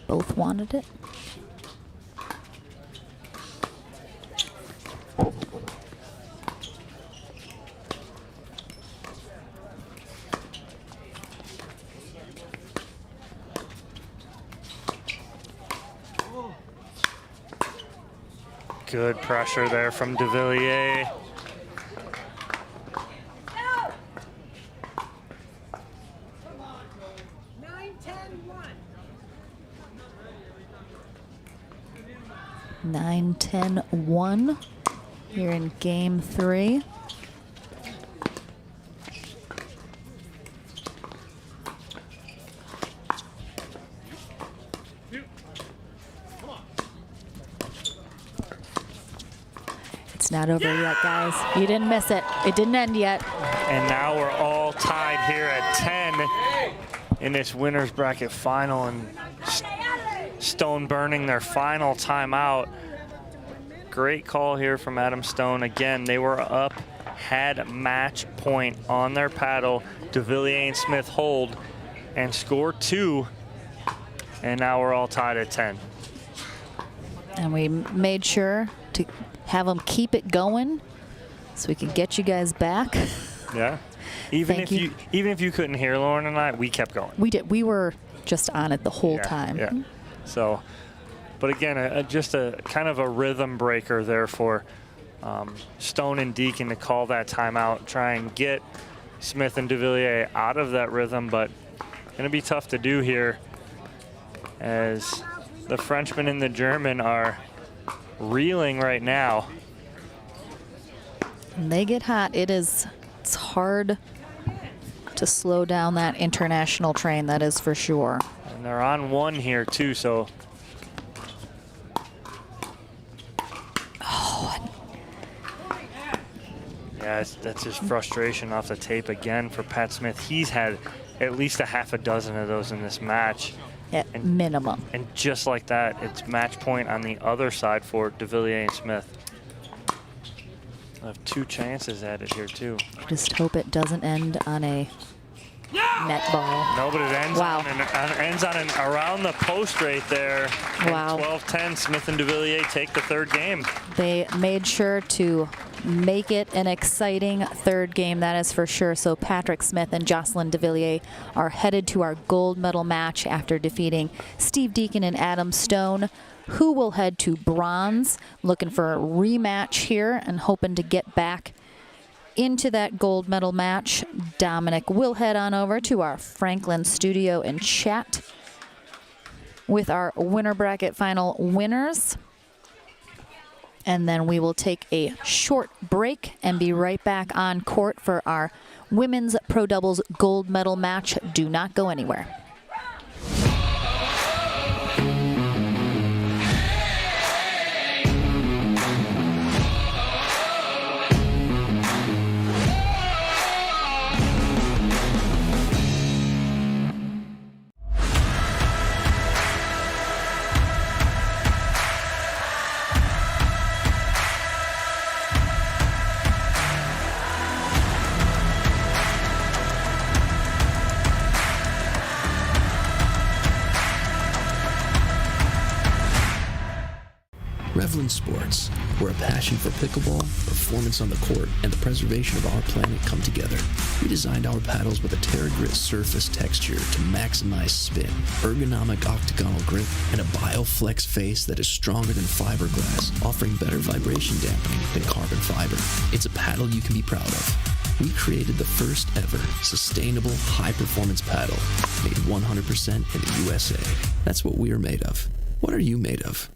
Both wanted it. Good pressure there from de Villiers. Nine, 10, 1 here in game 3. It's not over yet, guys. You didn't miss it. It didn't end yet. And now we're all tied here at 10 in this winner's bracket final, and Stone burning their final timeout. Great call here from Adam Stone. Again, they were up, had match point on their paddle. De Villiers and Smith hold and score 2, and now we're all tied at 10. And we made sure to have them keep it going so we could get you guys back. Yeah. Even if you couldn't hear Lauren and I, we kept going. We did. We were just on it the whole time. Yeah. So, but again, just a kind of a rhythm breaker there for Stone and Deacon to call that timeout, try and get Smith and de Villiers out of that rhythm, but going to be tough to do here as the Frenchman and the German are reeling right now. When they get hot, it's hard to slow down that international train, that is for sure. And they're on 1 here too, so. Oh. Yeah, that's his frustration off the tape again for Pat Smith. He's had at least a half a dozen of those in this match. At minimum. And just like that, it's match point on the other side for de Villiers and Smith. I have 2 chances at it here too. Just hope it doesn't end on a net ball. No, but it ends on an around the post right there. Wow. 12-10, Smith and de Villiers take the 3rd game. They made sure to make it an exciting 3rd game, that is for sure. So Patrick Smith and Jocelyn de Villiers are headed to our gold medal match after defeating Steve Deacon and Adam Stone, who will head to bronze, looking for a rematch here and hoping to get back into that gold medal match. Dominic will head on over to our Franklin studio and chat with our winner bracket final winners. And then we will take a short break and be right back on court for our women's pro doubles gold medal match. Do not go anywhere. Revlin Sports, where a passion for pickleball, performance on the court, and the preservation of our planet come together. We designed our paddles with a TerraGrit surface texture to maximize spin, ergonomic octagonal grip, and a BioFlex face that is stronger than fiberglass, offering better vibration dampening than carbon fiber. It's a paddle you can be proud of. We created the first ever sustainable high-performance paddle, made 100% in the USA. That's what we're made of. What are you made of?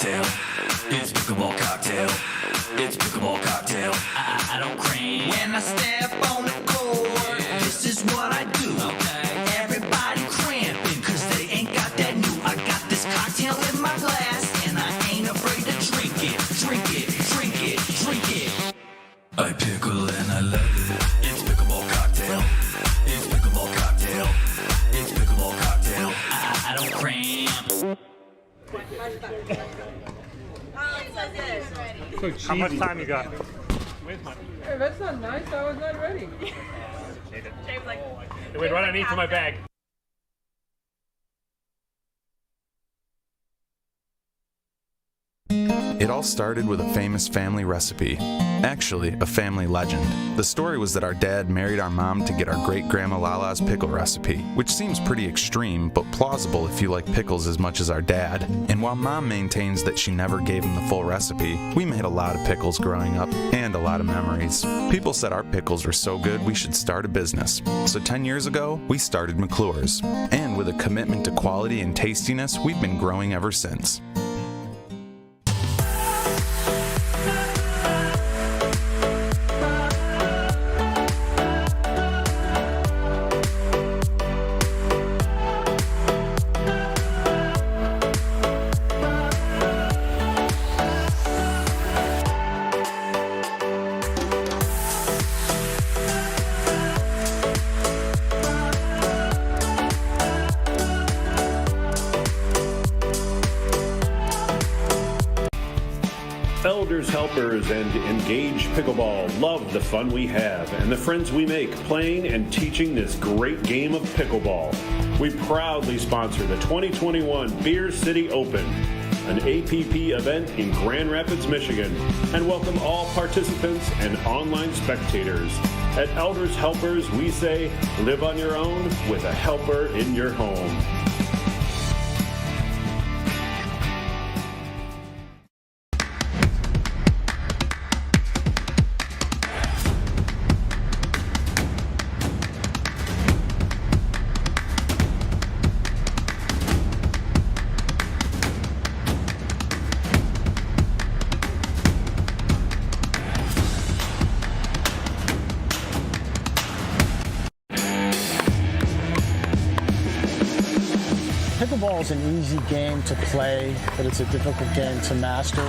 cocktail. It's pickleball cocktail. It's pickleball cocktail. I don't cream. When I step on the court, this is what I do. Okay. Everybody cramping, cause they ain't got that new. I got this cocktail in my glass, and I ain't afraid to drink it. Drink it, drink it, drink it. I pickle and I love it. It's pickleball cocktail. It's pickleball cocktail. It's pickleball cocktail. I don't cramp. How much time you got? Hey, that's not nice. I was not ready. Wait, what do I need for my bag? It all started with a famous family recipe. Actually, a family legend. The story was that our dad married our mom to get our great-grandma Lala's pickle recipe, which seems pretty extreme, but plausible if you like pickles as much as our dad. And while mom maintains that she never gave him the full recipe, we made a lot of pickles growing up, and a lot of memories. People said our pickles were so good we should start a business. So 10 years ago, we started McClure's. And with a commitment to quality and tastiness, we've been growing ever since. Elders, helpers, and Engage Pickleball love the fun we have and the friends we make playing and teaching this great game of pickleball. We proudly sponsor the 2021 Beer City Open, an APP event in Grand Rapids, Michigan, and welcome all participants and online spectators. At Elders Helpers, we say, live on your own with a helper in your home. Pickleball is an easy game to play, but it's a difficult game to master.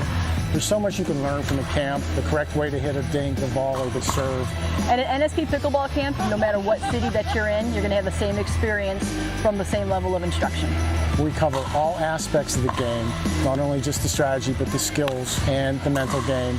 There's so much you can learn from a camp, the correct way to hit a dink, the volley, the serve. And at NSP Pickleball Camp, no matter what city that you're in, you're going to have the same experience from the same level of instruction. We cover all aspects of the game, not only just the strategy, but the skills and the mental game.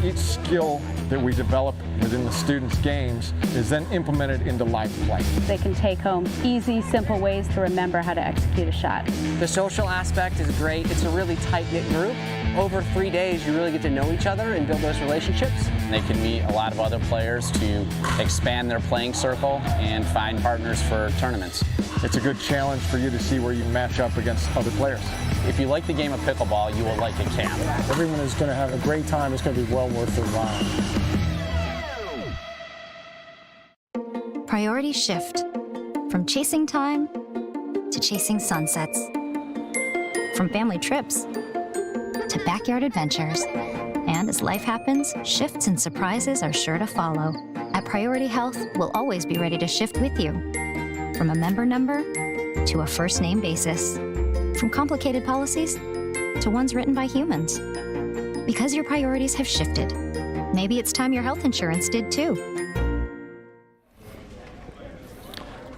Each skill that we develop within the students' games is then implemented into live play. They can take home easy, simple ways to remember how to execute a shot. The social aspect is great. It's a really tight-knit group. Over 3 days, you really get to know each other and build those relationships. They can meet a lot of other players to expand their playing circle and find partners for tournaments. It's a good challenge for you to see where you match up against other players. If you like the game of pickleball, you will like a camp. Everyone is going to have a great time. It's going to be well worth their while. Priorities shift from chasing time to chasing sunsets, from family trips to backyard adventures. And as life happens, shifts and surprises are sure to follow. At Priority Health, we'll always be ready to shift with you. From a member number to a first name basis. From complicated policies to ones written by humans. Because your priorities have shifted. Maybe it's time your health insurance did too.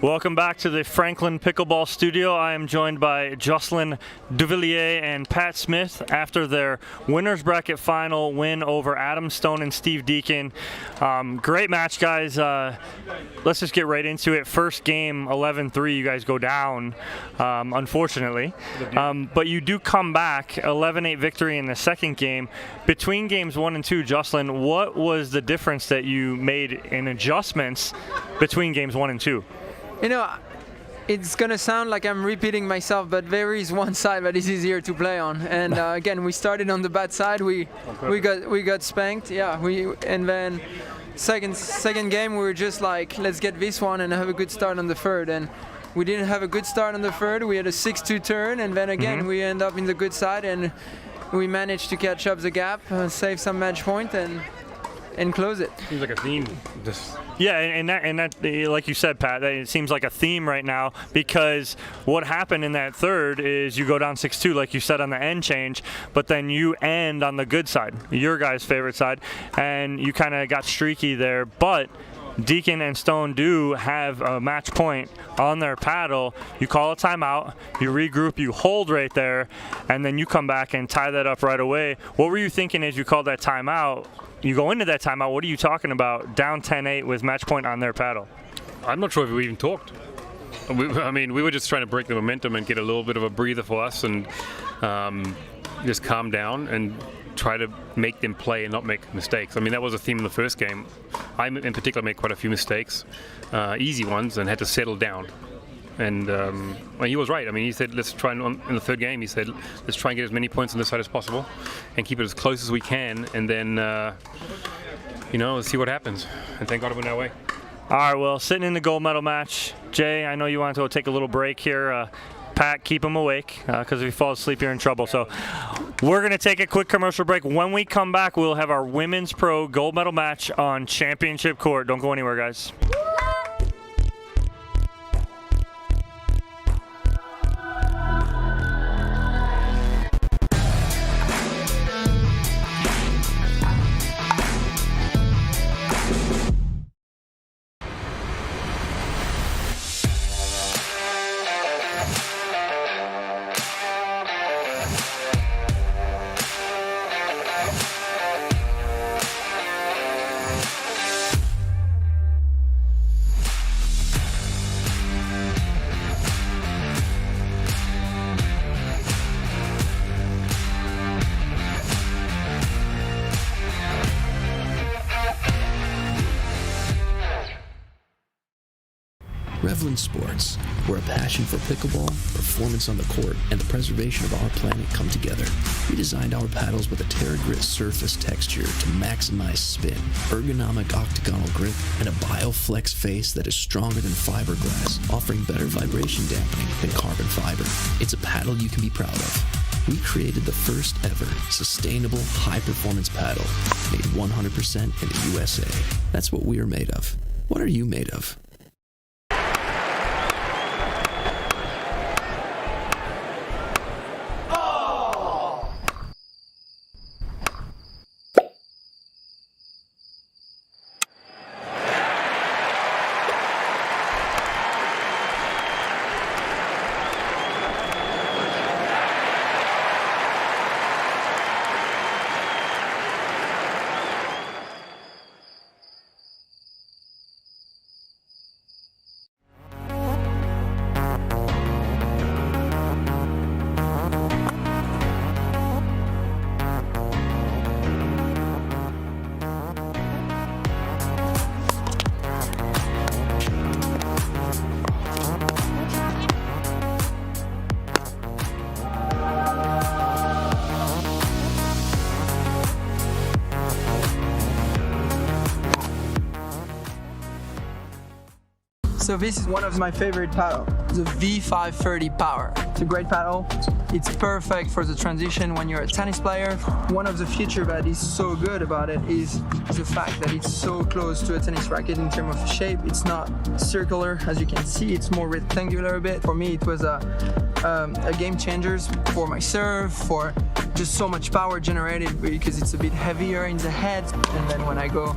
Welcome back to the Franklin Pickleball Studio. I am joined by Jocelyn Duvillier and Pat Smith after their winners bracket final win over Adam Stone and Steve Deacon. Great match, guys. Let's just get right into it. First game, 11-3, you guys go down, unfortunately. But you do come back, 11-8 victory in the second game. Between games 1 and 2, Jocelyn, what was the difference that you made in adjustments between games 1 and 2? You know, it's going to sound like I'm repeating myself, but there is one side that is easier to play on. And again, we started on the bad side. We got spanked. Yeah, and then second game we were just like, let's get this one and have a good start on the third. And we didn't have a good start on the third. We had a 6-2 turn, and then again we end up in the good side, and we managed to catch up the gap, save some match point, and close it. Seems like a theme. Yeah, and that, like you said, Pat, it seems like a theme right now, because what happened in that third is you go down 6-2, like you said, on the end change, but then you end on the good side, your guys' favorite side, and you kind of got streaky there, but Deacon and Stone do have a match point on their paddle. You call a timeout, you regroup, you hold right there, and then you come back and tie that up right away. What were you thinking as you called that timeout? You go into that timeout, what are you talking about? Down 10-8 with match point on their paddle. I'm not sure if we even talked. We were just trying to break the momentum and get a little bit of a breather for us, and just calm down and try to make them play and not make mistakes. I mean, that was a theme in the first game. I, in particular, made quite a few mistakes, easy ones, and had to settle down. And well, he was right. I mean, he said, let's try, in the third game, he said, let's try and get as many points on this side as possible and keep it as close as we can, and then, let's see what happens. And thank God it went our way. All right, well, sitting in the gold medal match, Jay, I know you wanted to take a little break here. Pat, keep him awake, because if he falls asleep, you're in trouble. So we're going to take a quick commercial break. When we come back, we'll have our women's pro gold medal match on championship court. Don't go anywhere, guys. Revlin Sports, where a passion for pickleball, performance on the court, and the preservation of our planet come together. We designed our paddles with a TerraGrit surface texture to maximize spin, ergonomic octagonal grip, and a BioFlex face that is stronger than fiberglass, offering better vibration dampening than carbon fiber. It's a paddle you can be proud of. We created the first ever sustainable high-performance paddle, made 100% in the USA. That's what we're made of. What are you made of? So this is one of my favorite paddle, the V530 Power. It's a great paddle. It's perfect for the transition when you're a tennis player. One of the features that is so good about it is the fact that it's so close to a tennis racket in terms of shape. It's not circular, as you can see, it's more rectangular a bit. For me, it was a game changer for my serve, for just so much power generated because it's a bit heavier in the head, and then when I go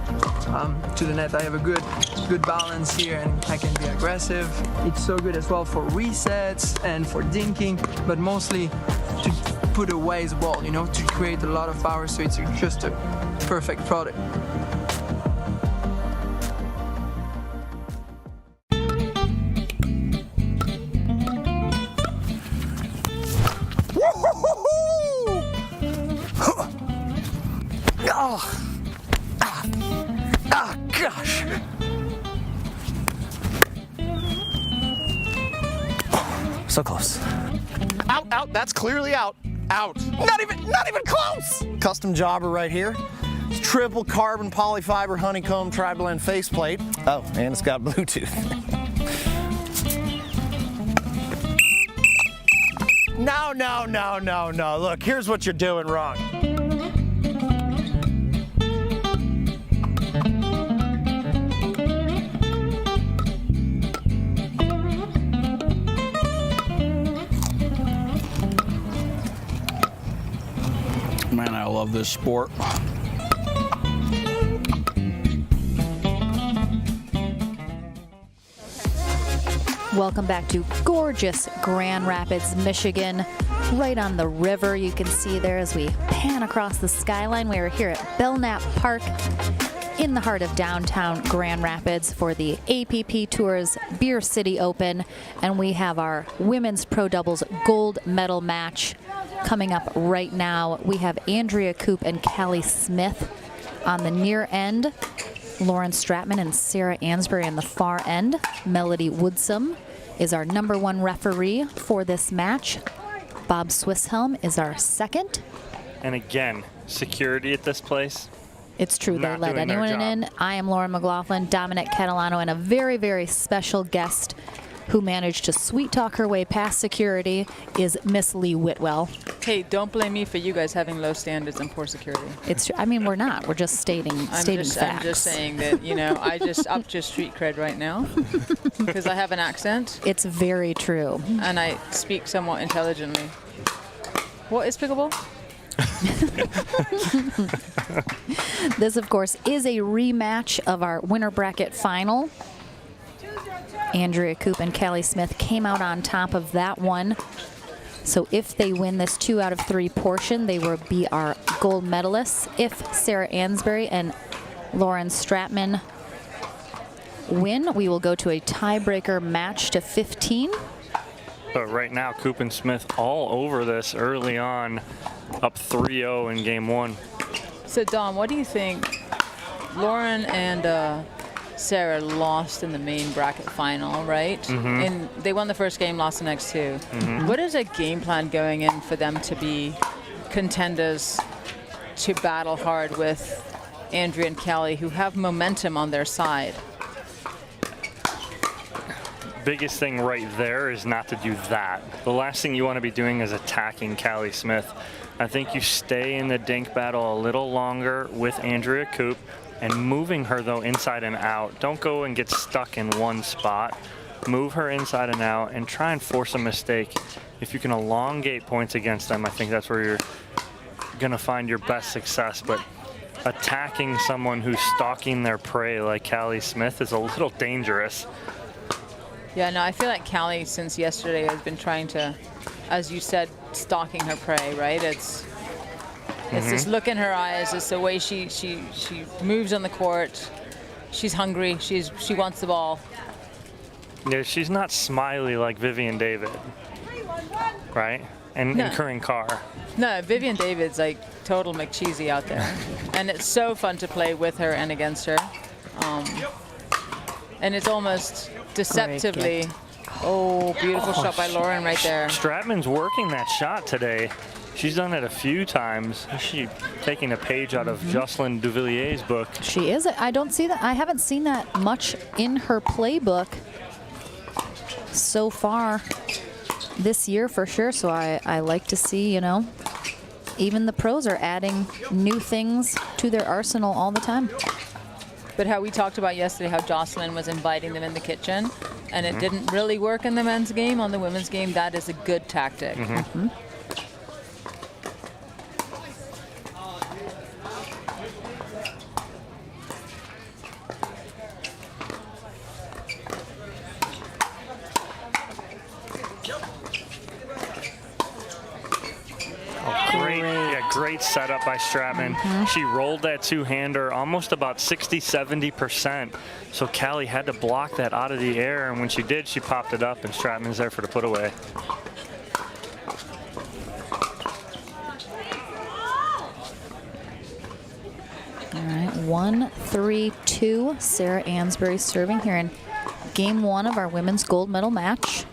to the net I have a good balance here and I can be aggressive. It's so good as well for resets and for dinking, but mostly to put away the ball, to create a lot of power, so it's just a perfect product. Gosh! So close. Out, that's clearly out. Out. Not even close! Custom jobber right here. It's triple carbon polyfiber honeycomb tri-blend faceplate. Oh, and it's got Bluetooth. No, no, no, no, no. Look, here's what you're doing wrong. Man, I love this sport. Welcome back to gorgeous Grand Rapids, Michigan, right on the river. You can see there as we pan across the skyline. We are here at Belknap Park in the heart of downtown Grand Rapids for the APP Tours Beer City Open, and we have our women's pro doubles gold medal match coming up right now. We have Andrea Koop and Callie Smith on the near end, Lauren Stratman and Sarah Ansbury on the far end. Melody Woodsum is our #1 referee for this match. Bob Swisshelm is our second. And again, security at this place. It's true, they let anyone in. I am Lauren McLaughlin, Dominic Catalano, and a very, very special guest who managed to sweet talk her way past security is Miss Lee Whitwell. Hey, don't blame me for you guys having low standards and poor security. It's true. I mean, we're not. We're just stating facts. I'm just saying that, you know, I just upped your street cred right now because I have an accent. It's very true. And I speak somewhat intelligently. What is pickleball? This, of course, is a rematch of our winter bracket final. Andrea Koop and Callie Smith came out on top of that one. So if they win this 2 out of 3 portion, they will be our gold medalists. If Sarah Ansbury and Lauren Stratman win, we will go to a tiebreaker match to 15. But right now, Koop and Smith all over this early on, up 3-0 in game 1. So, Dom, what do you think? Lauren and Sarah lost in the main bracket final, right? Mm-hmm. And they won the first game, lost the next 2. Mm-hmm. What is a game plan going in for them to be contenders to battle hard with Andrea and Callie, who have momentum on their side? Biggest thing right there is not to do that. The last thing you want to be doing is attacking Callie Smith. I think you stay in the dink battle a little longer with Andrea Koop and moving her, though, inside and out. Don't go and get stuck in one spot. Move her inside and out and try and force a mistake. If you can elongate points against them, I think that's where you're going to find your best success. But attacking someone who's stalking their prey like Callie Smith is a little dangerous. Yeah, no, I feel like Callie, since yesterday, has been trying to, as you said, stalking her prey, right? It's this look in her eyes. It's the way she moves on the court. She's hungry. She wants the ball. Yeah, she's not smiley like Vivian David, right? And Corinne Carr. No, Vivian David's like total McCheesy out there. And it's so fun to play with her and against her. And it's almost deceptively. Oh, beautiful shot by Lauren right there. Stratman's working that shot today. She's done it a few times. She's taking a page out of Jocelyn Duvillier's book. She is. I don't see that. I haven't seen that much in her playbook so far this year for sure. So I like to see, you know, even the pros are adding new things to their arsenal all the time. But how we talked about yesterday, how Jocelyn was inviting them in the kitchen, and it didn't really work in the men's game. On the women's game, that is a good tactic. Great setup by Stratman. She rolled that two-hander almost about 60-70%. So Callie had to block that out of the air, and when she did, she popped it up, and Stratman's there for the put away. All right, 1-3-2. Sarah Ansbury serving here in game 1 of our women's gold medal match.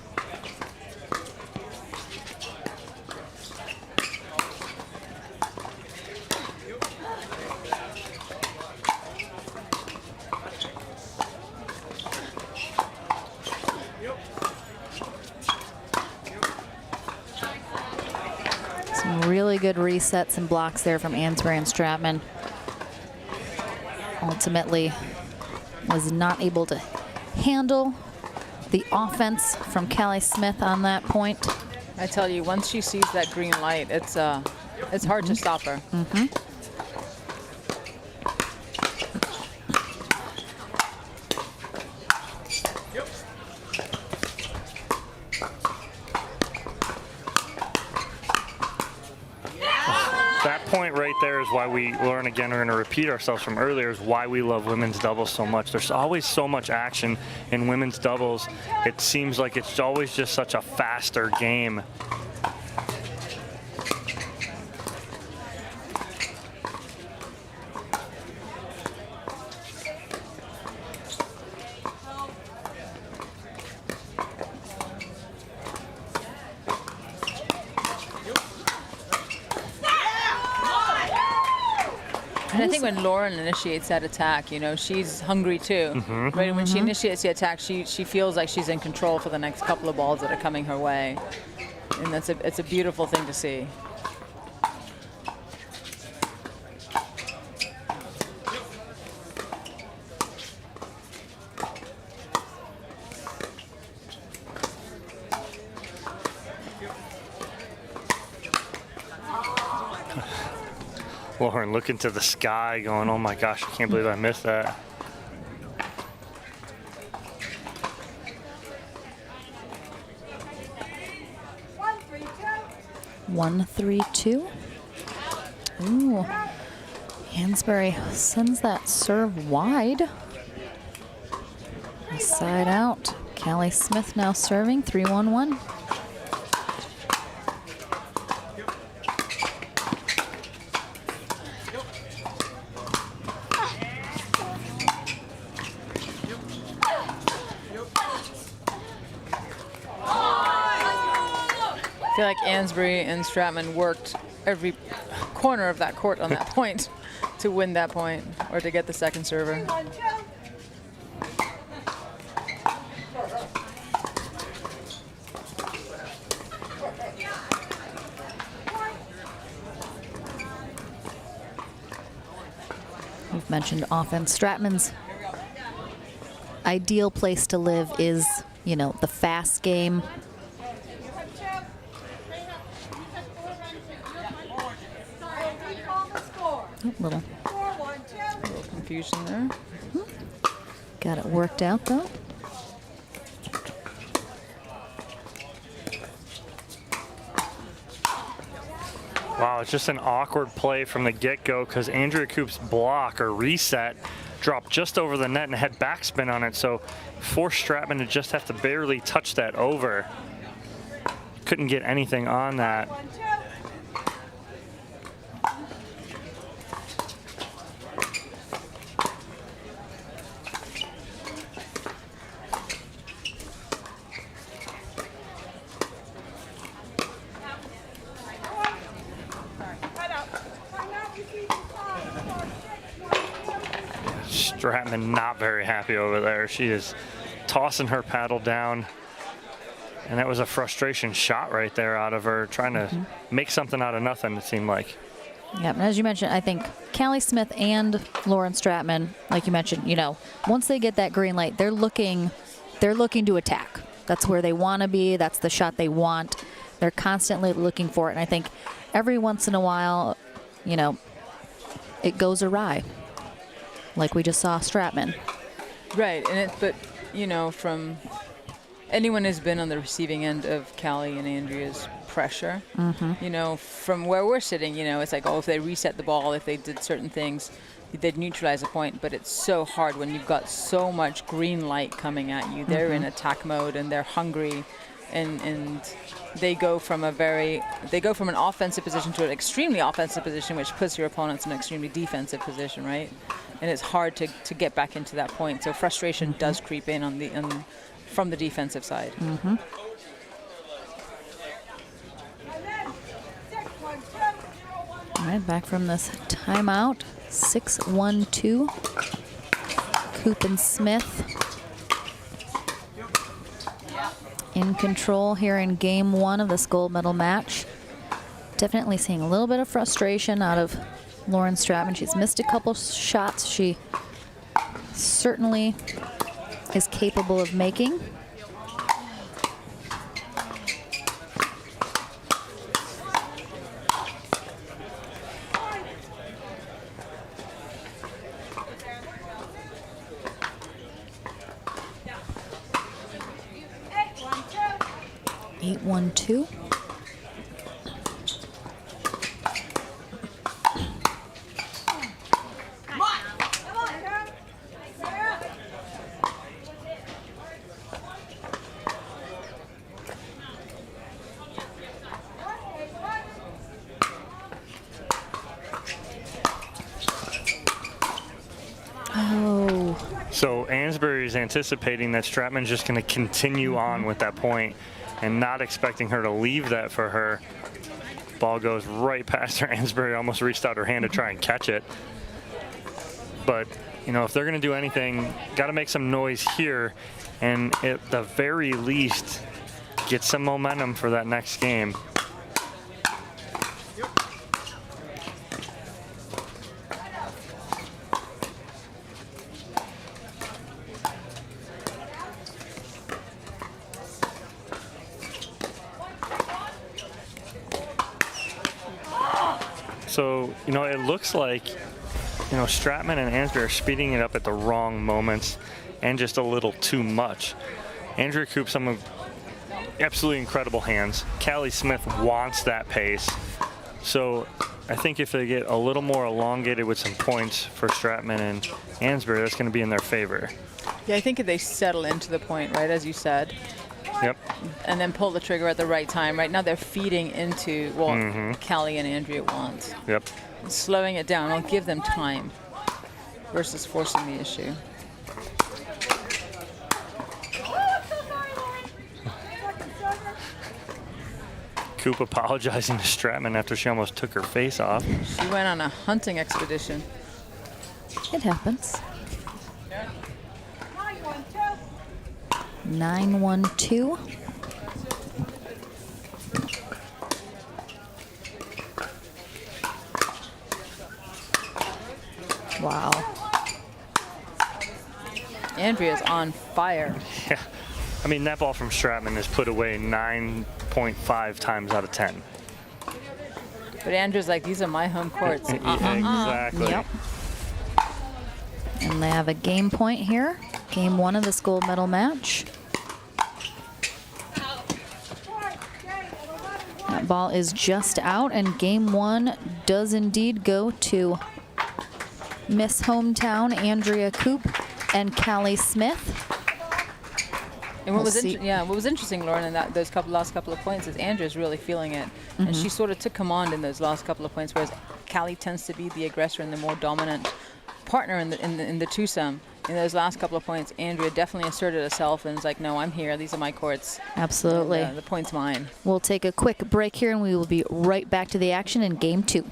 Some really good resets and blocks there from Ansbury and Stratman. Ultimately was not able to handle the offense from Callie Smith on that point. I tell you, once she sees that green light, it's hard to stop her. That point right there is why we learn again. We're going to repeat ourselves from earlier. Is why we love women's doubles so much. There's always so much action in women's doubles. It seems like it's always just such a faster game. And I think when Lauren initiates that attack, you know, she's hungry too. Right? And when she initiates the attack, she feels like she's in control for the next couple of balls that are coming her way. And it's a beautiful thing to see. Lauren looking to the sky going, oh my gosh, I can't believe I missed that. One, 3-2. Ooh. Hansberry sends that serve wide. Side out. Callie Smith now serving 3-1-1. I feel like Ansbury and Stratman worked every corner of that court on that point to win that point or to get the second server. We've mentioned offense. Stratman's ideal place to live is, you know, the fast game. Little confusion there. Got it worked out though. Wow, it's just an awkward play from the get-go because Andrea Koop's block or reset dropped just over the net and had backspin on it, so forced Stratman to just have to barely touch that over. Couldn't get anything on that. Stratman not very happy over there. She is tossing her paddle down. And that was a frustration shot right there out of her, trying to make something out of nothing, it seemed like. Yeah, and as you mentioned, I think Callie Smith and Lauren Stratman, like you mentioned, you know, once they get that green light, they're looking to attack. That's where they want to be. That's the shot they want. They're constantly looking for it. And I think every once in a while, you know, it goes awry. Like we just saw Stratman. Right, but you know, from anyone who's been on the receiving end of Callie and Andrea's pressure, you know, from where we're sitting, you know, it's like, oh, if they reset the ball, if they did certain things, they'd neutralize a point. But it's so hard when you've got so much green light coming at you. They're in attack mode and they're hungry, and they go from an offensive position to an extremely offensive position, which puts your opponents in an extremely defensive position, right? And it's hard to get back into that point. So frustration does creep in from the defensive side. All right, back from this timeout. 6-1-2. Koop and Smith in control here in game one of this gold medal match. Definitely seeing a little bit of frustration out of Lauren Stratman. She's missed a couple shots she certainly is capable of making. Eight, 1-2. So Ansbury's anticipating that Stratman's just going to continue on with that point and not expecting her to leave that for her. Ball goes right past her. Ansbury almost reached out her hand to try and catch it. But, you know, if they're going to do anything, got to make some noise here and at the very least get some momentum for that next game. So, you know, it looks like, you know, Stratman and Ansbury are speeding it up at the wrong moments and just a little too much. Andrea Koop, some of absolutely incredible hands. Callie Smith wants that pace. So I think if they get a little more elongated with some points for Stratman and Ansbury, that's going to be in their favor. Yeah, I think if they settle into the point, right, as you said. Yep. And then pull the trigger at the right time. Right now they're feeding into what Callie and Andrea want. Yep. Slowing it down will give them time versus forcing the issue. Koop apologizing to Stratman after she almost took her face off. She went on a hunting expedition. It happens. 9-1-2. Wow. Andrea's on fire. Yeah. I mean, that ball from Stratman is put away 9.5 times out of 10. But Andrea's like, these are my home courts. Exactly. Yep. And they have a game point here. Game one of this gold medal match. That ball is just out, and game one does indeed go to Miss Hometown, Andrea Koop and Callie Smith. And what was interesting, Lauren, in that last couple of points is Andrea's really feeling it, and she sort of took command in those last couple of points, whereas Callie tends to be the aggressor and the more dominant partner in the twosome. In those last couple of points, Andrea definitely asserted herself and was like, "No, I'm here. These are my courts. Absolutely, and, the point's mine." We'll take a quick break here, and we will be right back to the action in game two.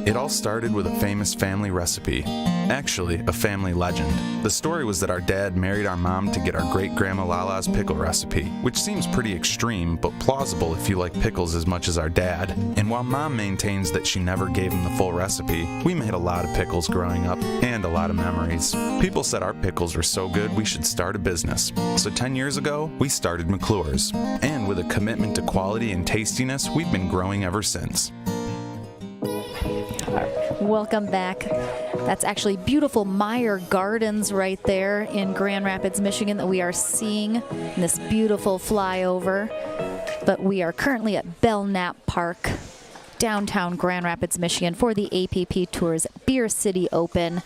It all started with a famous family recipe. Actually, a family legend. The story was that our dad married our mom to get our great-grandma Lala's pickle recipe, which seems pretty extreme, but plausible if you like pickles as much as our dad. And while mom maintains that she never gave him the full recipe, we made a lot of pickles growing up, and a lot of memories. People said our pickles were so good we should start a business. So 10 years ago, we started McClure's. And with a commitment to quality and tastiness, we've been growing ever since. Welcome back. That's actually beautiful Meyer Gardens right there in Grand Rapids, Michigan that we are seeing in this beautiful flyover. But we are currently at Belknap Park, downtown Grand Rapids, Michigan, for the APP Tours Beer City Open.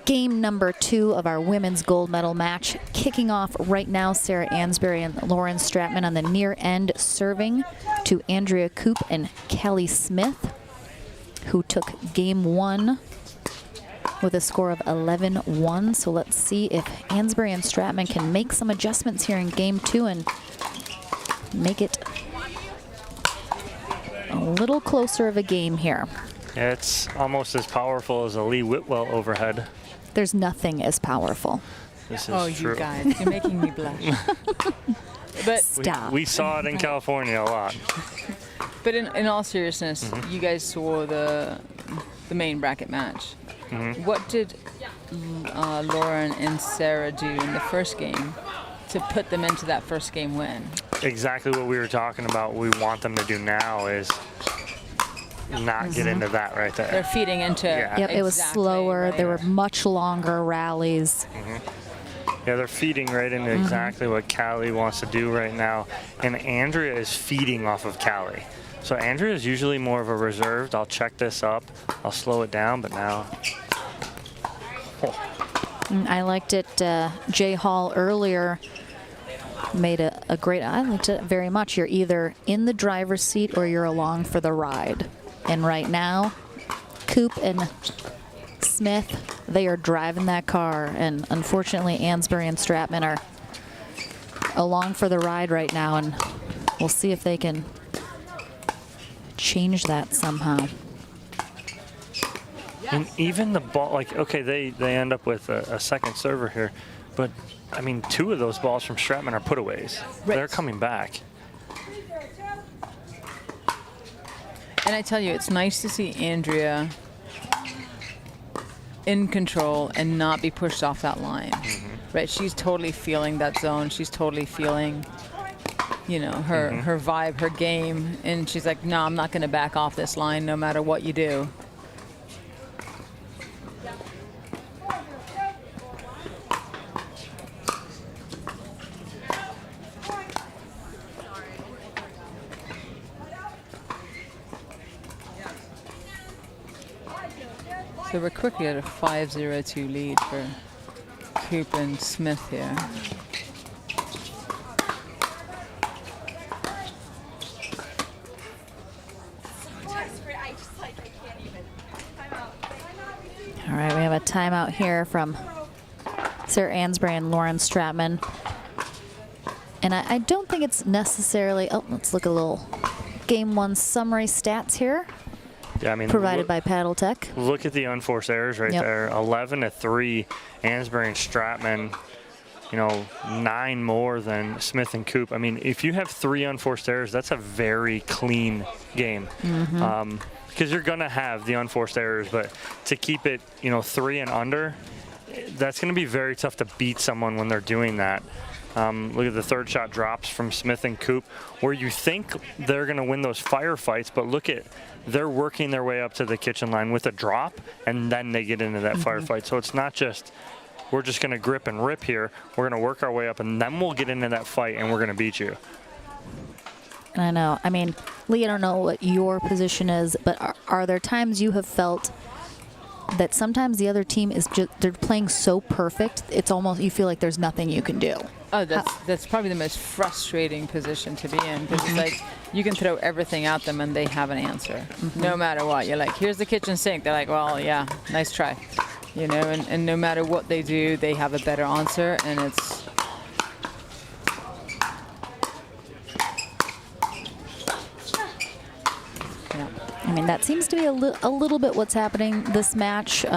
Game number 2 of our women's gold medal match. Kicking off right now, Sarah Ansbury and Lauren Stratman on the near end, serving to Andrea Koop and Kelly Smith, who took game 1 with a score of 11-1. So let's see if Ansbury and Stratman can make some adjustments here in game 2 and make it a little closer of a game here. Yeah, it's almost as powerful as a Lee Whitwell overhead. There's nothing as powerful. This is true. You guys, you're making me blush. But stop. We saw it in California a lot. But in all seriousness, you guys saw the main bracket match. What did Lauren and Sarah do in the first game to put them into that first game win? Exactly what we were talking about. We want them to do now is not get into that right there. They're feeding into. Yep, it was slower. Right. There were much longer rallies. Yeah, they're feeding right into exactly what Callie wants to do right now. And Andrea is feeding off of Callie. So Andrea is usually more of a reserved. I'll check this up. I'll slow it down, but now. I liked it. Jay Hall earlier made a great, I liked it very much. You're either in the driver's seat or you're along for the ride. And right now, Koop and Smith, they are driving that car. And unfortunately, Ansbury and Stratman are along for the ride right now. And we'll see if they can change that somehow. And even the ball, like, okay, they end up with a second server here. But, I mean, 2 of those balls from Stratman are putaways. Right. They're coming back. And I tell you, it's nice to see Andrea in control and not be pushed off that line. Right? She's totally feeling that zone. She's totally feeling, you know, her vibe, her game. And she's like, no, I'm not going to back off this line no matter what you do. So we're quickly at a 5-0-2 lead for Koop and Smith here. All right, we have a timeout here from Sarah Ansbury and Lauren Stratman. And I don't think it's necessarily, let's look a little game 1 summary stats here. Yeah, I mean, provided by Paddle Tech. Look at the unforced errors right there. 11-3, Ansbury and Stratman. You know, 9 more than Smith and Koop. I mean, if you have 3 unforced errors, that's a very clean game. Because you're going to have the unforced errors, but to keep it, you know, 3 and under, that's going to be very tough to beat someone when they're doing that. Look at the third shot drops from Smith and Koop, where you think they're going to win those firefights, but look at, they're working their way up to the kitchen line with a drop, and then they get into that firefight. So it's not just, we're just going to grip and rip here. We're going to work our way up, and then we'll get into that fight, and we're going to beat you. I know. I mean, Lee, I don't know what your position is, but are there times you have felt that sometimes the other team is just, they're playing so perfect, it's almost, you feel like there's nothing you can do? Oh, that's probably the most frustrating position to be in, because it's like you can throw everything at them and they have an answer, no matter what. You're like, here's the kitchen sink. They're like, well, yeah, nice try, you know. And no matter what they do, they have a better answer, and it's. I mean, that seems to be a little bit what's happening this match. You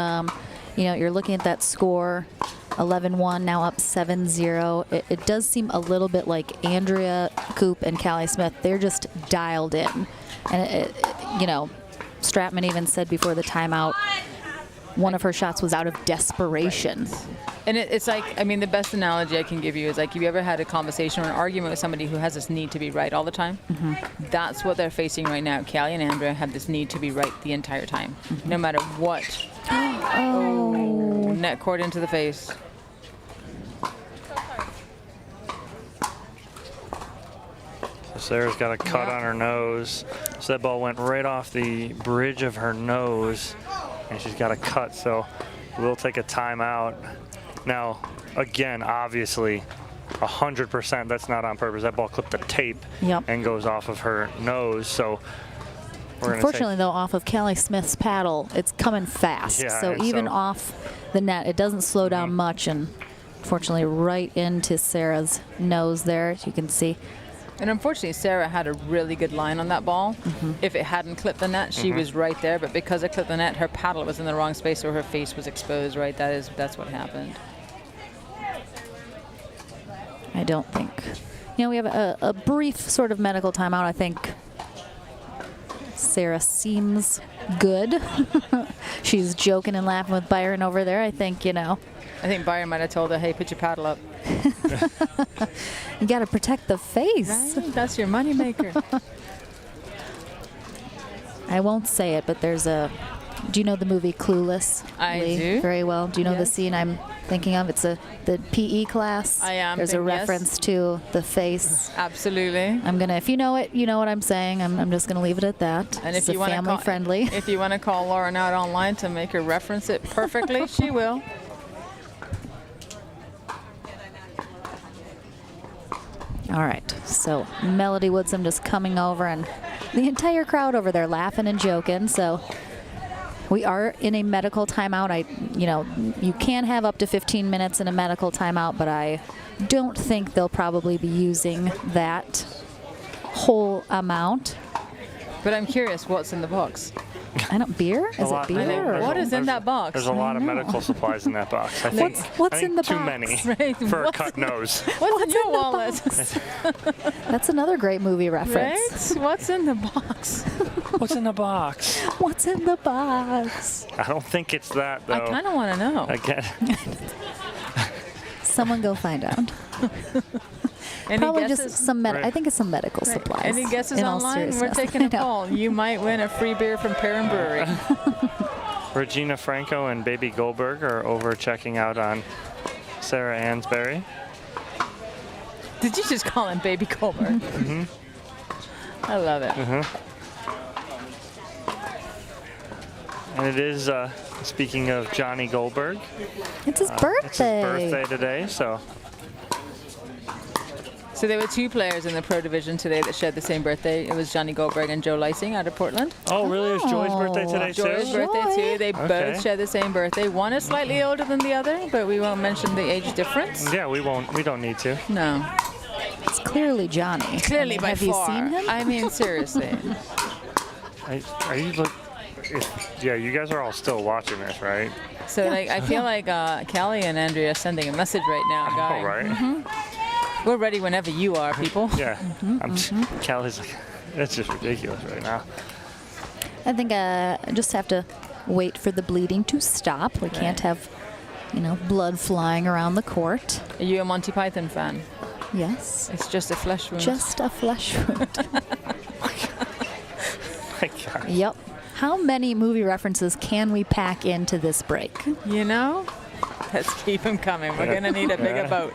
know, you're looking at that score, 11-1, now up 7-0. It does seem a little bit like Andrea Koop and Callie Smith. They're just dialed in. And, you know, Stratman even said before the timeout, one of her shots was out of desperation. Right. And it's like, I mean, the best analogy I can give you is like, you ever had a conversation or an argument with somebody who has this need to be right all the time? That's what they're facing right now. Callie and Andrea have this need to be right the entire time, no matter what. Oh, net cord into the face. Sarah's got a cut on her nose. So that ball went right off the bridge of her nose, and she's got a cut, so we'll take a timeout. Now, again, obviously, 100% that's not on purpose. That ball clipped the tape and goes off of her nose, so we're unfortunately, though, off of Callie Smith's paddle, it's coming fast. Yeah, so even off the net, it doesn't slow down much, and unfortunately right into Sarah's nose there, as you can see. And unfortunately, Sarah had a really good line on that ball. If it hadn't clipped the net, she was right there. But because it clipped the net, her paddle was in the wrong space, so her face was exposed. Right, that's what happened. I don't think. You know, we have a brief sort of medical timeout. I think Sarah seems good. She's joking and laughing with Byron over there. I think, you know. I think Byron might have told her, hey, put your paddle up. You got to protect the face. Right? That's your moneymaker. I won't say it, but there's a... Do you know the movie Clueless? I Lee? do. Very well. Do you know the scene I'm thinking of? It's the PE class. I am. There's a reference to the face. Absolutely. I'm gonna. If you know it, you know what I'm saying. I'm just gonna leave it at that. And it's if you want family friendly. If you want to call Lauren out online to make her reference it perfectly, she will. All right. So Melody Woodsum just coming over, and the entire crowd over there laughing and joking. So. We are in a medical timeout. You can have up to 15 minutes in a medical timeout, but I don't think they'll probably be using that whole amount. But I'm curious, what's in the box? I don't. Beer? Is it beer? What is in that box? There's a lot of medical supplies in that box. I think, what's I think in the too box? many Right. for a cut nose. What's in your wallet? That's another great movie reference. Right? What's in the box? What's in the box? What's in the box? I don't think it's that, though. I kind of want to know. Again. Someone go find out. Any Probably guesses? just some I think it's some medical supplies. Any guesses in all online? We're seriousness. taking a poll. You might win a free beer from Perrin Brewery. Regina Franco and Baby Goldberg are over checking out on Sarah Ansberry. Did you just call him Baby Goldberg? I love it. And it is, speaking of Johnny Goldberg. It's his birthday. It's his birthday today, so. So there were two players in the pro division today that shared the same birthday. It was Johnny Goldberg and Joe Lysing out of Portland. Oh, really? It's Joy's birthday today, too? Joy's birthday, too. They both share the same birthday. One is slightly older than the other, but we won't mention the age difference. Yeah, we won't. We don't need to. No. It's clearly Johnny. Clearly by have far. you seen him? I mean, seriously. Are you look? Yeah, you guys are all still watching this, right? So like, I feel like Callie and Andrea are sending a message right now, guys. All right. We're ready whenever you are, people. Yeah. Callie's like, that's just ridiculous right now. I think I just have to wait for the bleeding to stop. We can't have, blood flying around the court. Are you a Monty Python fan? Yes. It's just a flesh wound. Just a flesh wound. My God. Yep. How many movie references can we pack into this break? Let's keep them coming. We're going to need a bigger boat.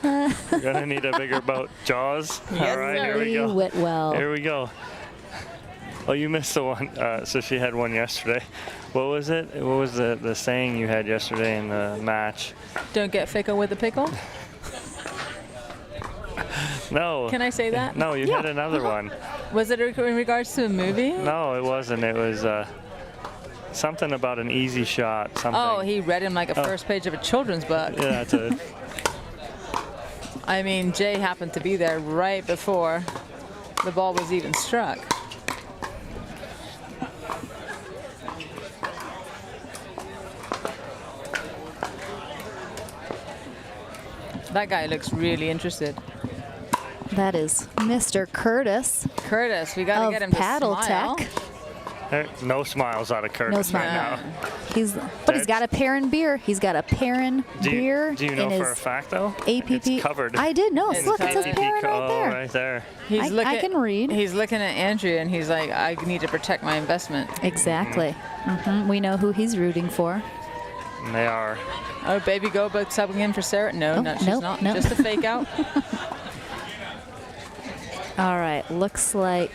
We're going to need a bigger boat. Jaws? Yes, all right, sir. here we go. Whitwell. Here we go. Oh, you missed the one. So she had one yesterday. What was it? What was the saying you had yesterday in the match? Don't get fickle with the pickle? No. Can I say that? No, you had another one. Was it in regards to a movie? No, it wasn't. It was something about an easy shot. Something. Oh, he read him like a first page of a children's book. Yeah, that's it. I mean, Jay happened to be there right before the ball was even struck. That guy looks really interested. That is Mr. Curtis. Curtis, we got to get him to Paddle smile. Tech. No smiles out of Curtis No smile. right now. He's got a Perrin beer. He's got a Perrin beer. Do you know in for a his fact though? APP. It's covered. I did know. Look, it says APP Perrin right there. right there. I can read. He's looking at Andrea and he's like, I need to protect my investment. Exactly. We know who he's rooting for. And they are. Oh, Baby Goldberg subbing in for Sarah? No, she's not. No. Just a fake out. All right, looks like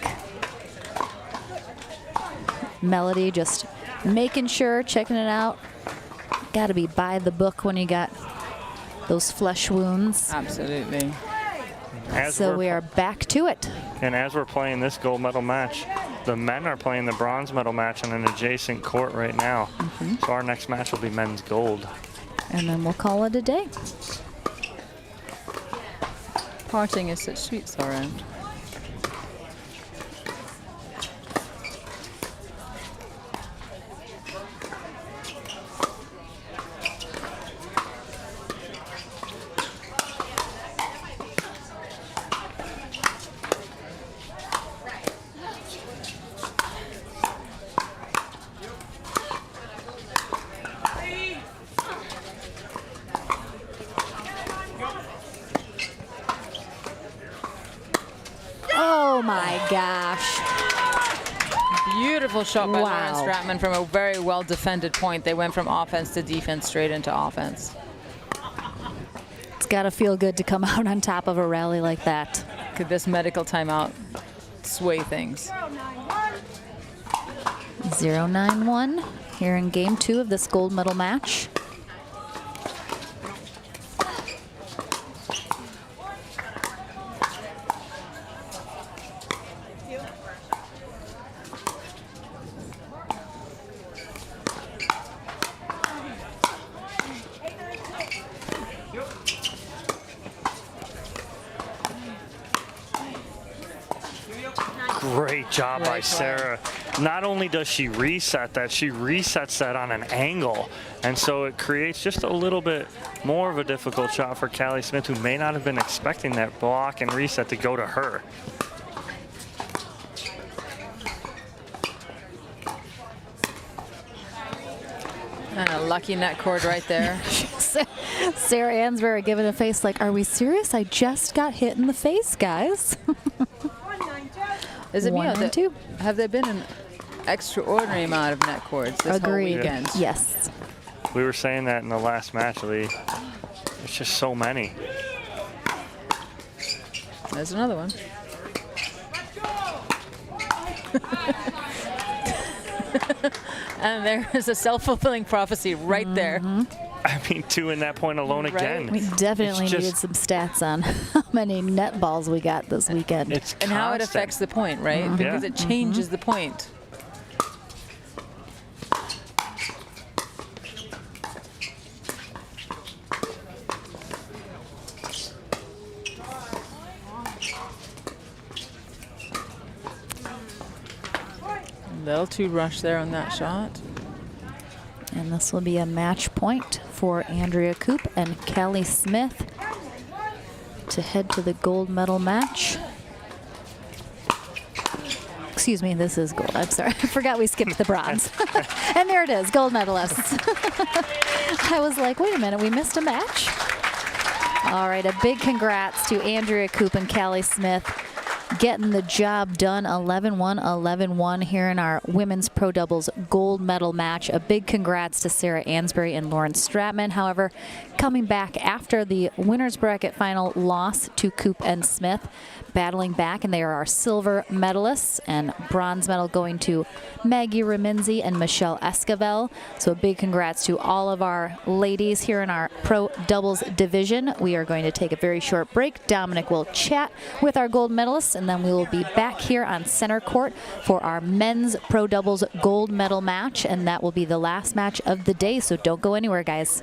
Melody just making sure, checking it out. Got to be by the book when you got those flesh wounds. Absolutely. So we are back to it. And as we're playing this gold medal match, the men are playing the bronze medal match on an adjacent court right now. So our next match will be men's gold. And then we'll call it a day. Parting is such sweet sorrow. Oh my gosh. Beautiful shot by Wow. Lauren Stratman from a very well defended point. They went from offense to defense, straight into offense. It's got to feel good to come out on top of a rally like that. Could this medical timeout sway things? 0-9-1 here in game 2 of this gold medal match. Great job by Sarah. Not only does she reset that, she resets that on an angle. And so it creates just a little bit more of a difficult shot for Callie Smith, who may not have been expecting that block and reset to go to her. And a lucky net cord right there. Sarah Ansbury giving a face like, are we serious? I just got hit in the face, guys. Is it me? 1-2. Have there been an extraordinary amount of net cords this whole Agreed. weekend? Yes. We were saying that in the last match, Lee. It's just so many. There's another one. And there's a self-fulfilling prophecy right there. I mean, 2 in that point alone again. We definitely It's just- needed some stats on how many net balls we got this weekend. It's And how it constant. affects the point, right? Mhm. Because Yeah. it changes the point. Little too rush there on that shot. And this will be a match point for Andrea Koop and Callie Smith to head to the gold medal match. Excuse me, this is gold. I'm sorry, I forgot we skipped the bronze. And there it is, gold medalists. I was like, wait a minute, we missed a match? All right, a big congrats to Andrea Koop and Callie Smith, getting the job done. 11-1, 11-1 here in our women's pro doubles gold medal match. A big congrats to Sarah Ansbury and Lauren Stratman. However, coming back after the winner's bracket final loss to Koop and Smith, battling back, and they are our silver medalists, and bronze medal going to Maggie Raminzi and Michelle Esquivel. So a big congrats to all of our ladies here in our pro doubles division. We are going to take a very short break. Dominic will chat with our gold medalists, and then we will be back here on center court for our men's pro doubles gold medal match, and that will be the last match of the day, so don't go anywhere, guys.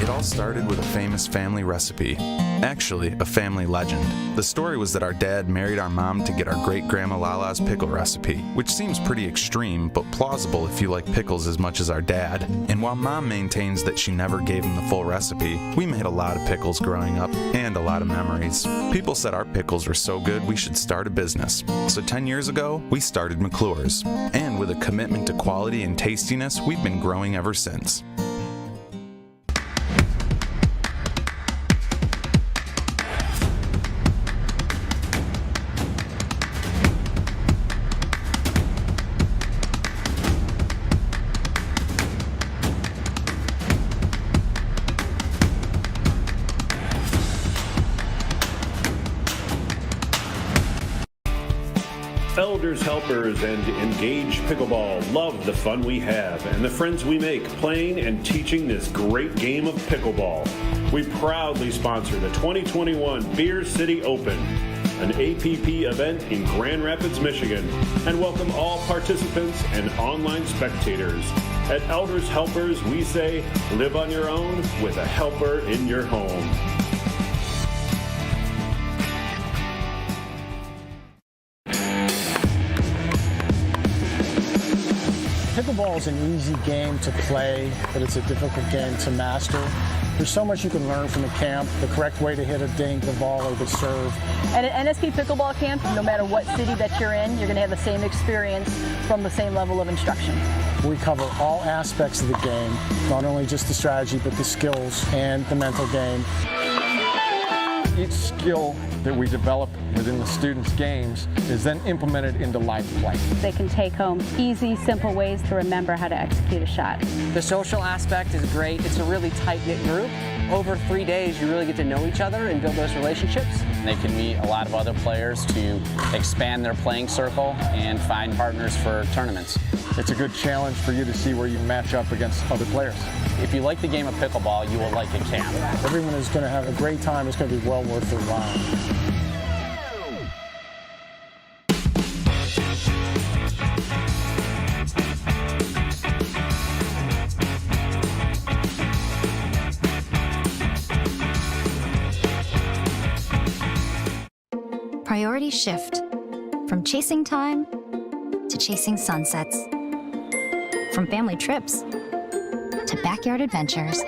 It all started with a famous family recipe. Actually, a family legend. The story was that our dad married our mom to get our great-grandma Lala's pickle recipe, which seems pretty extreme, but plausible if you like pickles as much as our dad. And while mom maintains that she never gave him the full recipe, we made a lot of pickles growing up, and a lot of memories. People said our pickles were so good we should start a business. So 10 years ago, we started McClure's. And with a commitment to quality and tastiness, we've been growing ever since. Elders, helpers, and Engage Pickleball love the fun we have and the friends we make playing and teaching this great game of pickleball. We proudly sponsor the 2021 Beer City Open, an APP event in Grand Rapids, Michigan, and welcome all participants and online spectators. At Elders Helpers, we say, live on your own with a helper in your home. Pickleball is an easy game to play, but it's a difficult game to master. There's so much you can learn from the camp, the correct way to hit a dink, the volley, the serve. At an NSP Pickleball camp, no matter what city that you're in, you're going to have the same experience from the same level of instruction. We cover all aspects of the game, not only just the strategy, but the skills and the mental game. Each skill that we develop within the students' games is then implemented into live play. They can take home easy, simple ways to remember how to execute a shot. The social aspect is great. It's a really tight-knit group. Over 3 days, you really get to know each other and build those relationships. They can meet a lot of other players to expand their playing circle and find partners for tournaments. It's a good challenge for you to see where you match up against other players. If you like the game of pickleball, you will like a camp. Everyone is going to have a great time. It's going to be well worth their while. Priorities shift from chasing time to chasing sunsets, from family trips to backyard adventures.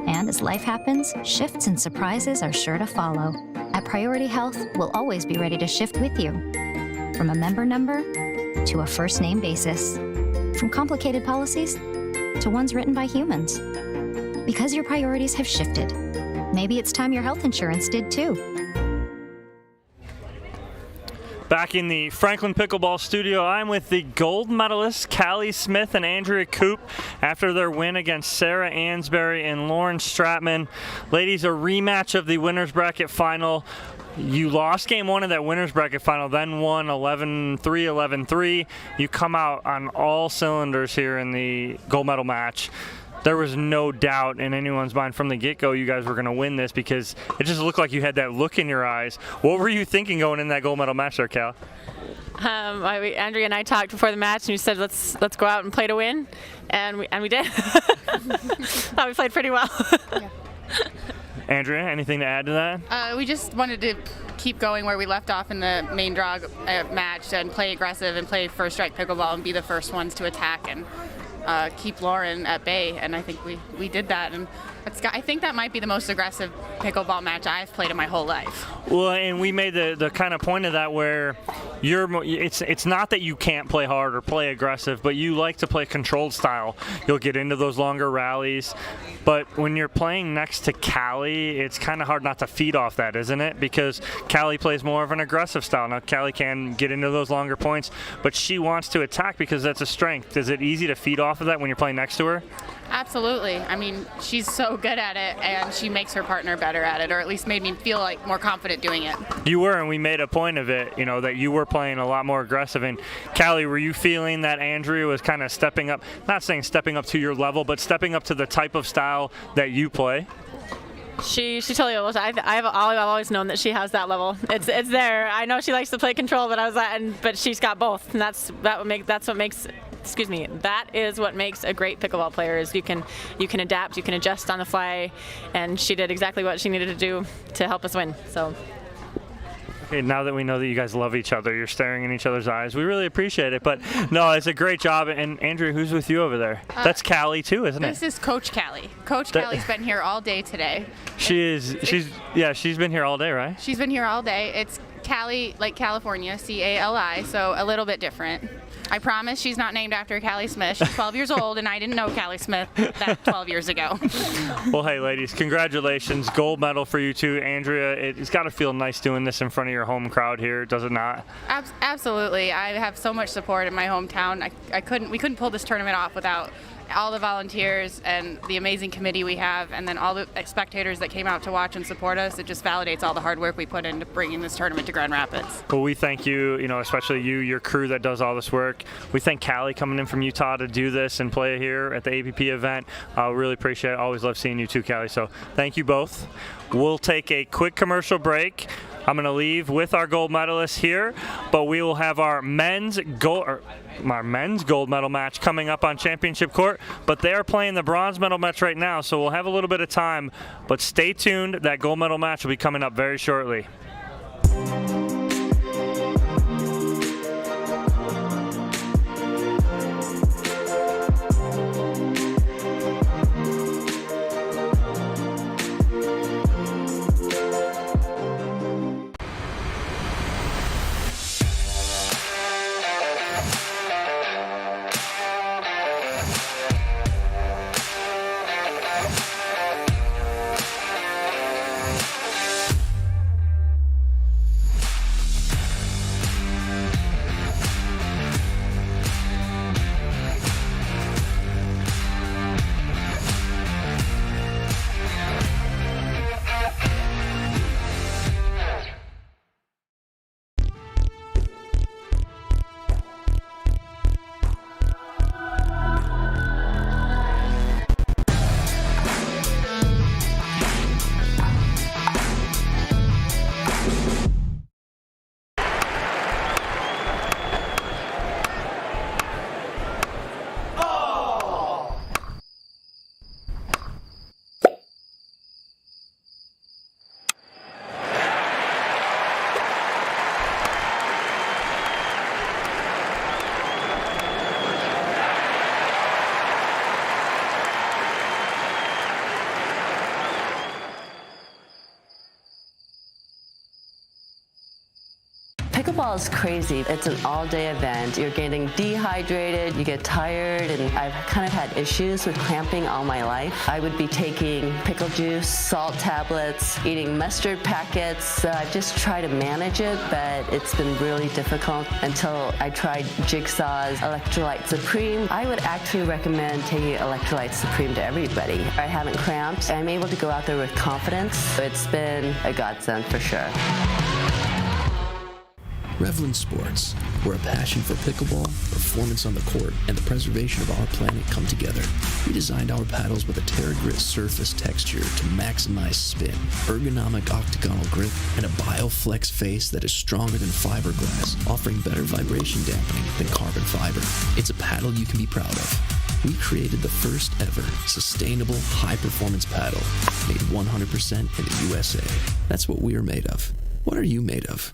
And as life happens, shifts and surprises are sure to follow. At Priority Health, we'll always be ready to shift with you. From a member number to a first name basis. From complicated policies to ones written by humans. Because your priorities have shifted. Maybe it's time your health insurance did too. Back in the Franklin Pickleball studio, I'm with the gold medalists, Callie Smith and Andrea Koop, after their win against Sarah Ansberry and Lauren Stratman. Ladies, a rematch of the winner's bracket final. You lost game one of that winner's bracket final, then won 11-3, 11-3. You come out on all cylinders here in the gold medal match. There was no doubt in anyone's mind from the get-go you guys were going to win this because it just looked like you had that look in your eyes. What were you thinking going in that gold medal match there, Cal? Andrea and I talked before the match, and we said let's go out and play to win, and we did. Thought we played pretty well. Yeah. Andrea, anything to add to that? We just wanted to keep going where we left off in the main draw match and play aggressive and play first strike pickleball and be the first ones to attack and keep Lauren at bay, and I think we did that, and I think that might be the most aggressive pickleball match I've played in my whole life. Well, and we made the kind of point of that where it's not that you can't play hard or play aggressive, but you like to play controlled style. You'll get into those longer rallies, but when you're playing next to Callie, it's kind of hard not to feed off that, isn't it? Because Callie plays more of an aggressive style. Now, Callie can get into those longer points, but she wants to attack because that's a strength. Is it easy to feed off of that when you're playing next to her? Absolutely. I mean, she's so good at it, and she makes her partner better at it, or at least made me feel like more confident doing it. You were, and we made a point of it, that you were playing a lot more aggressive. And Callie, were you feeling that Andrea was kind of stepping up, not saying stepping up to your level, but stepping up to the type of style that you play? She totally was. I've always known that she has that level. It's there. I know she likes to play control, but she's got both, and that is what makes a great pickleball player. Is you can adapt, you can adjust on the fly, and she did exactly what she needed to do to help us win. So. Okay, now that we know that you guys love each other, you're staring in each other's eyes, we really appreciate it. But no, it's a great job. And Andrea, who's with you over there? That's Callie too, isn't it? This is Coach Callie. Coach Callie's been here all day today. She's been here all day, right? She's been here all day. It's Callie, like California, C-A-L-I, so a little bit different. I promise she's not named after Callie Smith. She's 12 years old, and I didn't know Callie Smith that 12 years ago. Well, hey, ladies, congratulations. Gold medal for you, too. Andrea, it's got to feel nice doing this in front of your home crowd here, does it not? Absolutely. I have so much support in my hometown. We couldn't pull this tournament off without all the volunteers and the amazing committee we have, and then all the spectators that came out to watch and support us. It just validates all the hard work we put into bringing this tournament to Grand Rapids. Well, we thank you, especially you, your crew that does all this work. We thank Callie coming in from Utah to do this and play here at the APP event. Really appreciate it. Always love seeing you too, Callie. So thank you both. We'll take a quick commercial break. I'm going to leave with our gold medalists here, but we will have our men's gold medal match coming up on championship court, but they are playing the bronze medal match right now, so we'll have a little bit of time, but stay tuned. That gold medal match will be coming up very shortly. Pickleball is crazy. It's an all-day event. You're getting dehydrated, you get tired, and I've kind of had issues with cramping all my life. I would be taking pickle juice, salt tablets, eating mustard packets. So I've just tried to manage it, but it's been really difficult until I tried Jigsaw's Electrolyte Supreme. I would actually recommend taking Electrolyte Supreme to everybody. I haven't cramped. I'm able to go out there with confidence. It's been a godsend for sure. Revlin Sports, where a passion for pickleball, performance on the court, and the preservation of our planet come together. We designed our paddles with a Terra Grit surface texture to maximize spin, ergonomic octagonal grip, and a BioFlex face that is stronger than fiberglass, offering better vibration dampening than carbon fiber. It's a paddle you can be proud of. We created the first ever sustainable high-performance paddle, made 100% in the USA. That's what we are made of. What are you made of?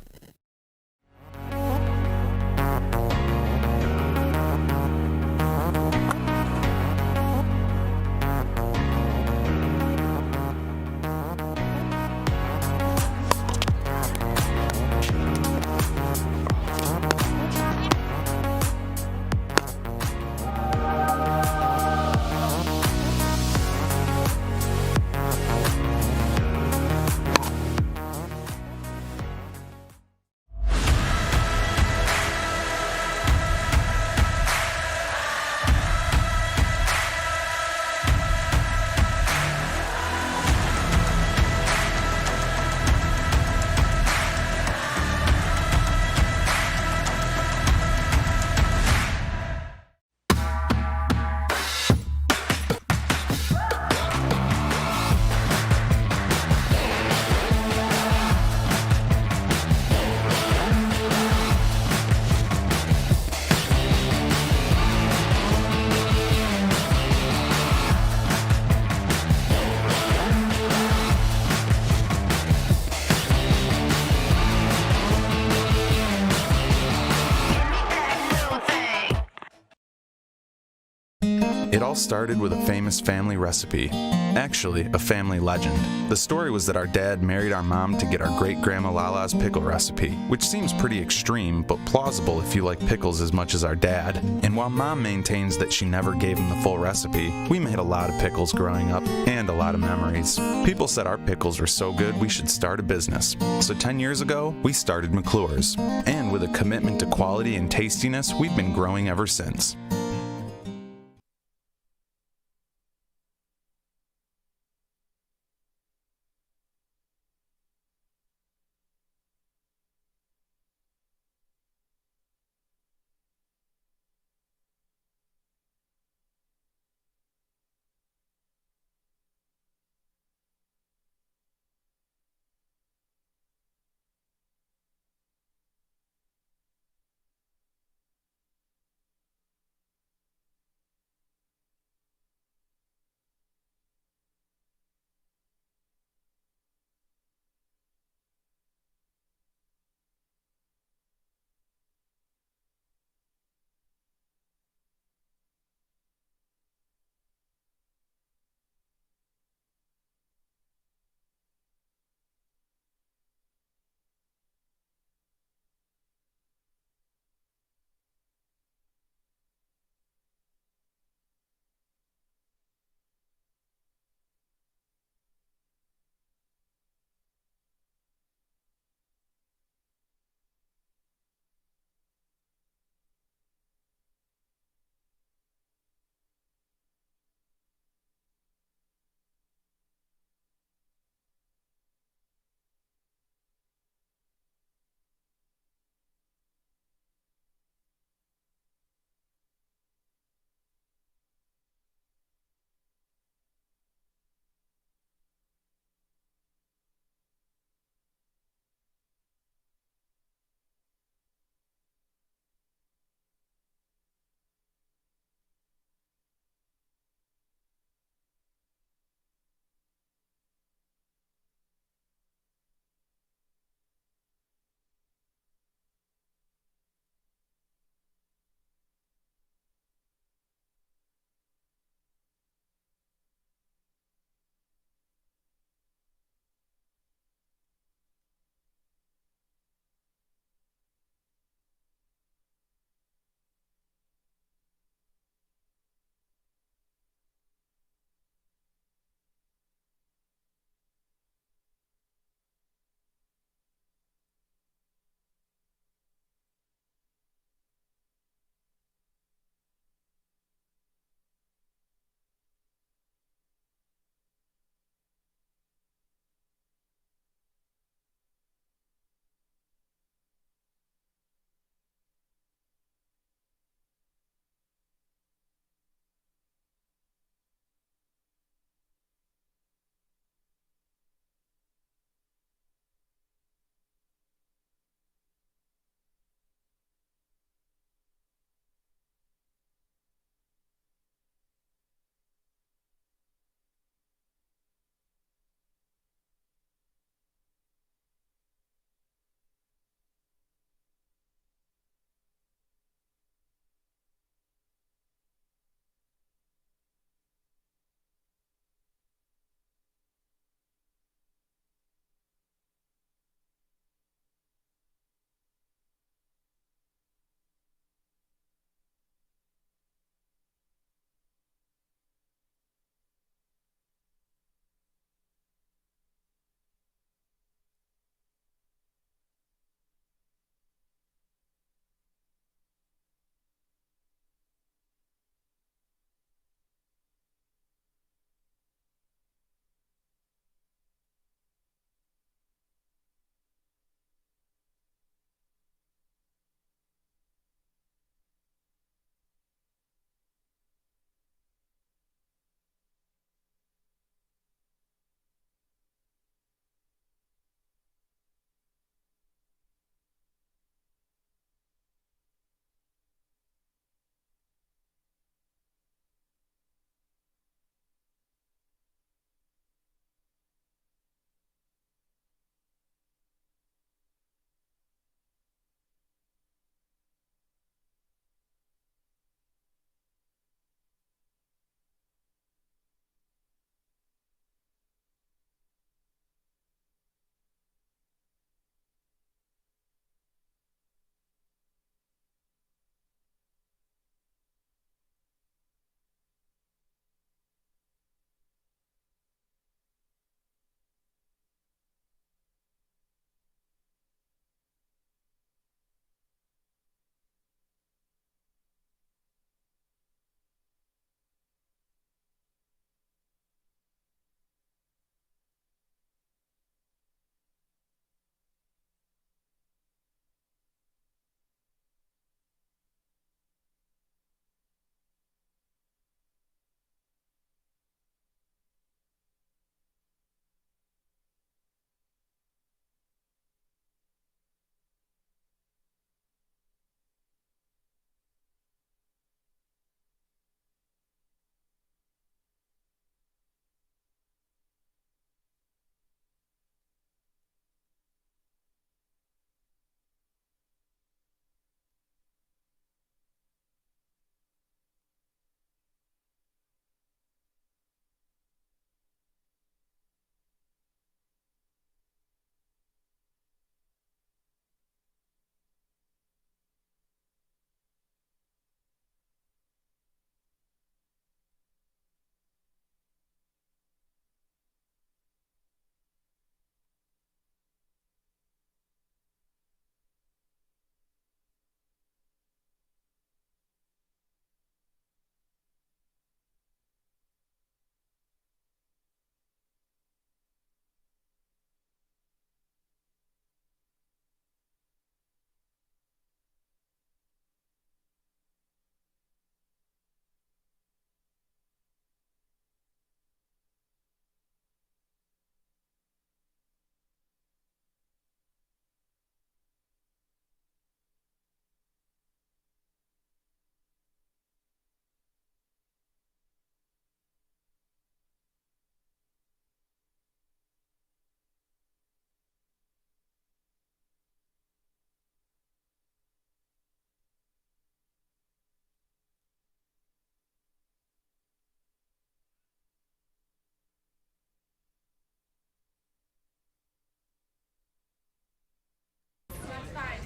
It all started with a famous family recipe. Actually, a family legend. The story was that our dad married our mom to get our great-grandma Lala's pickle recipe, which seems pretty extreme, but plausible if you like pickles as much as our dad. And while mom maintains that she never gave him the full recipe, we made a lot of pickles growing up, and a lot of memories. People said our pickles were so good we should start a business. So 10 years ago, we started McClure's. And with a commitment to quality and tastiness, we've been growing ever since.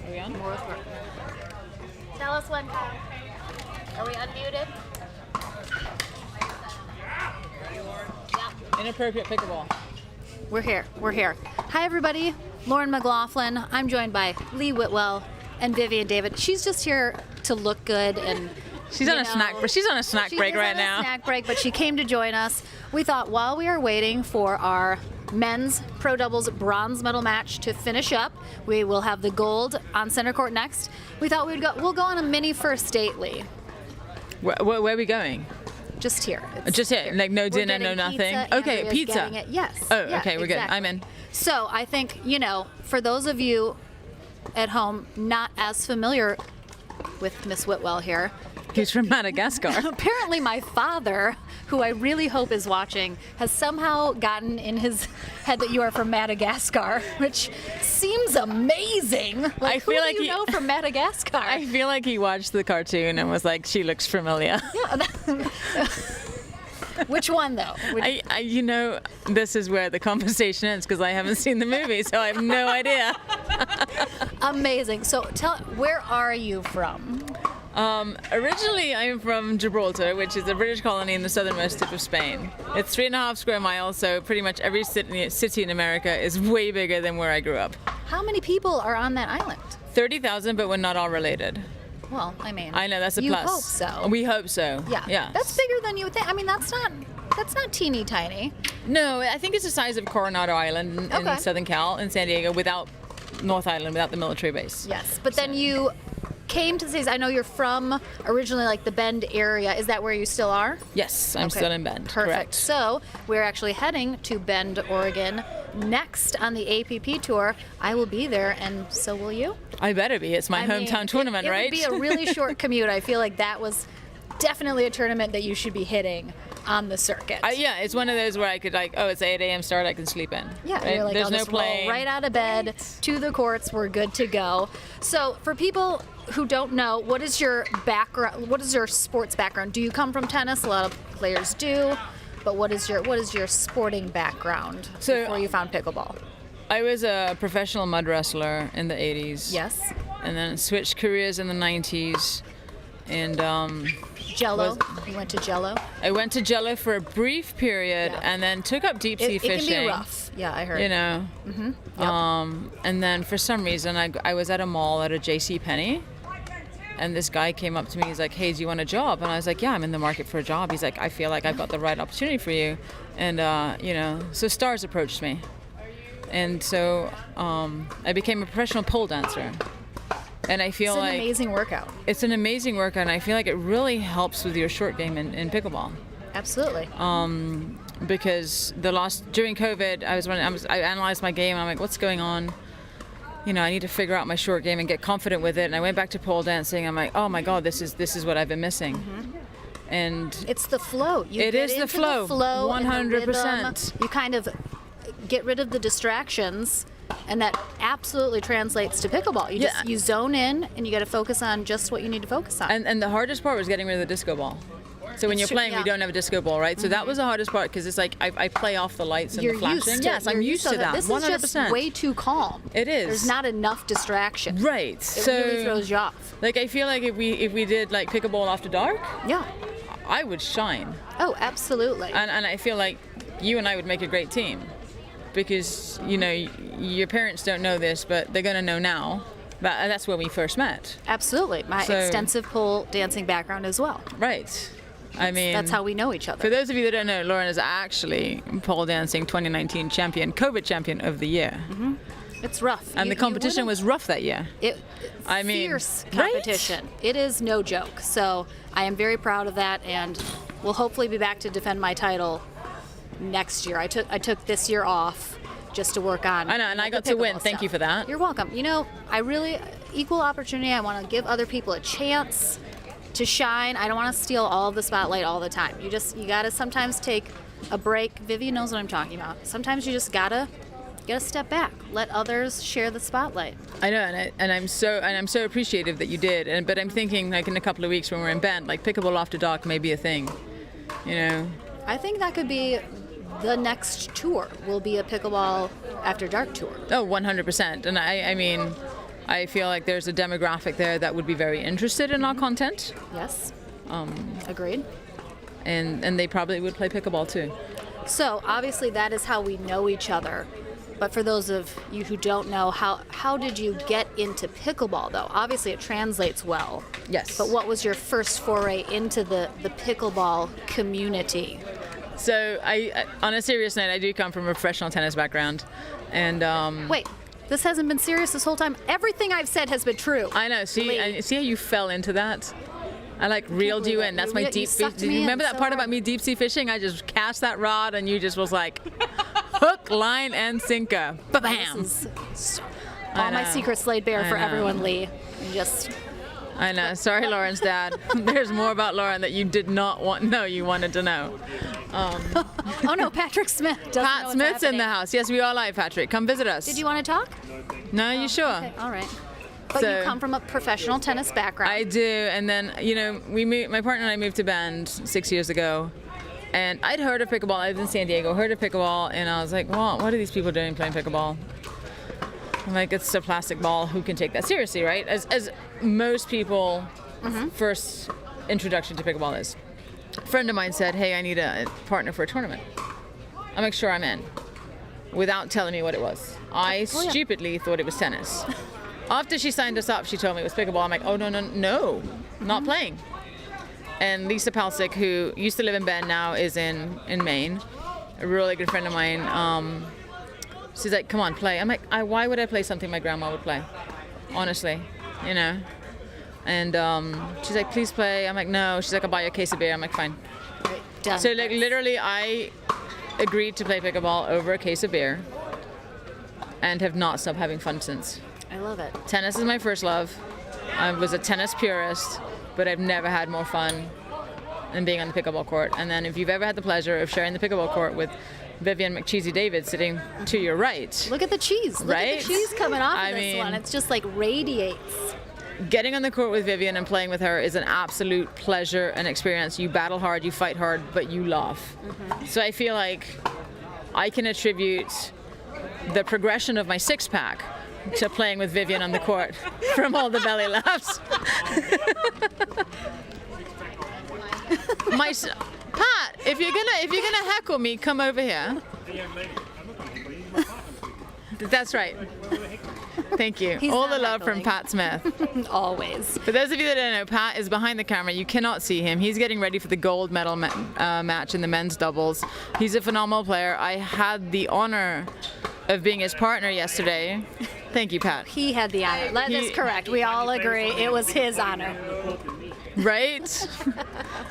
Are we on? Tell us when, Kyle. Are we unmuted? Inappropriate pickleball. We're here. Hi, everybody. Lauren McLaughlin. I'm joined by Lee Whitwell and Vivian David. She's just here to look good and. She's on a snack break. She's on a snack break right now. Snack break, but she came to join us. We thought while we are waiting for our men's pro doubles bronze medal match to finish up, we will have the gold on center court next. We thought we'll go on a mini first date, Lee. Where are we going? Just here. Just here, like no dinner, no nothing. Okay, pizza. Yes. Oh, yeah, okay, we're good. I'm in. So I think, for those of you at home not as familiar with Miss Whitwell here. He's from Madagascar. Apparently my father, who I really hope is watching, has somehow gotten in his head that you are from Madagascar, which seems amazing. I feel like you know from Madagascar? I feel like he watched the cartoon and was like, she looks familiar. Yeah. Which one, though? This is where the conversation ends because I haven't seen the movie, so I have no idea. Amazing. So where are you from? Originally, I'm from Gibraltar, which is a British colony in the southernmost tip of Spain. It's 3.5 square miles, so pretty much every city in America is way bigger than where I grew up. How many people are on that island? 30,000, but we're not all related. Well, I know that's a plus. You hope so. We hope so. Yeah. That's bigger than you would think. I mean, that's not teeny tiny. No, I think it's the size of Coronado Island in Southern Cal, in San Diego, without North Island, without the military base. Yes, but then you came to the States. I know you're from originally like the Bend area. Is that where you still are? Yes, I'm still in Bend. Perfect. Correct. So we're actually heading to Bend, Oregon next on the APP tour. I will be there, and so will you. I better be. It's my hometown tournament, right? It would be a really short commute. I feel like that was definitely a tournament that you should be hitting on the circuit. Yeah, it's one of those where I could it's 8 a.m. start, I can sleep in. Yeah, right? you're like, there's I'll no just plane. roll right out of bed to the courts. We're good to go. So for people who don't know, what is your background? What is your sports background? Do you come from tennis? A lot of players do. But what is your sporting background before you found pickleball? I was a professional mud wrestler in the 80s. Yes. And then switched careers in the 90s. And Jello. You went to Jello? I went to Jello for a brief period and then took up deep sea fishing. It can be rough. Yeah, I heard. Mm-hmm. Yep. And then for some reason I was at a mall at a JCPenney. And this guy came up to me, he's like, hey, do you want a job? And I was like, yeah, I'm in the market for a job. He's like, I feel like I've got the right opportunity for you. And, so Stars approached me. And so I became a professional pole dancer. And I feel it's an amazing workout. It's an amazing workout, and I feel like it really helps with your short game in pickleball. Absolutely. Because during COVID, I analyzed my game, and I'm like, what's going on? I need to figure out my short game and get confident with it. And I went back to pole dancing. I'm like, oh my God, this is what I've been missing. Mm-hmm. And it's the flow. It is the flow. 100%. You kind of get rid of the distractions. And that absolutely translates to pickleball. You zone in, and you got to focus on just what you need to focus on. And the hardest part was getting rid of the disco ball. So when you're playing, we don't have a disco ball, right? So that was the hardest part because it's like I play off the lights and the flashing. Yes, I'm used to that. This 100%. is just way too calm. It is. There's not enough distraction. Right. It really throws you off. Like I feel like if we did like pickleball after dark, I would shine. Oh, absolutely. And I feel like you and I would make a great team. Because, your parents don't know this, but they're going to know now. But that's where we first met. Absolutely. My extensive pole dancing background as well. Right. That's how we know each other. For those of you that don't know, Lauren is actually pole dancing 2019 champion, COVID champion of the year. Mm-hmm. It's rough. And the competition was rough that year. Fierce competition. Right? It is no joke. So I am very proud of that, and will hopefully be back to defend my title next year. I took this year off just to work on. I know, and I got to win. Thank you for that. You're welcome. I really equal opportunity. I want to give other people a chance to shine. I don't want to steal all of the spotlight all the time. You got to sometimes take a break. Vivian knows what I'm talking about. Sometimes you just gotta step back. Let others share the spotlight. I know, and I'm so appreciative that you did. But I'm thinking like in a couple of weeks when we're in Bend, like pickleball after dark may be a thing. I think that could be the next tour. Will be a pickleball after dark tour. Oh, 100%. And I mean, I feel like there's a demographic there that would be very interested in our content. Yes. Agreed. And they probably would play pickleball too. So obviously that is how we know each other. But for those of you who don't know, how did you get into pickleball, though? Obviously, it translates well. Yes. But what was your first foray into the pickleball community? So, on a serious note, I do come from a professional tennis background. And wait, this hasn't been serious this whole time? Everything I've said has been true. I know. See how you fell into that? I like reeled you in. That's my deep sea. Do you remember that part about me deep sea fishing? I just cast that rod and you just was like... hook, line, and sinker. Ba-bam! All my secrets laid bare for everyone, Lee. I know. Sorry, Lauren's dad. There's more about Lauren that you did not you wanted to know. Oh no, Patrick Smith doesn't Pat know Smith's in the house. Yes, we are live, Patrick. Come visit us. Did you want to talk? No, you sure? Okay, all right. But you come from a professional tennis background. I do, and then my partner and I moved to Bend 6 years ago. And I'd heard of pickleball. I lived in San Diego, heard of pickleball, and I was like, well, what are these people doing playing pickleball? I'm like, it's a plastic ball. Who can take that seriously, right? As most people, first introduction to pickleball is. A friend of mine said, hey, I need a partner for a tournament. I'm like, sure, I'm in. Without telling me what it was. I stupidly thought it was tennis. After she signed us up, she told me it was pickleball. I'm like, oh, no, not playing. And Lisa Palcic, who used to live in Bend, now is in Maine, a really good friend of mine. She's like, come on, play. I'm like, why would I play something my grandma would play? Honestly, And she's like, please play. I'm like, no. She's like, I'll buy you a case of beer. I'm like, fine. Right, done. So like literally I agreed to play pickleball over a case of beer and have not stopped having fun since. I love it. Tennis is my first love. I was a tennis purist. But I've never had more fun than being on the pickleball court. And then if you've ever had the pleasure of sharing the pickleball court with Vivian McCheesy David sitting to your right. Look at the cheese. Look at the cheese coming off of this one. It's just like radiates. Getting on the court with Vivian and playing with her is an absolute pleasure and experience. You battle hard, you fight hard, but you laugh. So I feel like I can attribute the progression of my six-pack to playing with Vivian on the court from all the belly laughs. Pat, if you're gonna heckle me, come over here. That's right. Thank you. All the love from Pat Smith. Always. For those of you that don't know, Pat is behind the camera. You cannot see him. He's getting ready for the gold medal match in the men's doubles. He's a phenomenal player. I had the honor of being his partner yesterday. Thank you, Pat. He had the honor. That is correct. We all agree it was his honor. Right?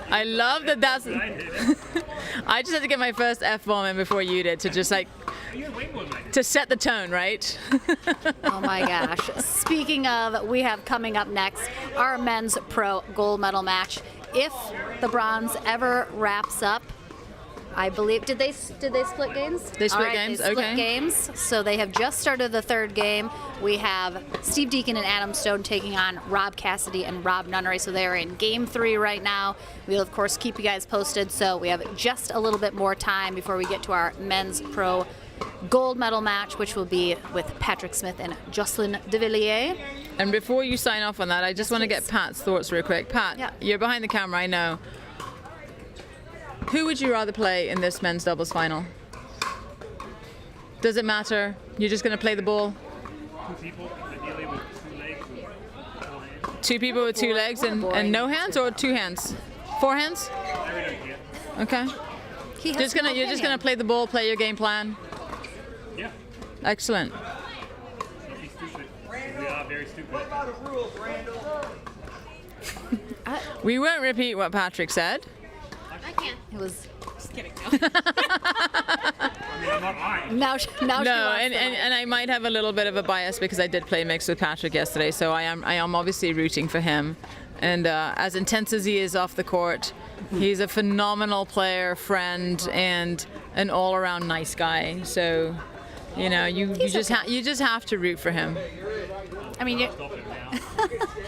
I love that that's... I just had to get my first F-bomb in before you did to just like... to set the tone, right? Oh my gosh. Speaking of, we have coming up next our men's pro gold medal match. If the bronze ever wraps up, I believe, did they split games? They split games, they split games. So they have just started the third game. We have Steve Deacon and Adam Stone taking on Rob Cassidy and Rob Nunnery. So they are in game 3 right now. We'll, of course, keep you guys posted. So we have just a little bit more time before we get to our men's pro gold medal match, which will be with Patrick Smith and Jocelyn de Villiers. And before you sign off on that, I just want to get Pat's thoughts real quick. Pat, you're behind the camera, I know. Who would you rather play in this men's doubles final? Does it matter? You're just going to play the ball? 2 people, ideally with 2 legs. 2 people with 2 legs and no hands, or 2 hands? 4 hands? Okay. You're just gonna play the ball, play your game plan? Yeah. Excellent. Don't be stupid. We are very stupid. We won't repeat what Patrick said. I can't. It was... Just kidding. Now she wants and I might have a little bit of a bias because I did play mixed with Patrick yesterday, so I am obviously rooting for him. And as intense as he is off the court, he's a phenomenal player, friend, and an all-around nice guy. So, you know, you just have to root for him. I mean,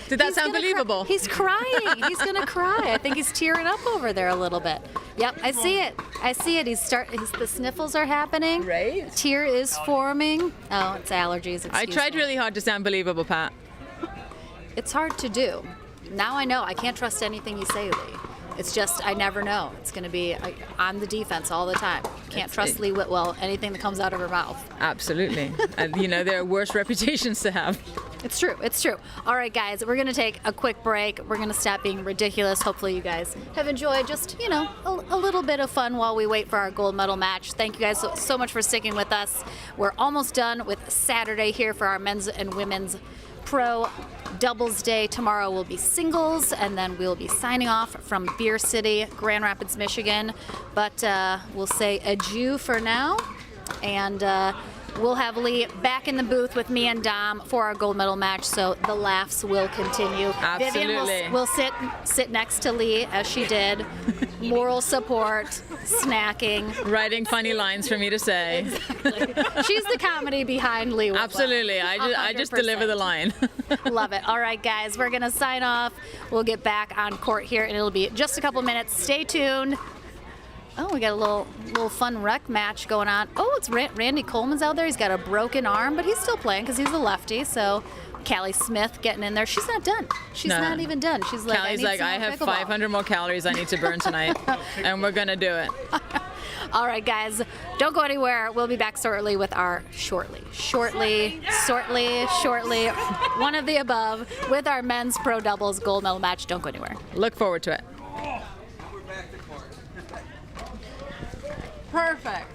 Did that sound believable? He's crying. He's gonna cry. I think he's tearing up over there a little bit. Yep, I see it. I see it. The sniffles are happening. Right. Tear is forming. Oh, it's allergies. I Excuse tried me. really hard to sound believable, Pat. It's hard to do. Now I know. I can't trust anything you say, Lee. It's just, I never know. It's going to be on the defense all the time. Can't trust Lee Whitwell, anything that comes out of her mouth. Absolutely. And, there are worse reputations to have. It's true. It's true. All right, guys, we're going to take a quick break. We're going to stop being ridiculous. Hopefully you guys have enjoyed just, a little bit of fun while we wait for our gold medal match. Thank you guys so much for sticking with us. We're almost done with Saturday here for our men's and women's pro doubles day. Tomorrow will be singles, and then we'll be signing off from Beer City, Grand Rapids, Michigan. But we'll say adieu for now, and we'll have Lee back in the booth with me and Dom for our gold medal match, so the laughs will continue. Absolutely. Vivian will sit next to Lee as she did. Moral support, snacking. Writing funny lines for me to say. Exactly. She's the comedy behind Lee Whitwell. Absolutely. I just deliver the line. Love it. All right, guys, we're going to sign off. We'll get back on court here, and it'll be just a couple minutes. Stay tuned. Oh, we got a little fun rec match going on. Oh, it's Randy Coleman's out there. He's got a broken arm, but he's still playing because he's a lefty. So Callie Smith getting in there. She's not done. She's not even done. She's like, Callie's like, I have 500 more calories I need to burn tonight, and we're going to do it. All right, guys, don't go anywhere. We'll be back shortly with our shortly, one of the above, with our men's pro doubles gold medal match. Don't go anywhere. Look forward to it. Perfect.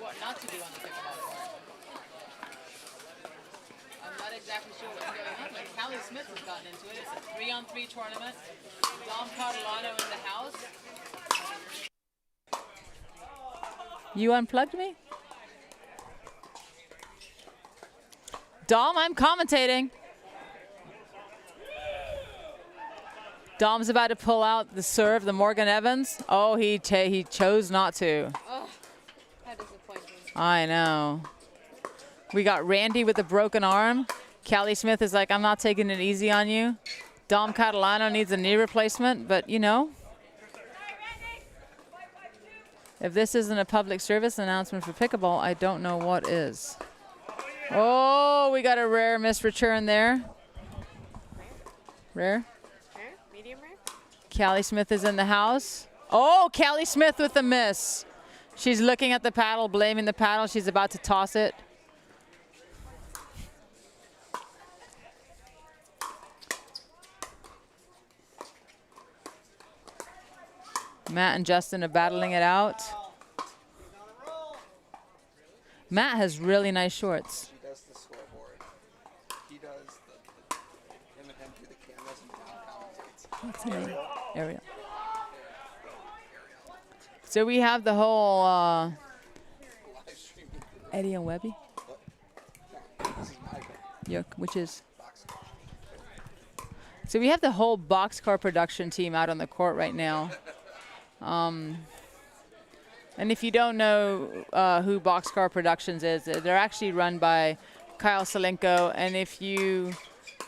what not to do on the pickleball court. I'm not exactly sure what's going on, but Callie Smith has gotten into it. It's a 3-on-3 tournament. Dom Catalano in the house. You unplugged me? Dom, I'm commentating. Dom's about to pull out the serve, the Morgan Evans. Oh, he chose not to. Oh, how disappointing. I know. We got Randy with a broken arm. Callie Smith is like, I'm not taking it easy on you. Dom Catalano needs a knee replacement, but you know, if this isn't a public service announcement for pickleball, I don't know what is. Oh, we got a rare miss return there. Rare? Rare? Medium rare? Callie Smith is in the house. Oh, Callie Smith with the miss. She's looking at the paddle, blaming the paddle. She's about to toss it. Matt and Justin are battling it out. Matt has really nice shorts. He does the scoreboard. He does him and him do the cameras and down commentates. What's his name? Ariel. So we have the whole Eddie and Webby. Yuck, which is. So we have the whole Boxcar production team out on the court right now. And if you don't know who Boxcar Productions is, they're actually run by Kyle Salenko. And if you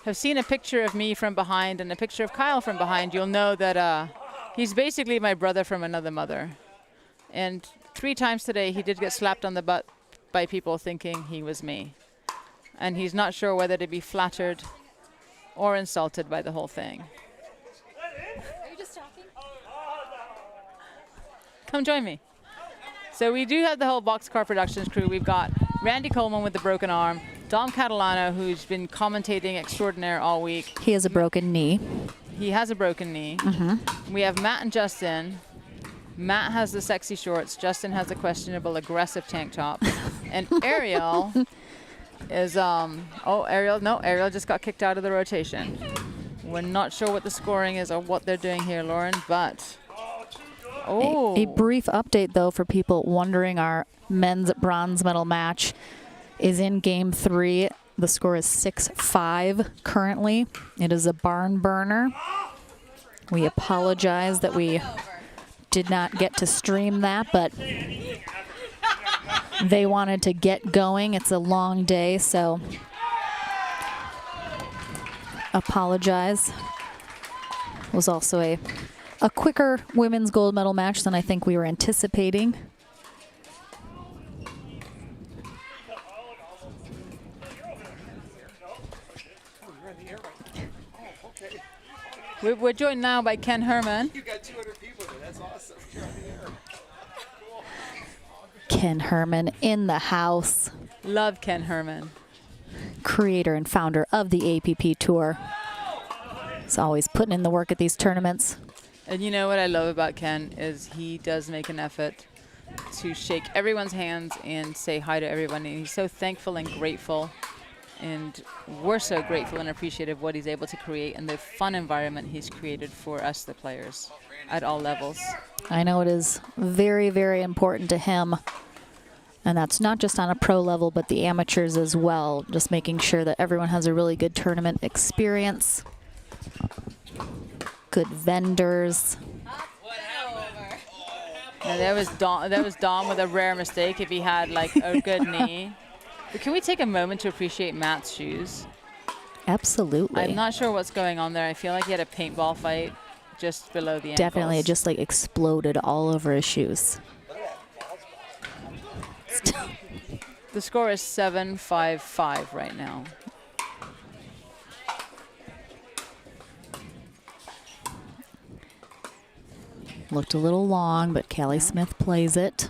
have seen a picture of me from behind and a picture of Kyle from behind, you'll know that he's basically my brother from another mother. And 3 times today, he did get slapped on the butt by people thinking he was me. And he's not sure whether to be flattered or insulted by the whole thing. Are you just talking? Come join me. So we do have the whole Boxcar Productions crew. We've got Randy Coleman with the broken arm, Dom Catalano, who's been commentating extraordinaire all week. He has a broken knee. He has a broken knee. We have Matt and Justin. Matt has the sexy shorts. Justin has the questionable aggressive tank top. And Ariel is, Ariel just got kicked out of the rotation. We're not sure what the scoring is or what they're doing here, Lauren, but... Oh. A brief update, though, for people wondering, our men's bronze medal match is in Game 3. The score is 6-5 currently. It is a barn burner. We apologize that we did not get to stream that, but they wanted to get going. It's a long day, so apologize. It was also a quicker women's gold medal match than I think we were anticipating. We're joined now by Ken Herman. You got 200 people there. That's awesome. You're on the air. Ken Herman in the house. Love Ken Herman. Creator and founder of the APP Tour. He's always putting in the work at these tournaments. And you know what I love about Ken is he does make an effort to shake everyone's hands and say hi to everyone. And he's so thankful and grateful. And we're so grateful and appreciative of what he's able to create and the fun environment he's created for us, the players, at all levels. I know it is very, very important to him. And that's not just on a pro level, but the amateurs as well. Just making sure that everyone has a really good tournament experience. Good vendors. Now there was Dom with a rare mistake if he had like a good knee. But can we take a moment to appreciate Matt's shoes? Absolutely. I'm not sure what's going on there. I feel like he had a paintball fight just below the ankles. Definitely, it just like exploded all over his shoes. The score is 7-5-5 right now. Looked a little long, but Callie Smith plays it.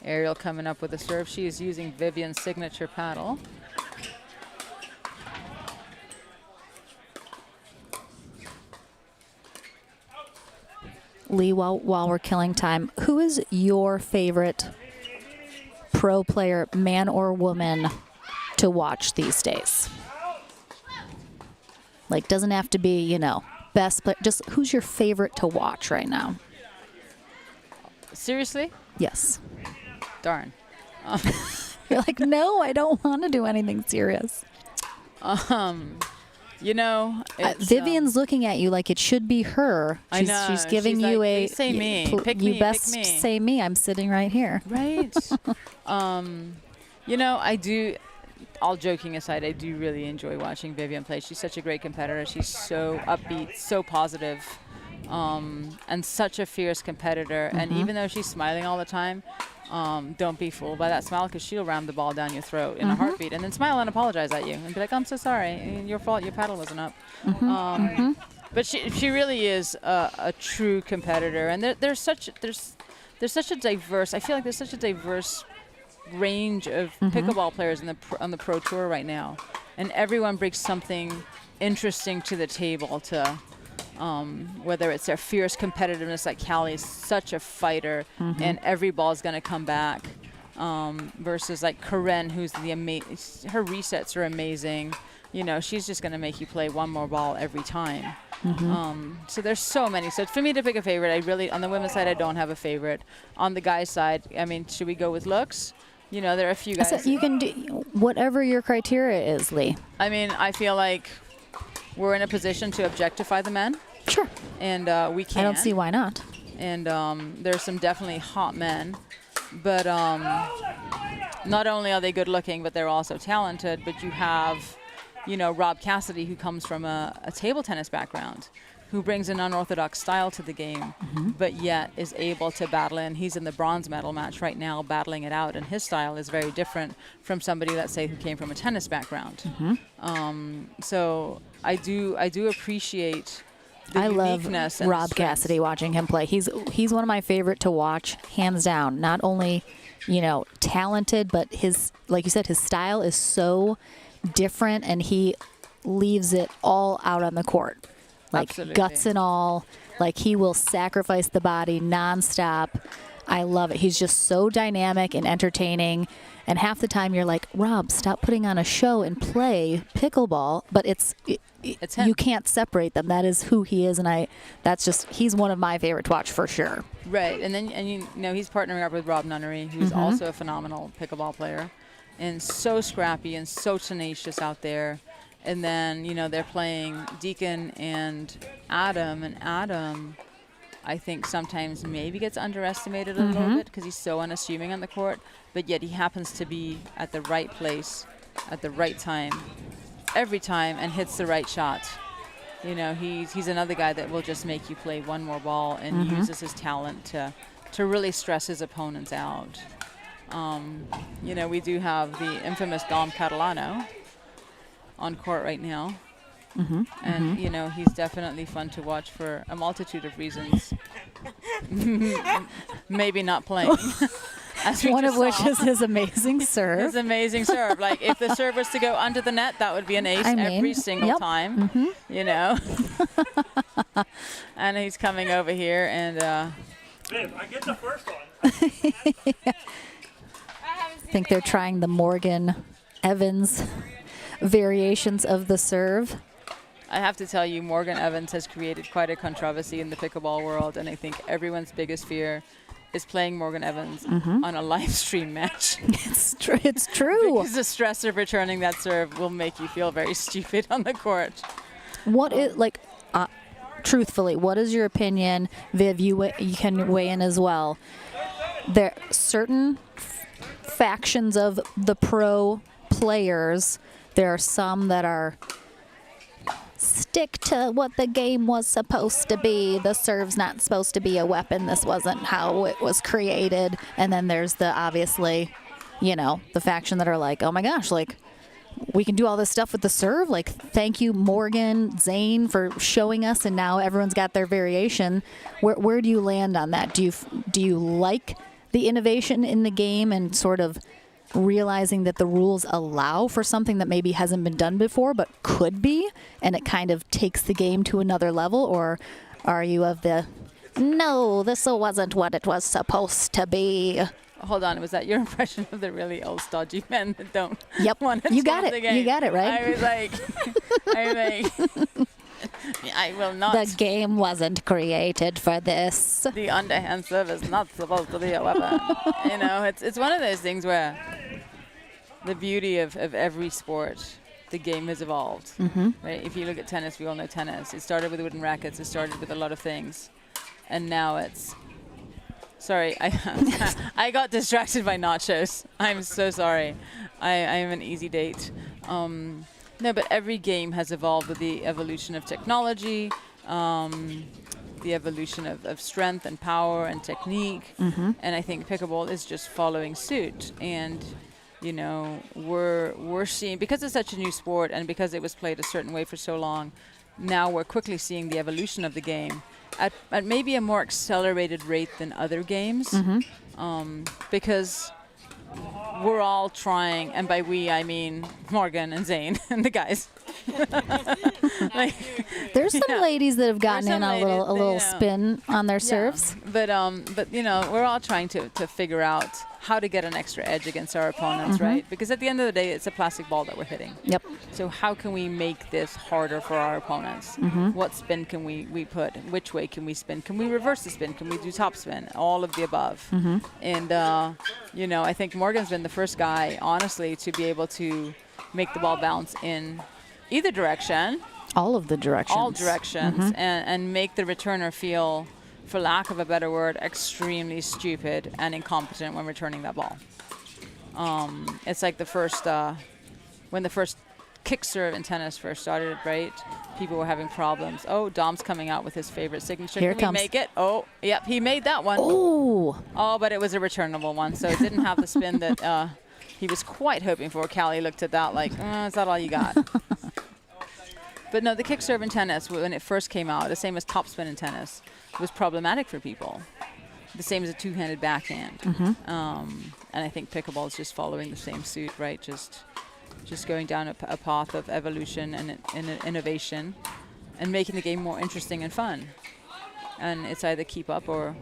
Ariel coming up with a serve. She is using Vivian's signature paddle. Lee, while we're killing time, who is your favorite pro player, man or woman, to watch these days? Like, doesn't have to be, you know, best player. Just who's your favorite to watch right now? Seriously? Yes. Darn. You're like, no, I don't want to do anything serious. You know, Vivian's looking at you like it should be her. I know. She's giving She's you like, a. "Please say me. Pick you me, best pick me." say me. I'm sitting right here. Right. You know, I do. All joking aside, I do really enjoy watching Vivian play. She's such a great competitor. She's so upbeat, so positive, and such a fierce competitor. And even though she's smiling all the time, don't be fooled by that smile, because she'll ram the ball down your throat in a heartbeat, and then smile and apologize at you and be like, "I'm so sorry. Your fault. Your paddle wasn't up." But she really is a true competitor, and there's such a diverse. I feel like there's such a diverse range of pickleball players on the pro tour right now, and everyone brings something interesting to the table. To whether it's their fierce competitiveness, like Callie's such a fighter, and every ball is going to come back, versus like Karen, who's her resets are amazing. You know, she's just going to make you play one more ball every time. So there's so many. So for me to pick a favorite, on the women's side, I don't have a favorite. On the guys' side, I mean, should we go with looks? You know, there are a few guys. So you can do whatever your criteria is, Lee. I mean, I feel like we're in a position to objectify the men. Sure. And we can. I don't see why not. And there's some definitely hot men. But not only are they good looking, but they're also talented. But you have, you know, Rob Cassidy, who comes from a table tennis background, who brings an unorthodox style to the game, but yet is able to battle in. He's in the bronze medal match right now, battling it out, and his style is very different from somebody, let's say, who came from a tennis background. So I do appreciate the uniqueness. I love Rob Cassidy, watching him play. He's one of my favorite to watch, hands down. Not only, you know, talented, but his, like you said, his style is so different, and he leaves it all out on the court. Like, absolutely. Guts and all. Like, he will sacrifice the body nonstop. I love it. He's just so dynamic and entertaining. And half the time you're like, Rob, stop putting on a show and play pickleball. But it's him. You can't separate them. That is who he is. And he's one of my favorite to watch for sure. Right. And you know, he's partnering up with Rob Nunnery, who's also a phenomenal pickleball player, and so scrappy and so tenacious out there. And then, you know, they're playing Deacon and Adam. And Adam, I think, sometimes maybe gets underestimated a little bit because he's so unassuming on the court. But yet he happens to be at the right place at the right time every time and hits the right shot. You know, he's another guy that will just make you play one more ball and uses his talent to really stress his opponents out. You know, we do have the infamous Dom Catalano on court right now. And, you know, he's definitely fun to watch for a multitude of reasons. Maybe not playing. One of which is his amazing serve. His amazing serve. Like, if the serve was to go under the net, that would be an ace every single time, you know. And he's coming over here and... Viv, I get the first one. I think they're trying the Morgan Evans variations of the serve. I have to tell you, Morgan Evans has created quite a controversy in the pickleball world, and I think everyone's biggest fear is playing Morgan Evans on a live stream match. It's true. It's true. Because the stress of returning that serve will make you feel very stupid on the court. What is, like, truthfully, what is your opinion? Viv, you can weigh in as well. There are certain factions of the pro players. There are some that are stick to what the game was supposed to be. The serve's not supposed to be a weapon. This wasn't how it was created. And then there's the, obviously, you know, the faction that are like, oh my gosh, like, we can do all this stuff with the serve. Like, thank you, Morgan, Zane, for showing us. And now everyone's got their variation. Where do you land on that? Do you like the innovation in the game and sort of realizing that the rules allow for something that maybe hasn't been done before but could be, and it kind of takes the game to another level? Or are you of the, No, this wasn't what it was supposed to be. Hold on, was that your impression of the really old stodgy men that don't want to You change got the it. game? You got it, right? I was like, I will not. The game wasn't created for this. The underhand serve is not supposed to be a weapon. You know, it's one of those things where the beauty of every sport, the game has evolved. Right? If you look at tennis, we all know tennis. It started with wooden rackets. It started with a lot of things. And now it's... Sorry, I got distracted by nachos. I'm so sorry. I am an easy date. No, but every game has evolved with the evolution of technology, the evolution of strength and power and technique. And I think pickleball is just following suit. And, you know, we're seeing, because it's such a new sport and because it was played a certain way for so long, now we're quickly seeing the evolution of the game at maybe a more accelerated rate than other games. Because we're all trying, and by we I mean Morgan and Zane and the guys. Like, there's some ladies that have gotten in a little spin on their serves. But you know, we're all trying to figure out how to get an extra edge against our opponents, right? Because at the end of the day, it's a plastic ball that we're hitting. Yep. So how can we make this harder for our opponents? What spin can we put? Which way can we spin? Can we reverse the spin? Can we do top spin? All of the above. And you know, I think Morgan's been the first guy, honestly, to be able to make the ball bounce in either direction. All of the directions. All directions, and make the returner feel, for lack of a better word, extremely stupid and incompetent when returning that ball. It's like the first, when the first kick serve in tennis first started, right? People were having problems. Oh, Dom's coming out with his favorite signature. Here it Can comes. we make it? Oh, yep, he made that one. Oh. Oh, but it was a returnable one, so it didn't have the spin that he was quite hoping for. Callie looked at that like, is that all you got? But no, the kick serve in tennis, when it first came out, the same as topspin in tennis, was problematic for people. The same as a two-handed backhand. And I think pickleball is just following the same suit, right? Just going down a path of evolution and innovation and making the game more interesting and fun. And it's either keep up or...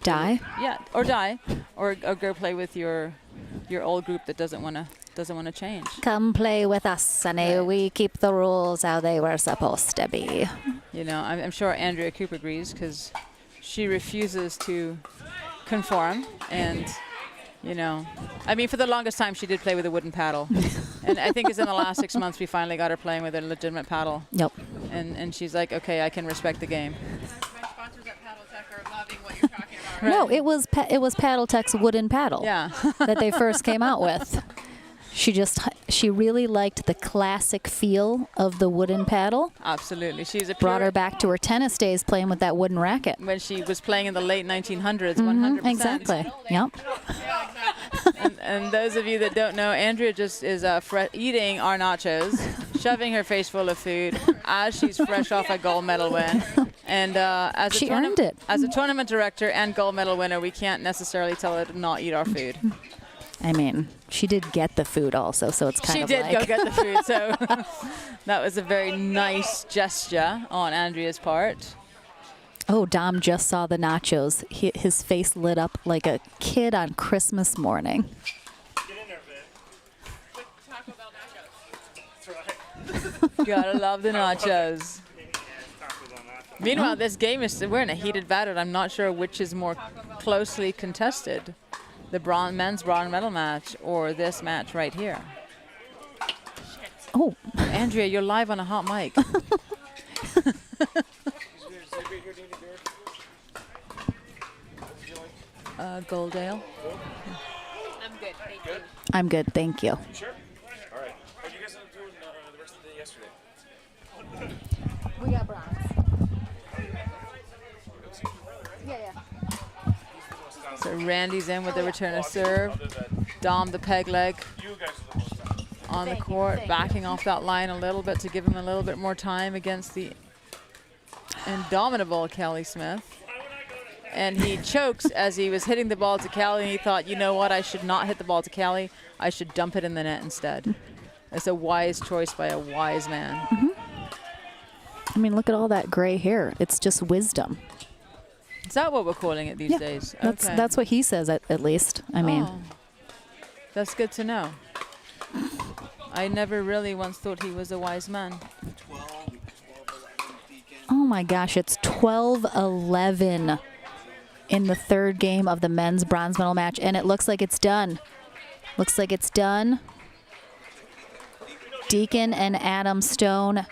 Die? Yeah, or die. Or go play with your old group that doesn't want to change. Come play with us, and we keep the rules how they were supposed to be. You know, I'm sure Andrea Cooper agrees because she refuses to conform. And, you know, I mean, for the longest time, she did play with a wooden paddle. And I think it's in the last 6 months we finally got her playing with a legitimate paddle. Yep. And she's like, okay, I can respect the game. My sponsors at Paddle Tech are loving what you're talking about. No, it was Paddle Tech's wooden paddle that they first came out with. She really liked the classic feel of the wooden paddle. Absolutely. She's a brought her back to her tennis days playing with that wooden racket. When she was playing in the late 1900s, 100%. Exactly. Yep. And those of you that don't know, Andrea just is eating our nachos, shoving her face full of food as she's fresh off a gold medal win. And as she earned it. As a tournament director and gold medal winner, we can't necessarily tell her to not eat our food. I mean, she did get the food also, so it's kind of like... She did go get the food, so that was a very nice gesture on Andrea's part. Oh, Dom just saw the nachos. His face lit up like a kid on Christmas morning. Get in there, babe. With Taco Bell nachos. That's right. Gotta love the nachos. Meanwhile, this game we're in a heated battle. I'm not sure which is more closely contested. The men's bronze medal match or this match right here. Oh. Andrea, you're live on a hot mic. Goldale. I'm good, thank you. I'm good, thank you. Sure? All right. How did you guys doing the rest of the day yesterday? We got bronze. Yeah. So Randy's in with the return of serve. Dom the peg leg on the court, backing off that line a little bit to give him a little bit more time against the indomitable Callie Smith. And he chokes as he was hitting the ball to Callie, and he thought, you know what, I should not hit the ball to Callie. I should dump it in the net instead. It's a wise choice by a wise man. I mean, look at all that gray hair. It's just wisdom. Is that what we're calling it these days? That's what he says at least. I mean, that's good to know. I never really once thought he was a wise man. Oh my gosh, it's 12-11 in the third game of the men's bronze medal match, and it looks like it's done. Looks like it's done. Deacon and Adam Stone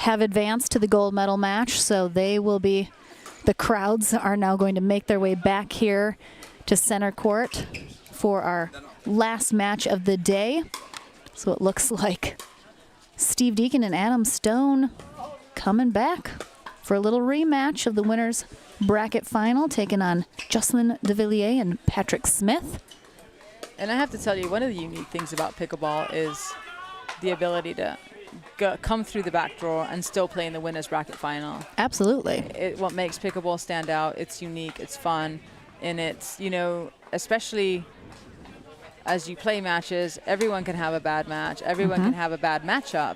have advanced to the gold medal match, so they will be, the crowds are now going to make their way back here to center court for our last match of the day. So it looks like Steve Deacon and Adam Stone coming back for a little rematch of the winners bracket final, taking on Jocelyn DeVilliers and Patrick Smith. And I have to tell you, one of the unique things about pickleball is the ability to come through the back door and still play in the winners bracket final. Absolutely. What makes pickleball stand out, it's unique, it's fun, and it's, you know, especially as you play matches, everyone can have a bad match, everyone can have a bad matchup,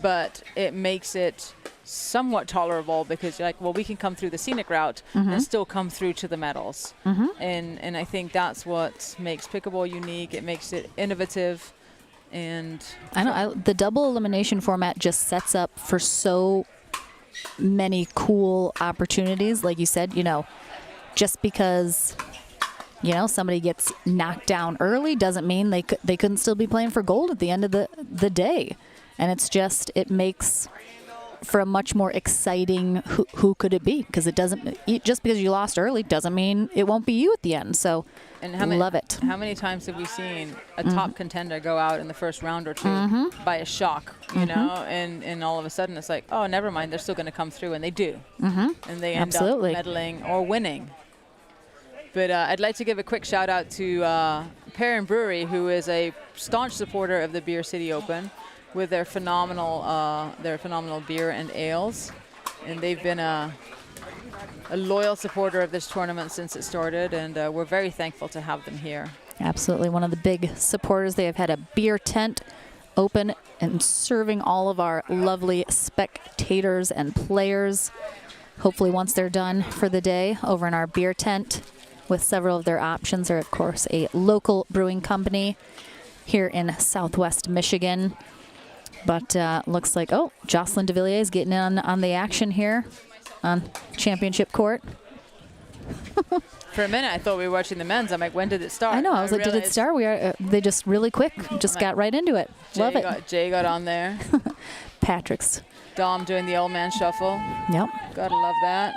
but it makes it somewhat tolerable because you're like, well, we can come through the scenic route and still come through to the medals. And I think that's what makes pickleball unique. It makes it innovative. And I know the double elimination format just sets up for so many cool opportunities. Like you said, you know, just because, you know, somebody gets knocked down early doesn't mean they couldn't still be playing for gold at the end of the day. And it's just, it makes for a much more exciting who could it be, because it doesn't, just because you lost early doesn't mean it won't be you at the end. So love it. How many times have we seen a top contender go out in the first round or two by a shock, you know, and all of a sudden it's like, oh, never mind, they're still going to come through, and they do. And they end up medaling or winning. But I'd like to give a quick shout out to Perrin Brewery, who is a staunch supporter of the Beer City Open, with their phenomenal beer and ales, and they've been a loyal supporter of this tournament since it started, and we're very thankful to have them here. Absolutely, one of the big supporters. They have had a beer tent open and serving all of our lovely spectators and players. Hopefully once they're done for the day over in our beer tent, with several of their options are, of course, a local brewing company here in Southwest Michigan. But looks like, oh, Jocelyn DeVilliers is getting in on the action here on championship court. For a minute, I thought we were watching the men's. I'm like, when did it start? I know. I was like, did it start? We are. They just really quick, just got right into it. Love it. Jay got on there. Patrick's. Dom doing the old man shuffle. Yep. Gotta love that.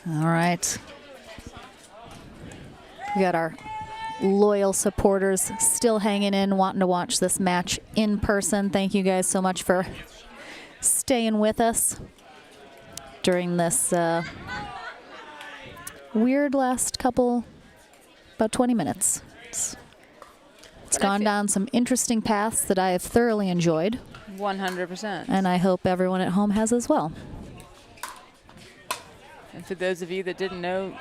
All right. We got our loyal supporters still hanging in, wanting to watch this match in person. Thank you guys so much for staying with us during this weird last couple, about 20 minutes. It's gone down some interesting paths that I have thoroughly enjoyed. 100%. And I hope everyone at home has as well. And for those of you that didn't know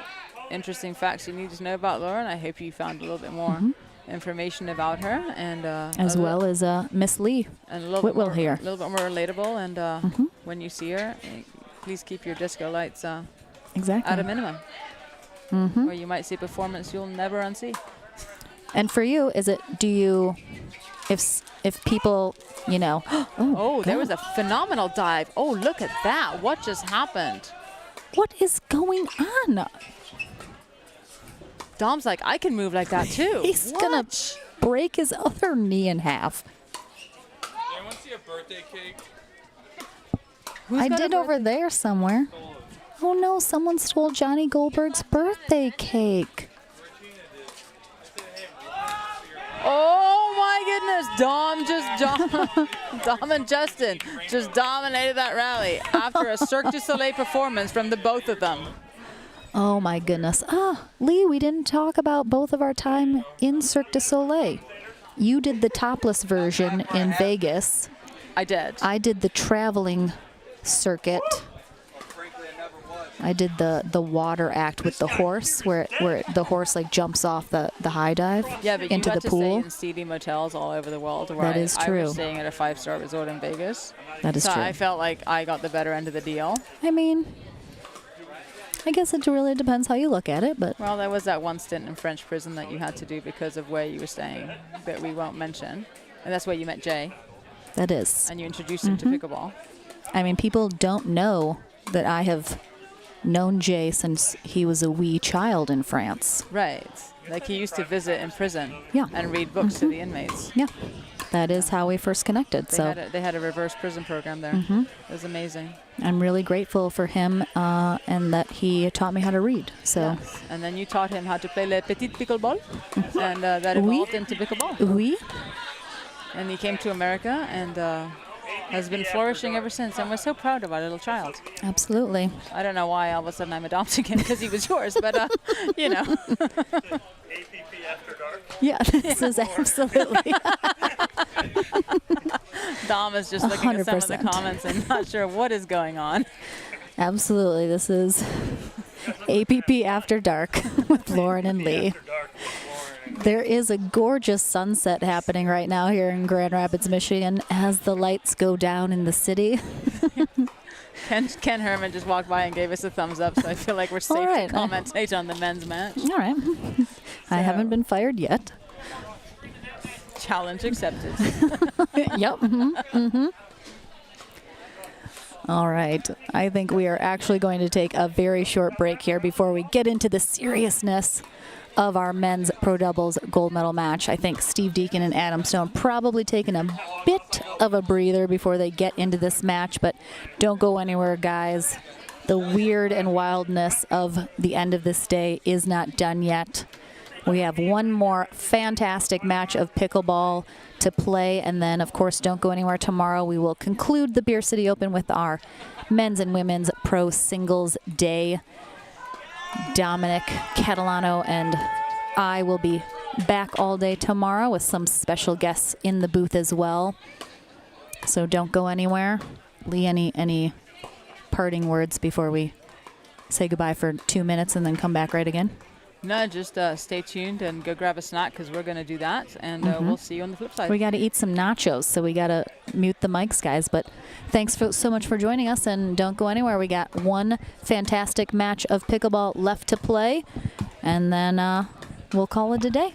interesting facts you need to know about Lauren, I hope you found a little bit more information about her, and as well as Miss Lee and a Whitwell here. A little bit more relatable, and when you see her, please keep your disco lights exactly at a minimum, or you might see a performance you'll never unsee. And for you, is it, do you, if people, you know, oh, there was a phenomenal dive. Oh, look at that. What just happened? What is going on? Dom's like, I can move like that too. He's gonna break his other knee in half. Anyone see a birthday cake? I did over there somewhere. Oh no, someone stole Johnny Goldberg's birthday cake. Oh my goodness, Dom and Justin just dominated that rally after a Cirque du Soleil performance from the both of them. Oh my goodness. Lee, we didn't talk about both of our time in Cirque du Soleil. You did the topless version in Vegas. I did. I did the traveling circuit. I did the water act with the horse, where the horse like jumps off the high dive Yeah, but into you got the to stay pool. in seedy motels all over the world. Where That is I true. was staying at a 5-star resort in Vegas. That is so true. I felt like I got the better end of the deal. I mean, I guess it really depends how you look at it, but Well, there was that one stint in French prison that you had to do because of where you were staying that we won't mention. And that's where you met Jay. that is. And you introduced him to pickleball. I mean, people don't know that I have known Jay since he was a wee child in France. Right. Like he used to visit in prison Yeah. and read books to the inmates. Yeah, that is how we first connected. They had a reverse prison program there. Mhm. It was amazing. I'm really grateful for him and that he taught me how to read. So, Yes. And then you taught him how to play le petit pickleball, and that Oui. evolved into pickleball. oui, And he came to America and has been flourishing ever since. And we're so proud of our little child. absolutely. I don't know why all of a sudden I'm adopting him because he was yours, but you know. Yeah, this is absolutely. Dom is just looking at some of the 100%. comments and not sure what is going on. Absolutely. This is APP After Dark with Lauren and Lee. There is a gorgeous sunset happening right now here in Grand Rapids, Michigan, as the lights go down in the city. Ken Herman just walked by and gave us a thumbs up, so I feel like we're safe All right. to commentate on the men's match. All right. I haven't been fired yet. Challenge accepted. Yep. Mm-hmm. All right. I think we are actually going to take a very short break here before we get into the seriousness of our men's pro doubles gold medal match. I think Steve Deacon and Adam Stone probably taking a bit of a breather before they get into this match, but don't go anywhere, guys. The weird and wildness of the end of this day is not done yet. We have one more fantastic match of pickleball to play, and then, of course, don't go anywhere. Tomorrow we will conclude the Beer City Open with our men's and women's pro singles day. Dominic Catalano and I will be back all day tomorrow with some special guests in the booth as well. So don't go anywhere. Lee, any parting words before we say goodbye for 2 minutes and then come back right again? No, just stay tuned and go grab a snack because we're going to do that, and we'll see you on the flip side. We got to eat some nachos, so we got to mute the mics, guys. But thanks so much for joining us, and don't go anywhere. We got one fantastic match of pickleball left to play, and then we'll call it a day.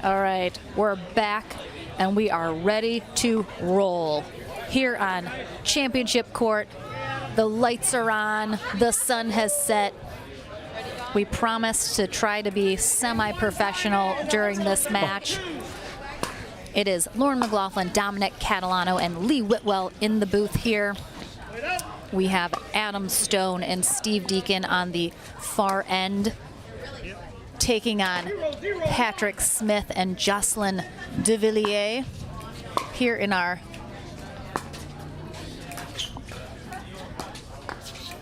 All right, we're back and we are ready to roll. Here on Championship Court, the lights are on, the sun has set. We promised to try to be semi-professional during this match. It is Lauren McLaughlin, Dominic Catalano, and Lee Whitwell in the booth here. We have Adam Stone and Steve Deacon on the far end, taking on Patrick Smith and Jocelyn DeVilliers here in our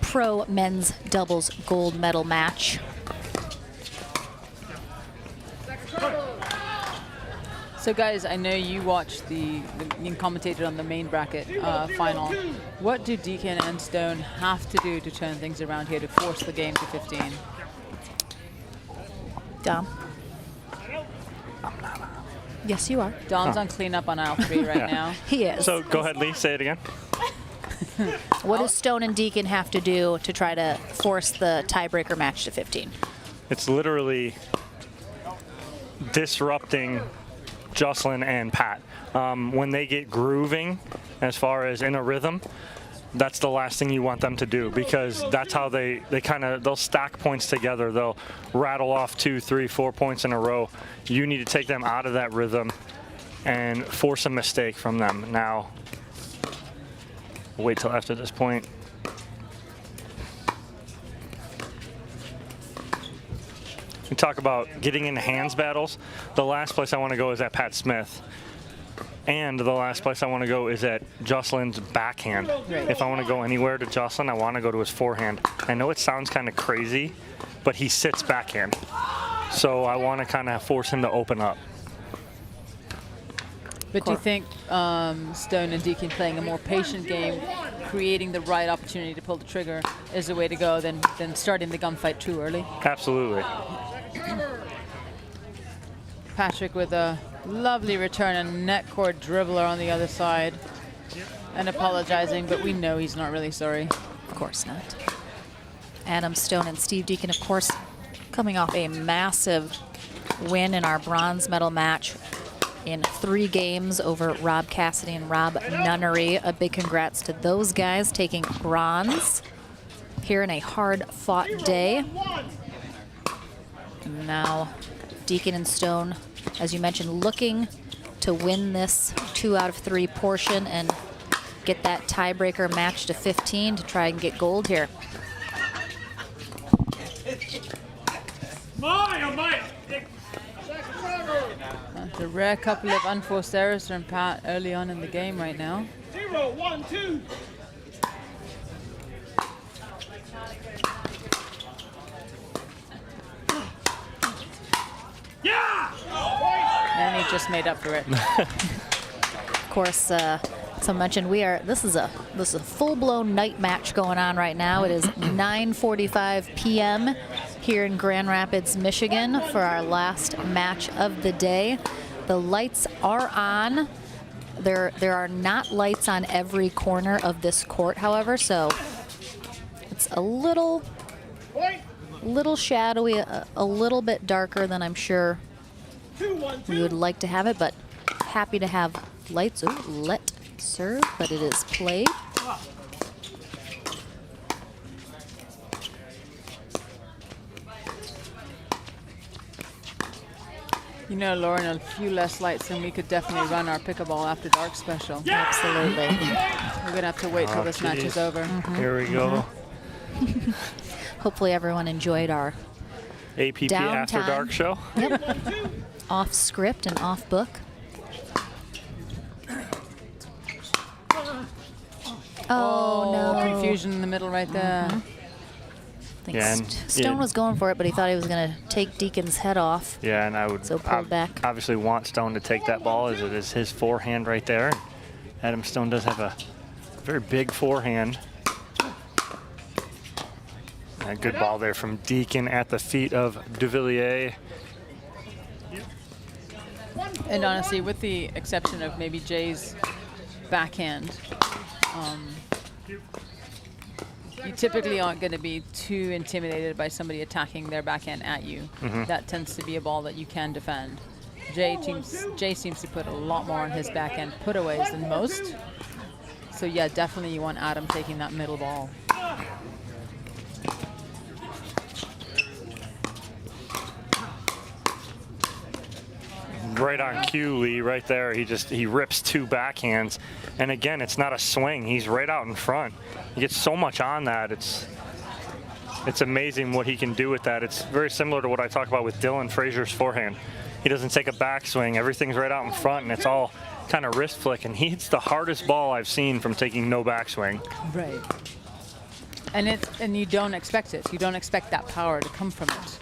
pro men's doubles gold medal match. So guys, I know you watched you commentated on the main bracket final. What do Deacon and Stone have to do to turn things around here to force the game to 15? Dom? Yes, you are. Dom's on cleanup on aisle 3 right now. He is. So go ahead, Lee, say it again. What does Stone and Deacon have to do to try to force the tiebreaker match to 15? It's literally disrupting Jocelyn and Pat. When they get grooving, as far as in a rhythm, that's the last thing you want them to do, because that's how they'll stack points together. They'll rattle off 2, 3, 4 points in a row. You need to take them out of that rhythm and force a mistake from them. Now, wait till after this point. We talk about getting into hands battles. The last place I want to go is at Pat Smith. And the last place I want to go is at Jocelyn's backhand. Right. If I want to go anywhere to Jocelyn, I want to go to his forehand. I know it sounds kind of crazy, but he sits backhand. So I want to kind of force him to open up. But do you think Stone and Deacon playing a more patient game, creating the right opportunity to pull the trigger, is the way to go than starting the gunfight too early? Absolutely. Patrick with a lovely return and net cord dribbler on the other side. And apologizing, but we know he's not really sorry. Of course not. Adam Stone and Steve Deacon, of course, coming off a massive win in our bronze medal match in 3 games over Rob Cassidy and Rob Nunnery. A big congrats to those guys taking bronze here in a hard-fought day. Now, Deacon and Stone, as you mentioned, looking to win this 2 out of 3 portion and get that tiebreaker match to 15 to try and get gold here. The rare couple of unforced errors from Pat early on in the game right now. 0, 1, 2. Yeah! And he just made up for it. Of course, so mentioned, this is a full-blown night match going on right now. It is 9:45 p.m. here in Grand Rapids, Michigan, for our last match of the day. The lights are on. There are not lights on every corner of this court, however, so it's a little shadowy, a little bit darker than I'm sure we would like to have it, but happy to have lights. Ooh, let serve, but it is played. You know, Lauren, a few less lights and we could definitely run our Pickleball After Dark special. Yeah! Absolutely. We're going to have to wait till this match is over. Here we go. Hopefully everyone enjoyed our APP After Dark show. Yep. Off script and off book. Oh, no. Confusion in the middle right there. I think Stone was going for it, but he thought he was going to take Deacon's head off. Yeah, and I would pulled back. Obviously want Stone to take that ball, as it is his forehand right there. Adam Stone does have a very big forehand. A good ball there from Deacon at the feet of DeVilliers. And honestly, with the exception of maybe Jay's backhand, you typically aren't going to be too intimidated by somebody attacking their backhand at you. Mm-hmm. That tends to be a ball that you can defend. Jay seems to put a lot more on his backhand putaways than most. So yeah, definitely you want Adam taking that middle ball. Right on cue, Lee, right there. He rips 2 backhands. And again, it's not a swing. He's right out in front. He gets so much on that. It's amazing what he can do with that. It's very similar to what I talk about with Dylan Frazier's forehand. He doesn't take a backswing. Everything's right out in front, and it's all kind of wrist flick. And he hits the hardest ball I've seen from taking no backswing. Right. And you don't expect it. You don't expect that power to come from it.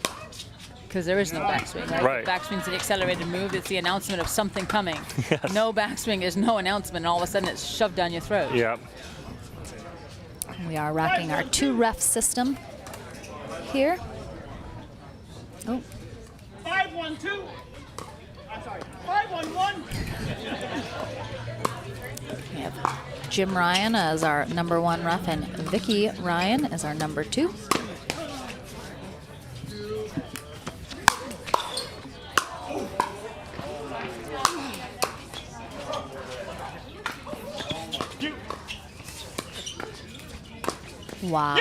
Because there is no backswing, right? Right. Backswing's the accelerated move. It's the announcement of something coming. Yes. No backswing is no announcement, and all of a sudden it's shoved down your throat. Yep. We are rocking our 2-ref system here. Oh. 5-1-2. I'm sorry. 5-1-1. We have Jim Ryan as our number 1 ref and Vicky Ryan as our number 2. Wow.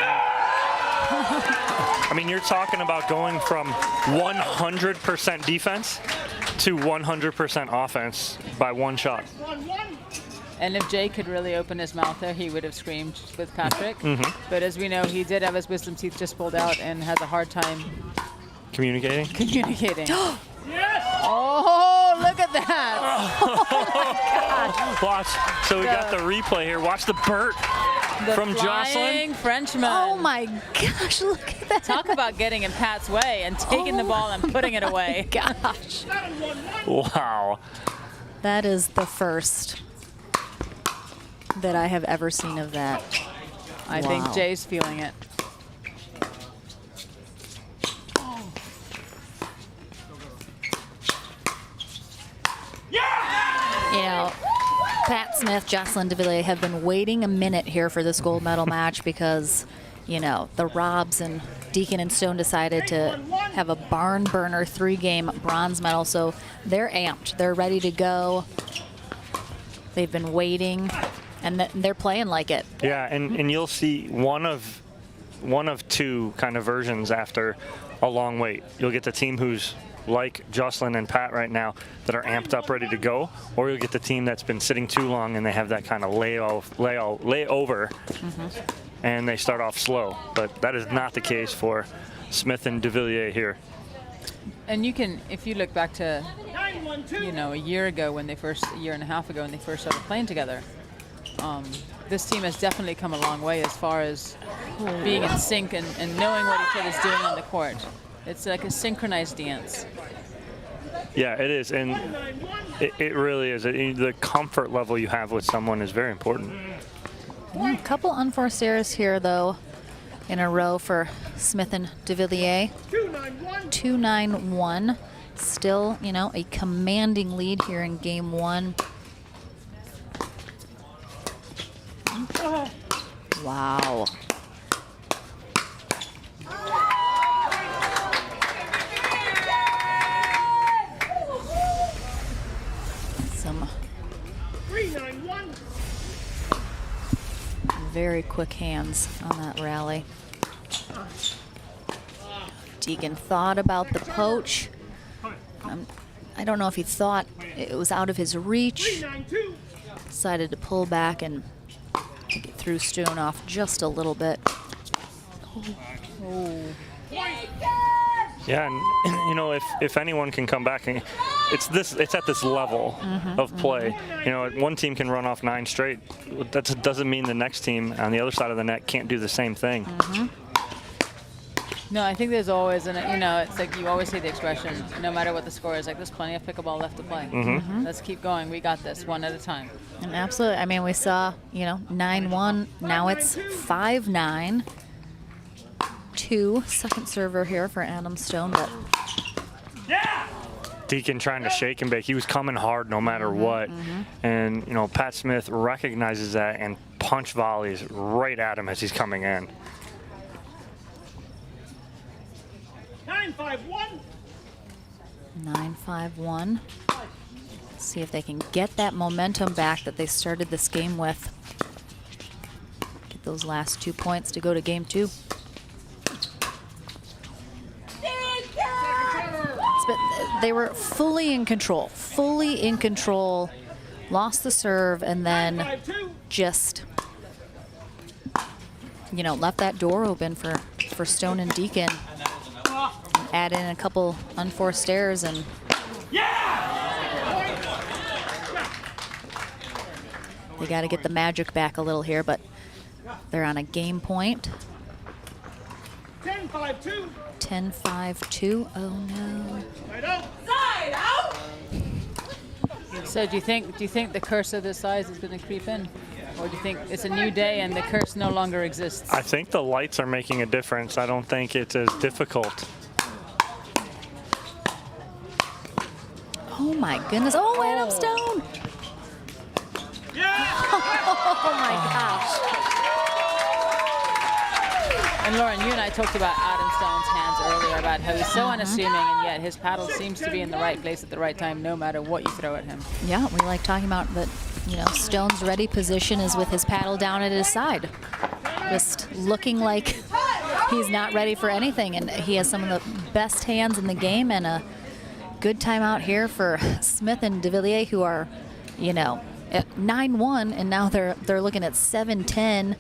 I mean, you're talking about going from 100% defense to 100% offense by 1 shot. And if Jay could really open his mouth there, he would have screamed with Patrick. Mm-hmm. But as we know, he did have his wisdom teeth just pulled out and has a hard time Communicating? Oh, look at that. Oh, my gosh. Watch. So we got the replay here. Watch the Burt from flying Jocelyn. Frenchman. Oh my gosh, look at that. Talk about getting in Pat's way and taking the ball and putting it away. Gosh. Wow. That is the first that I have ever seen of that. I think Jay's feeling it. You know, Pat Smith, Jocelyn DeVilliers have been waiting a minute here for this gold medal match because, you know, the Robs and Deacon and Stone decided to have a barn burner 3-game bronze medal. So they're amped. They're ready to go. They've been waiting, and they're playing like it. Yeah, and you'll see one of 2 kind of versions after a long wait. You'll get the team who's like Jocelyn and Pat right now that are amped up, ready to go, or you'll get the team that's been sitting too long and they have that kind of layover, and they start off slow. But that is not the case for Smith and DeVilliers here. And you can, if you look back to, you know, a year and a half ago when they first started playing together, this team has definitely come a long way as far as being in sync and knowing what each other's doing on the court. It's like a synchronized dance. Yeah, it is, and it really is. The comfort level you have with someone is very important. A couple unforced errors here, though, in a row for Smith and DeVilliers. 2-9-1. Still, you know, a commanding lead here in game 1. Wow. Some very quick hands on that rally. Deacon thought about the poach. I don't know if he thought it was out of his reach. Decided to pull back and get through Stone off just a little bit. Oh. Yeah, and you know, if anyone can come back, and it's at this level of play. You know, one team can run off 9 straight. That doesn't mean the next team on the other side of the net can't do the same thing. No, I think there's always, you know, it's like you always say the expression, no matter what the score is, like there's plenty of pickleball left to play. Let's keep going. We got this one at a time. And absolutely, I mean, we saw, you know, 9-1. Now it's 5-9. 2 second server here for Adam Stone, but Deacon trying to shake and bake. He was coming hard no matter what. And, you know, Pat Smith recognizes that and punch volleys right at him as he's coming in. 9-5-1. 9-5-1. See if they can get that momentum back that they started this game with. Get those last 2 points to go to game 2. But they were fully in control, lost the serve, and then just, you know, left that door open for Stone and Deacon. And add in a couple unforced errors, and they got to get the magic back a little here, but they're on a game point. 10-5-2. 10-5-2. Oh no. Side out. So do you think the curse of this size is going to creep in, or do you think it's a new day and the curse no longer exists? I think the lights are making a difference. I don't think it's as difficult. Oh my goodness. Oh, Adam Stone. Oh my gosh. And Lauren, you and I talked about Adam Stone's hands earlier, about how he's so unassuming, and yet his paddle seems to be in the right place at the right time, no matter what you throw at him. Yeah, we like talking about that. You know, Stone's ready position is with his paddle down at his side, just looking like he's not ready for anything, and he has some of the best hands in the game, and a good time out here for Smith and DeVilliers, who are, you know, at 9-1, and now they're looking at 7-10.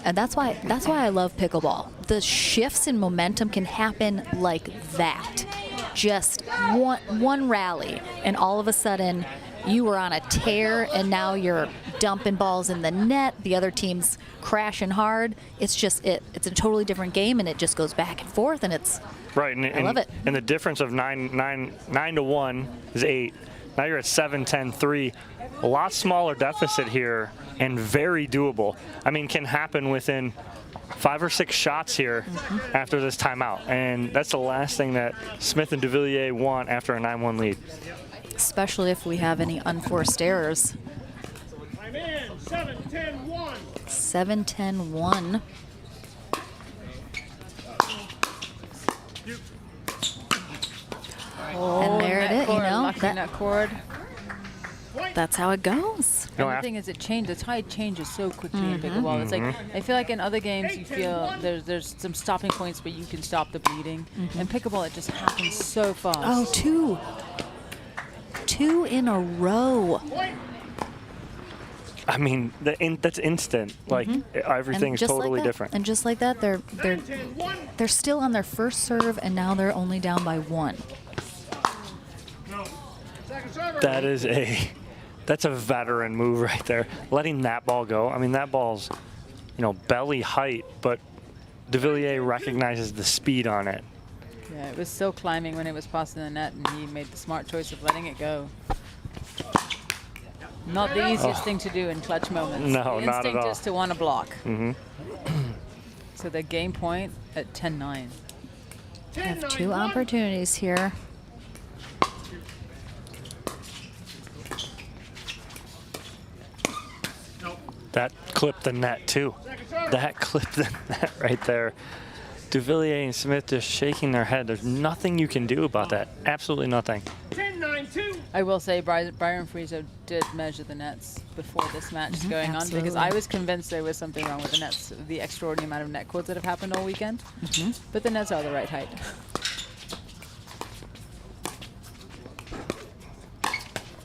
And that's why I love pickleball. The shifts in momentum can happen like that. Just one rally, and all of a sudden you were on a tear, and now you're dumping balls in the net. The other team's crashing hard. It's just it's a totally different game, and it just goes back and forth, and it's right. And, I love it. And the difference of 9-1 is 8. Now you're at 7-10-3. A lot smaller deficit here, and very doable. I mean, can happen within 5 or 6 shots here after this timeout. And that's the last thing that Smith and DeVilliers want after a 9-1 lead. Especially if we have any unforced errors. I'm in. 7-10-1. 7-10-1. And there it is, you know. That cord. That's how it goes. And the thing is, the tide changes so quickly in pickleball. It's like, I feel like in other games you feel there's some stopping points, but you can stop the bleeding. In pickleball, it just happens so fast. Oh, two in a row. I mean, that's instant. Like everything's totally different. And just like that, they're still on their first serve, and now they're only down by 1. That's a veteran move right there. Letting that ball go. I mean, that ball's, you know, belly height, but DeVilliers recognizes the speed on it. Yeah, it was still climbing when it was passing the net, and he made the smart choice of letting it go. Not the easiest thing to do in clutch moments. No, the not at all. instinct is to want to block. So the game point at 10-9. Have 2 opportunities here. That clipped the net, too. That clipped the net right there. DeVilliers and Smith just shaking their head. There's nothing you can do about that. Absolutely nothing. 10-9-2. I will say Byron Friese did measure the nets before this match going on, because I was convinced there was something wrong with the nets, the extraordinary amount of net cords that have happened all weekend. But the nets are the right height.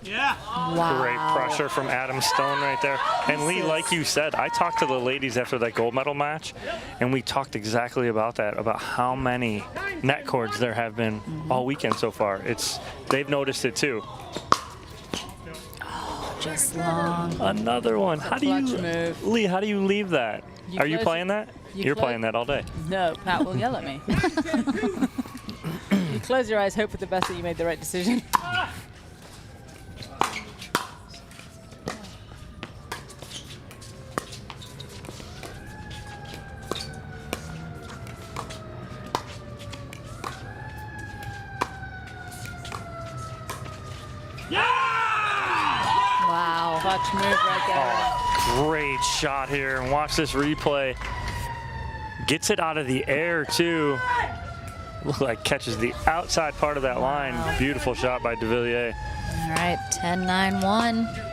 Yeah. Wow. Great pressure from Adam Stone right there. And Lee, like you said, I talked to the ladies after that gold medal match, and we talked exactly about that, about how many net cords there have been all weekend so far. They've noticed it too. Oh, just long. Another one. How do you, Lee, how do you leave that? Are you playing that? You're playing that all day. No, Pat will yell at me. You close your eyes, hope for the best that you made the right decision. Wow. Clutch move right there. Oh, great shot here. And watch this replay. Gets it out of the air, too. Look like catches the outside part of that line. Beautiful shot by DeVilliers. All right, 10-9-1.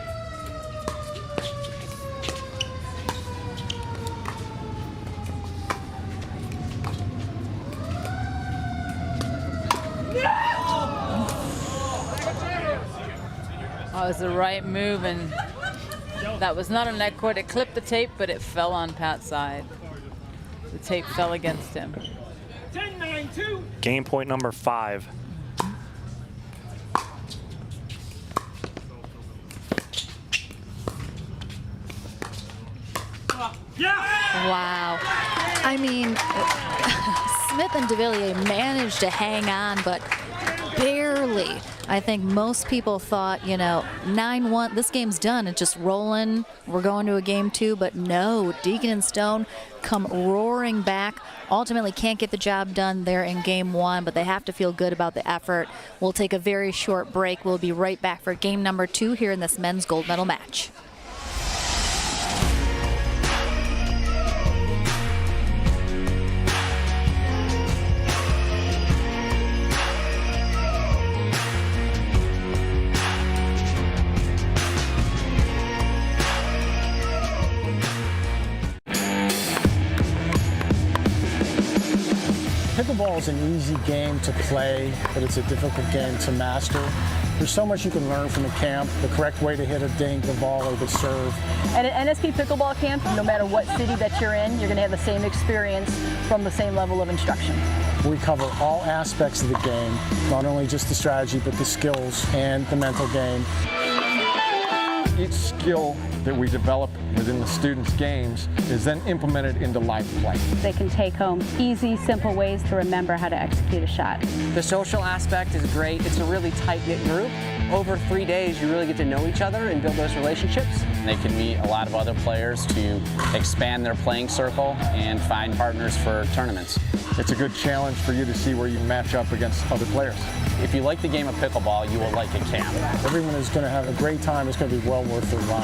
That was the right move, and that was not a net cord. It clipped the tape, but it fell on Pat's side. The tape fell against him. 10-9-2. Game point number 5. Wow. I mean, Smith and DeVilliers managed to hang on, but barely. I think most people thought, you know, 9-1, this game's done. It's just rolling. We're going to a game 2, but no. Deacon and Stone come roaring back. Ultimately can't get the job done there in game 1, but they have to feel good about the effort. We'll take a very short break. We'll be right back for game number 2 here in this men's gold medal match. Pickleball is an easy game to play, but it's a difficult game to master. There's so much you can learn from the camp, the correct way to hit a dink, the volley, the serve. At an NSP Pickleball camp, no matter what city that you're in, you're going to have the same experience from the same level of instruction. We cover all aspects of the game, not only just the strategy, but the skills and the mental game. Each skill that we develop within the students' games is then implemented into live play. They can take home easy, simple ways to remember how to execute a shot. The social aspect is great. It's a really tight-knit group. Over 3 days, you really get to know each other and build those relationships. They can meet a lot of other players to expand their playing circle and find partners for tournaments. It's a good challenge for you to see where you match up against other players. If you like the game of pickleball, you will like a camp. Everyone is going to have a great time. It's going to be well worth their while.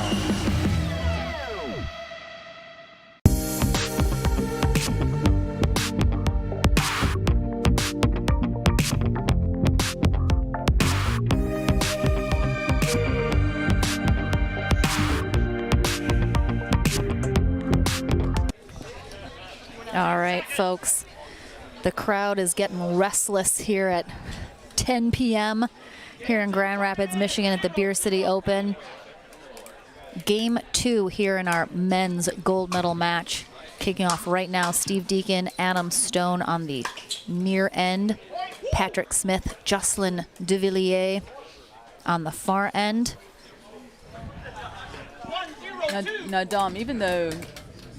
All right, folks. The crowd is getting restless here at 10 p.m. here in Grand Rapids, Michigan at the Beer City Open. Game 2 here in our men's gold medal match. Kicking off right now, Steve Deacon, Adam Stone on the near end. Patrick Smith, Jocelyn DeVilliers on the far end. Now, Dom, even though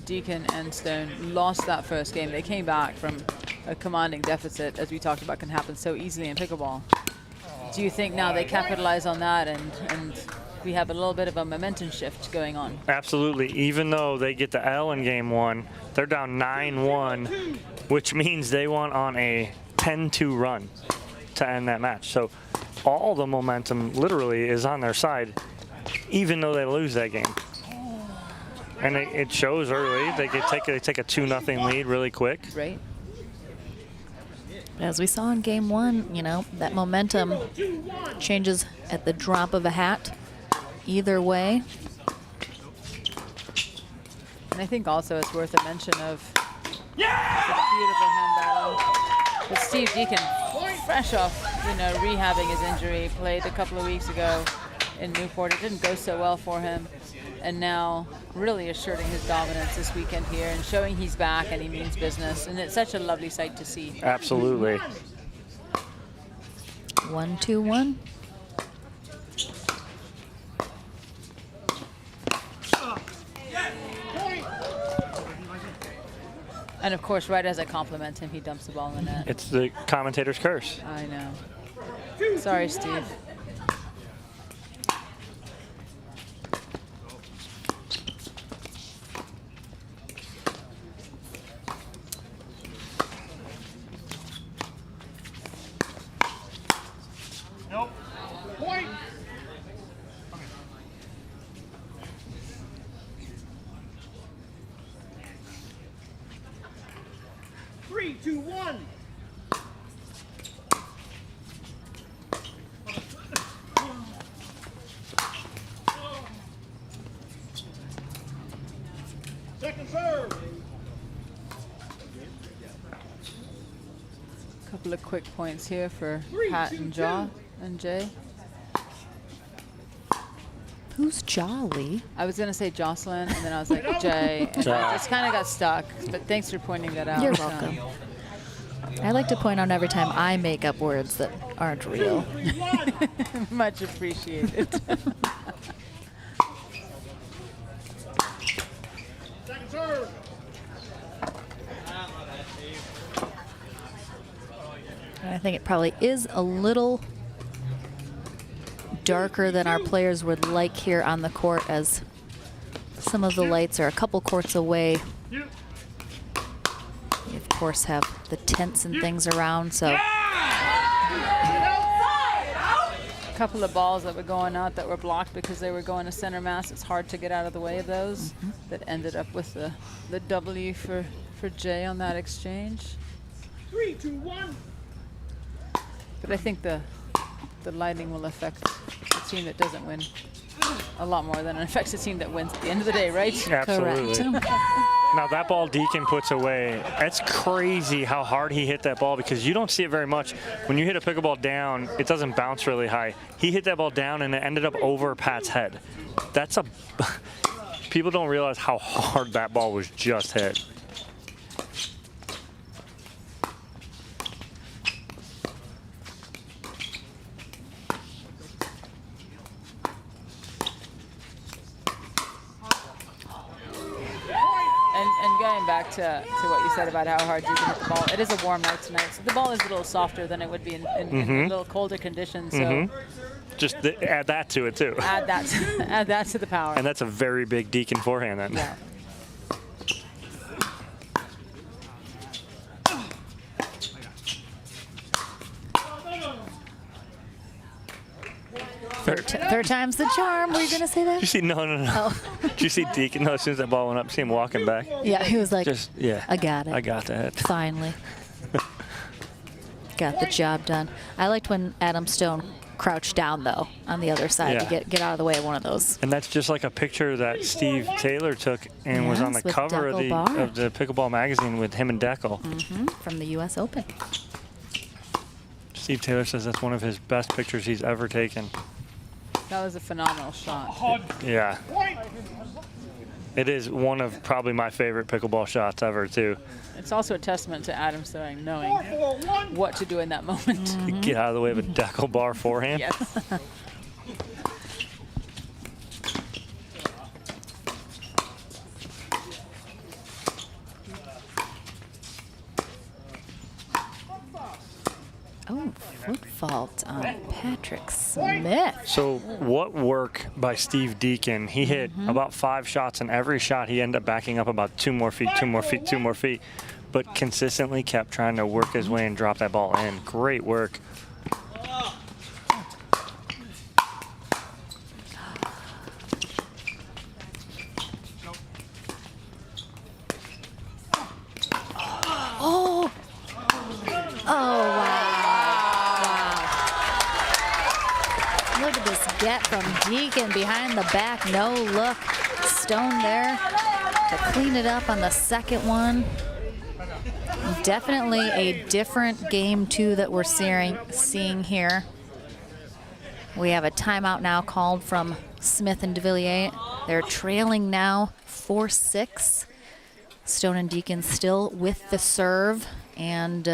Deacon and Stone lost that first game, they came back from a commanding deficit, as we talked about, can happen so easily in pickleball. Do you think now they capitalize on that and we have a little bit of a momentum shift going on? Absolutely. Even though they get the L in game 1, they're down 9-1, which means they went on a 10-2 run to end that match. So all the momentum literally is on their side, even though they lose that game. And it shows early. They take a 2-0 lead really quick. Right. As we saw in game 1, you know, that momentum changes at the drop of a hat either way. And I think also it's worth a mention of the beautiful hand battle with Steve Deacon, fresh off, you know, rehabbing his injury, played a couple of weeks ago in Newport. It didn't go so well for him. And now really asserting his dominance this weekend here and showing he's back and he means business. And it's such a lovely sight to see. Absolutely. 1-2-1. And of course, right as I compliment him, he dumps the ball in the net. It's the commentator's curse. I know. Sorry, Steve. Nope. Point. 3, 2, 1. Second serve. Couple of quick points here for Pat and Jay. Who's Jolly? I was going to say Jocelyn, and then I was like, Jay. And I just kind of got stuck. But thanks for pointing that out. You're welcome. I like to point out every time I make up words that aren't real. Much appreciated. Second serve. I think it probably is a little darker than our players would like here on the court, as some of the lights are a couple courts away. You of course have the tents and things around, so. A couple of balls that were going out that were blocked because they were going to center mass. It's hard to get out of the way of those. That ended up with the W for Jay on that exchange. 3, 2, 1. But I think the lighting will affect the team that doesn't win a lot more than it affects the team that wins at the end of the day, right? Absolutely. Correct. Now that ball Deacon puts away, that's crazy how hard he hit that ball, because you don't see it very much. When you hit a pickleball down, it doesn't bounce really high. He hit that ball down and it ended up over Pat's head. That's a, people don't realize how hard that ball was just hit. And going back to what you said about how hard you can hit the ball, it is a warm night tonight, so the ball is a little softer than it would be in a little colder conditions. So just add that to it too. Add that to the power. And that's a very big Deacon forehand then. Yeah. Third time's the charm. Were you going to say that? Did you see, no. Oh. Did you see Deacon? No, as soon as that ball went up, see him walking back. Yeah, he was like, I got it. I got that. Finally. Got the job done. I liked when Adam Stone crouched down, though, on the other side to get out of the way of one of those. And that's just like a picture that Steve Taylor took and was on the cover of the Pickleball magazine with him and Deckel. From the U.S. Open. Steve Taylor says that's one of his best pictures he's ever taken. That was a phenomenal shot. Yeah. It is one of probably my favorite pickleball shots ever, too. It's also a testament to Adam Stone knowing what to do in that moment. Get out of the way of a Deckel bar forehand. Yes. Oh, foot fault on Patrick Smith. So what work by Steve Deacon? He hit about 5 shots, and every shot he ended up backing up about 2 more feet, 2 more feet, 2 more feet, but consistently kept trying to work his way and drop that ball in. Great work. Oh! Oh, wow. Look at this get from Deacon behind the back. No look. Stone there to clean it up on the second one. Definitely a different game, too, that we're seeing here. We have a timeout now called from Smith and DeVilliers. They're trailing now 4-6. Stone and Deacon still with the serve, and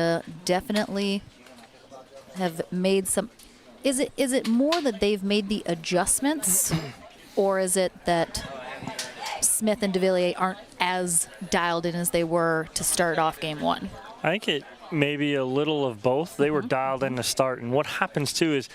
definitely have made some. Is it more that they've made the adjustments, or is it that Smith and DeVilliers aren't as dialed in as they were to start off game one? I think it may be a little of both. They were dialed in to start, and what happens too is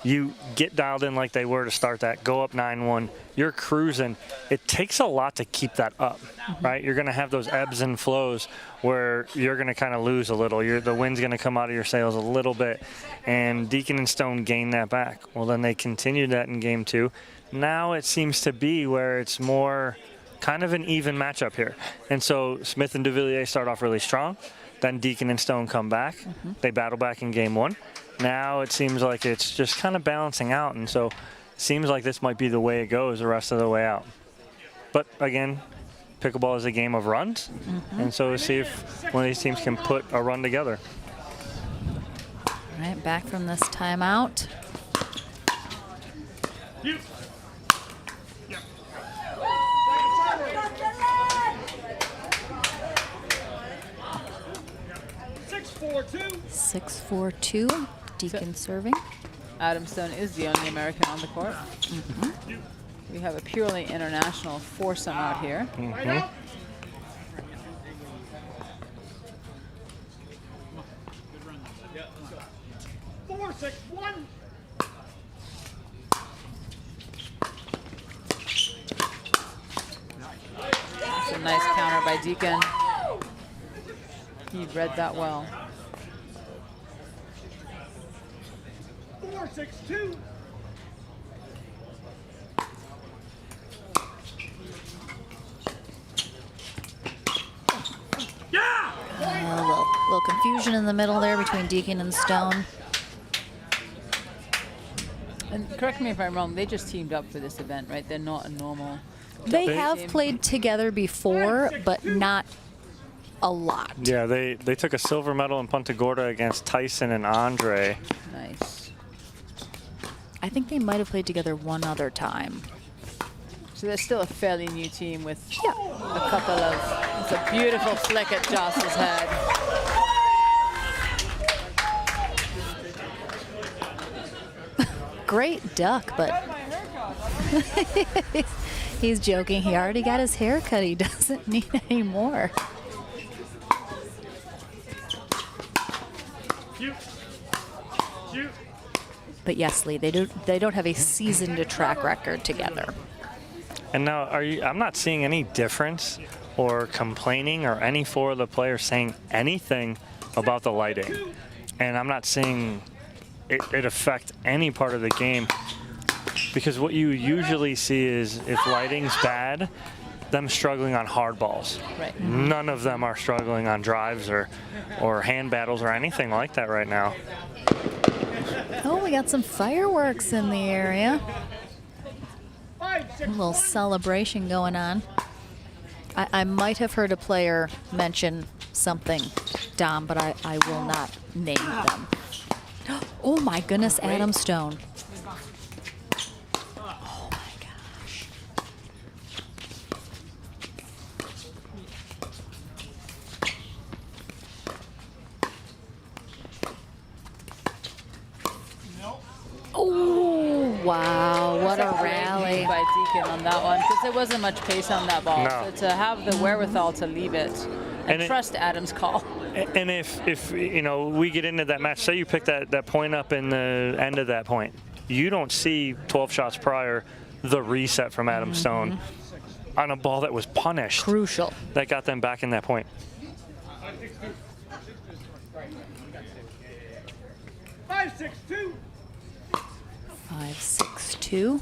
you get dialed in like they were to start that, go up 9-1, you're cruising. It takes a lot to keep that up, right? You're going to have those ebbs and flows where you're going to kind of lose a little. The wind's going to come out of your sails a little bit, and Deacon and Stone gain that back. Well, then they continued that in game two. Now it seems to be where it's more kind of an even matchup here. And so Smith and DeVilliers start off really strong. Then Deacon and Stone come back. They battle back in game one. Now it seems like it's just kind of balancing out, and so it seems like this might be the way it goes the rest of the way out. But again, pickleball is a game of runs. And so we'll see if one of these teams can put a run together. All right, back from this timeout. You. 6-4-2. 6-4-2. Deacon serving. Adam Stone is the only American on the court. We have a purely international foursome out here. Four, 6-1. That's a nice counter by Deacon. He read that well. 4-6-2. A little confusion in the middle there between Deacon and Stone. And correct me if I'm wrong, they just teamed up for this event, right? They're not a normal. They have played together before, but not a lot. Yeah, they took a silver medal in Punta Gorda against Tyson and Andre. Nice. I think they might have played together one other time. So they're still a fairly new team with a couple of, it's a beautiful flick at Joss's head. Great duck, but he's joking. He already got his hair cut. He doesn't need any more. But yes, Lee, they don't have a seasoned track record together. And now, I'm not seeing any difference or complaining or any four of the players saying anything about the lighting. And I'm not seeing it affect any part of the game, because what you usually see is if lighting's bad, them struggling on hard balls. Right. None of them are struggling on drives or hand battles or anything like that right now. Oh, we got some fireworks in the area. A little celebration going on. I might have heard a player mention something, Dom, but I will not name them. Oh my goodness, Adam Stone. Oh my gosh. Oh, wow, what a rally. By Deacon on that one, because there wasn't much pace on that ball. No. So to have the wherewithal to leave it and trust Adam's call. And if you know, we get into that match, say you pick that point up in the end of that point, you don't see 12 shots prior the reset from Adam Stone on a ball that was punished. Crucial. That got them back in that point. 5-6-2. 5-6-2.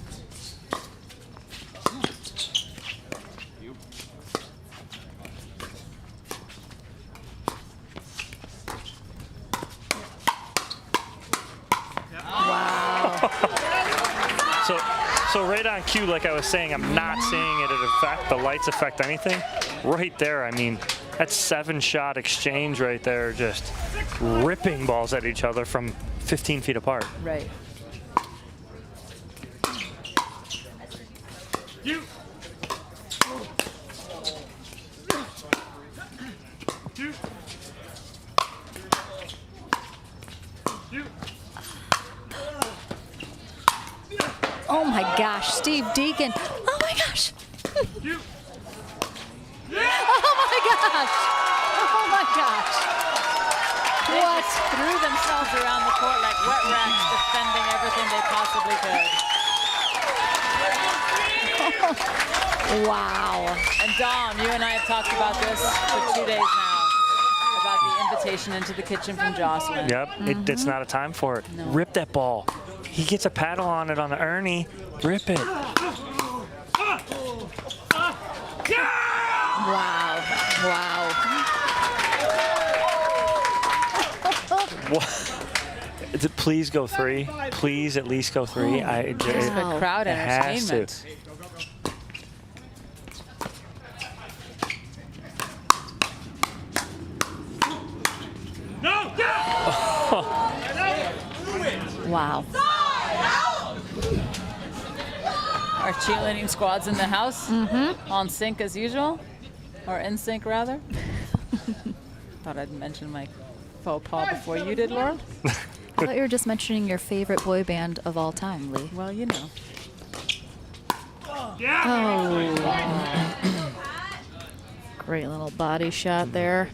So right on cue, like I was saying, I'm not seeing it affect the lights affect anything. Right there, I mean, that's 7-shot exchange right there, just ripping balls at each other from 15 feet apart. Right. Oh my gosh, Steve Deacon. Oh my gosh. Oh my gosh. Oh my gosh. They just threw themselves around the court like wet rats, defending everything they possibly could. Wow. And Dom, you and I have talked about this for 2 days now, about the invitation into the kitchen from Jocelyn. Yep, it's not a time for it. No. Rip that ball. He gets a paddle on it on the Ernie. Rip it. Wow. Wow. Please go 3. Please at least go 3. Just for crowd entertainment. Wow. Our cheerleading squad's in the house. On sync as usual. Or in sync, rather. Thought I'd mention my faux pas before you did, Laura. I thought you were just mentioning your favorite boy band of all time, Lee. Well, you know. Oh. Great little body shot there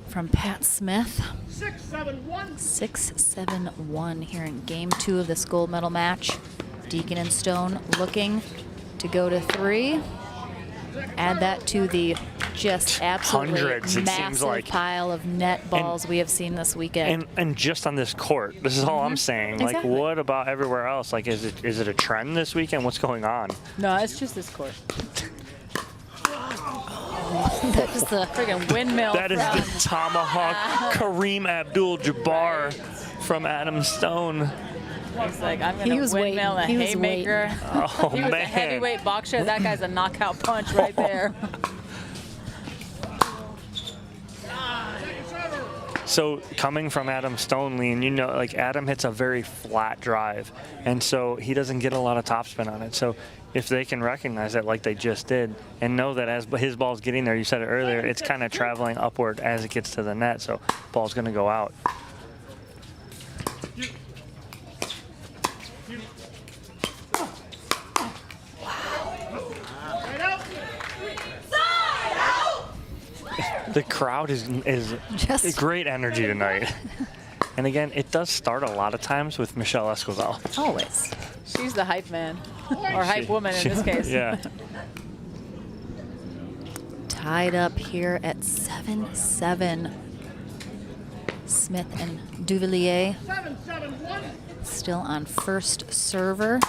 from Pat Smith. 6-7-1. 6-7-1 here in game 2 of this gold medal match. Deacon and Stone looking to go to 3. Add that to the just absolutely Hundreds, it seems massive like. pile of net balls we have seen this weekend. And just on this court, this is all I'm saying. Like, Exactly. what about everywhere else? Like, is it a trend this weekend? What's going on? No, it's just this court. That is the friggin' windmill. That is the tomahawk Kareem Abdul-Jabbar from Adam Stone. He's like, I'm going to windmill a haymaker. Oh, He was man. a heavyweight boxer. That guy's a knockout punch right there. So coming from Adam Stone, Lee, and you know, like Adam hits a very flat drive, and so he doesn't get a lot of topspin on it. So if they can recognize that like they just did and know that as his ball's getting there, you said it earlier, it's kind of traveling upward as it gets to the net, so ball's going to go out. The crowd is Just great energy tonight. And again, it does start a lot of times with Michelle Escobar. Always. She's the hype man. Or hype woman in this case. Yeah. Tied up here at 7-7. Smith and Duvillier 7-7-1. still on first server.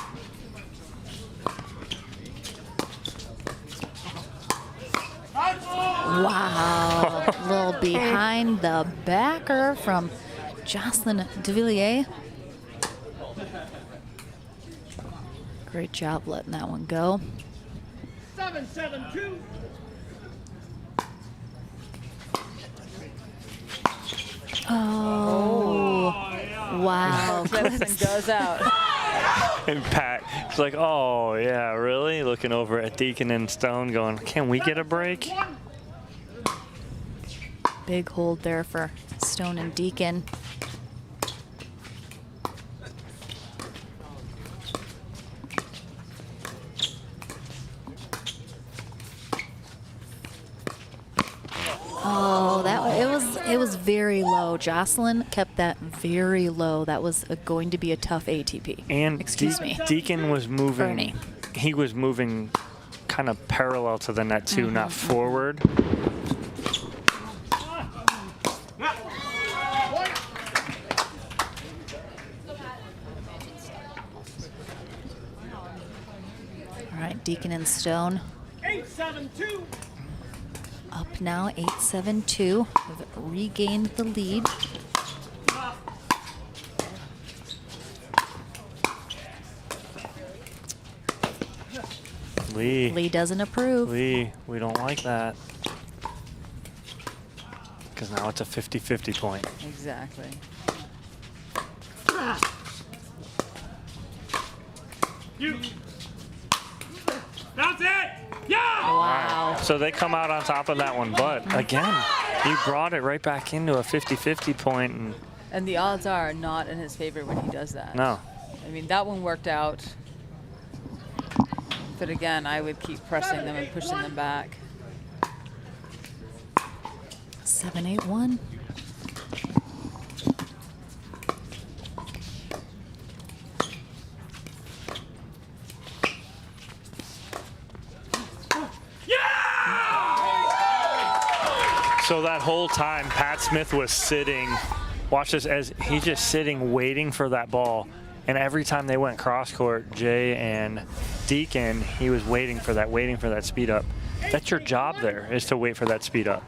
Wow, a little behind the backer from Jocelyn Duvillier. Great job letting that one go. 7-7-2. Oh, wow. Clips and goes out. And Pat's like, oh, yeah, really? Looking over at Deacon and Stone going, can we get a break? Big hold there for Stone and Deacon. Oh, it was very low. Jocelyn kept that very low. That was going to be a tough ATP. And Excuse me. Deacon was moving. Bernie. He was moving kind of parallel to the net too, not forward. All right, Deacon and Stone 8-7-2. up now, 8-7-2. Have regained the lead. Lee doesn't approve. Lee, we don't like that. Because now it's a 50-50 point. Exactly. You. That's it. Yeah. Wow. So they come out on top of that one. But again, you brought it right back into a 50-50 point. And the odds are not in his favor when he does that. No. I mean, that one worked out. But again, I would keep pressing them and pushing them back. 7-8-1. So that whole time, Pat Smith was sitting, watch this, as he's just sitting waiting for that ball. And every time they went cross court, Jay and Deacon, he was waiting for that speed up. That's your job there, is to wait for that speed up.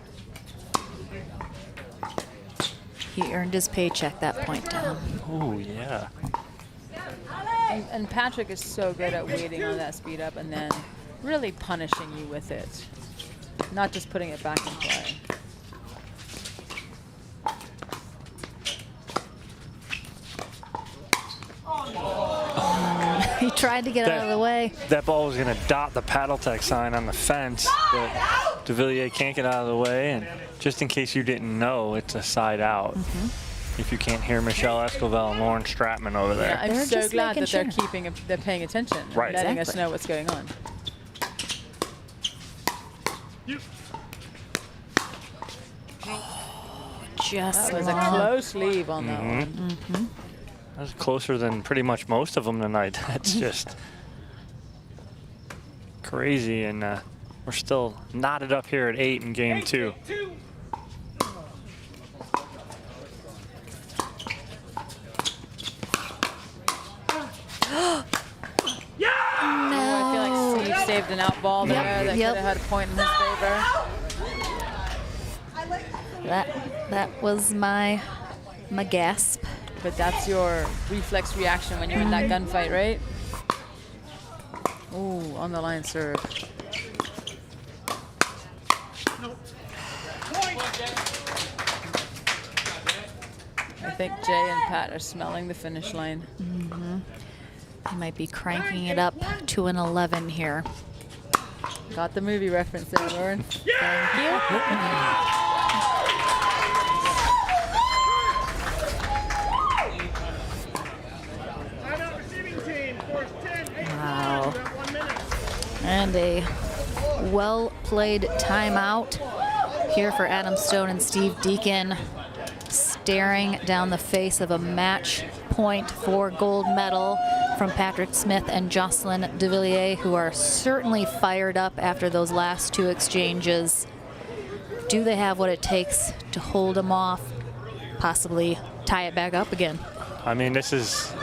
He earned his paycheck that point down. Oh, yeah. And Patrick is so good at waiting on that speed up and then really punishing you with it. Not just putting it back in play. He tried to get out of the way. That ball was going to dot the paddle tech sign on the fence, but de Villiers can't get out of the way. And just in case you didn't know, it's a side out. If you can't hear Michelle Escovel and Lauren Stratman over there. Yeah, I'm so glad that they're paying attention, Right. and letting us know what's going on. Just that was a close leave on that one. That was closer than pretty much most of them tonight. That's just crazy, and we're still knotted up here at 8 in game 2. I feel like Steve saved an out ball there that could have had a point in his favor. That was my gasp. But that's your reflex reaction when you're in that gunfight, right? Ooh, on the line serve. I think Jay and Pat are smelling the finish line. He might be cranking it up to an 11 here. Got the movie reference there, Lauren. Thank you. Wow. And a well-played timeout here for Adam Stone and Steve Deacon, staring down the face of a match point for gold medal from Patrick Smith and Jocelyn de Villiers, who are certainly fired up after those last 2 exchanges. Do they have what it takes to hold them off, possibly tie it back up again? I mean, this is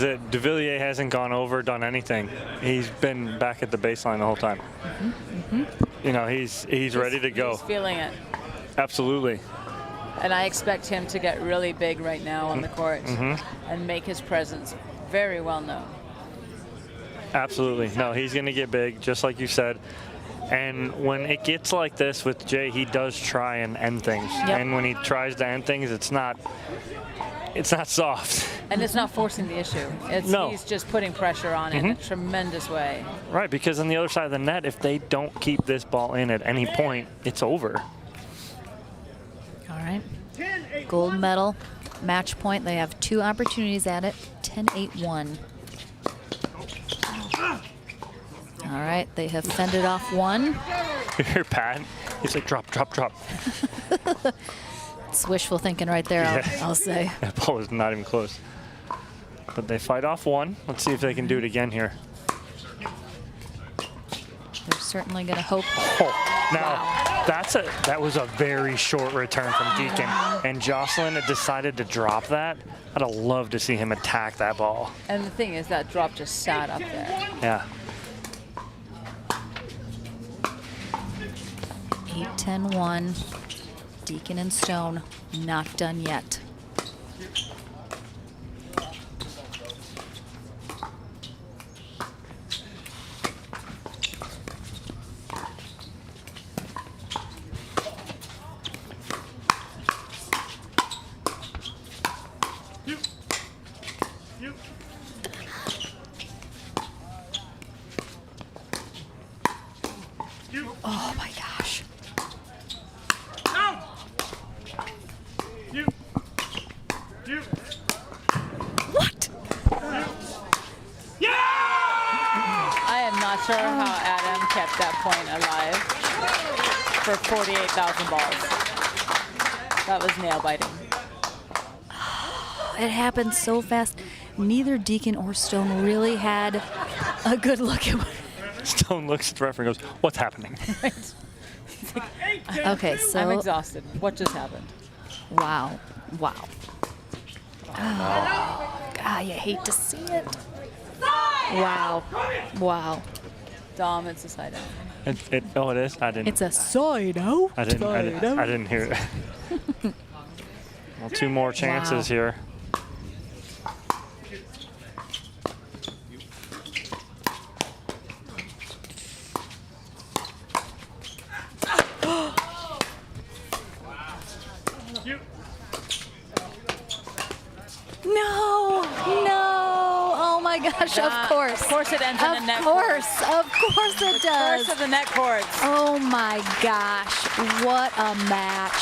it. De Villiers hasn't gone over, done anything. He's been back at the baseline the whole time. You know, he's ready to go. He's feeling it. Absolutely. And I expect him to get really big right now on the court and make his presence very well known. Absolutely. No, he's going to get big, just like you said. And when it gets like this with Jay, he does try and end things. And when he tries to end things, it's not soft. And it's not forcing the issue. He's just putting pressure on it in a tremendous way. Right, because on the other side of the net, if they don't keep this ball in at any point, it's over. All right. Gold medal, match point. They have 2 opportunities at it. 10-8-1. All right, they have fended off 1. Here, Pat. He's like, drop, drop, drop. It's wishful thinking right there, I'll say. That ball was not even close. But they fight off 1. Let's see if they can do it again here. They're certainly going to hope. Now, that was a very short return from Deacon. And Jocelyn had decided to drop that. I'd have loved to see him attack that ball. And the thing is, that drop just sat up there. Yeah. 8-10-1. Deacon and Stone not done yet. Oh my gosh. What? I am not sure how Adam kept that point alive for 48,000 balls. That was nail biting. It happened so fast. Neither Deacon or Stone really had a good look at what. Stone looks at the referee and goes, what's happening? Okay, so I'm exhausted. What just happened? Wow. Wow. Oh, God, you hate to see it. Wow. Wow. Dom, it's a side out. Oh, it is? I didn't. It's a side out. I didn't hear it. Well, 2 more chances here. gosh, of course. Of course it ends in the net Of course it does. Curse of the net courts. Oh my gosh, what a match.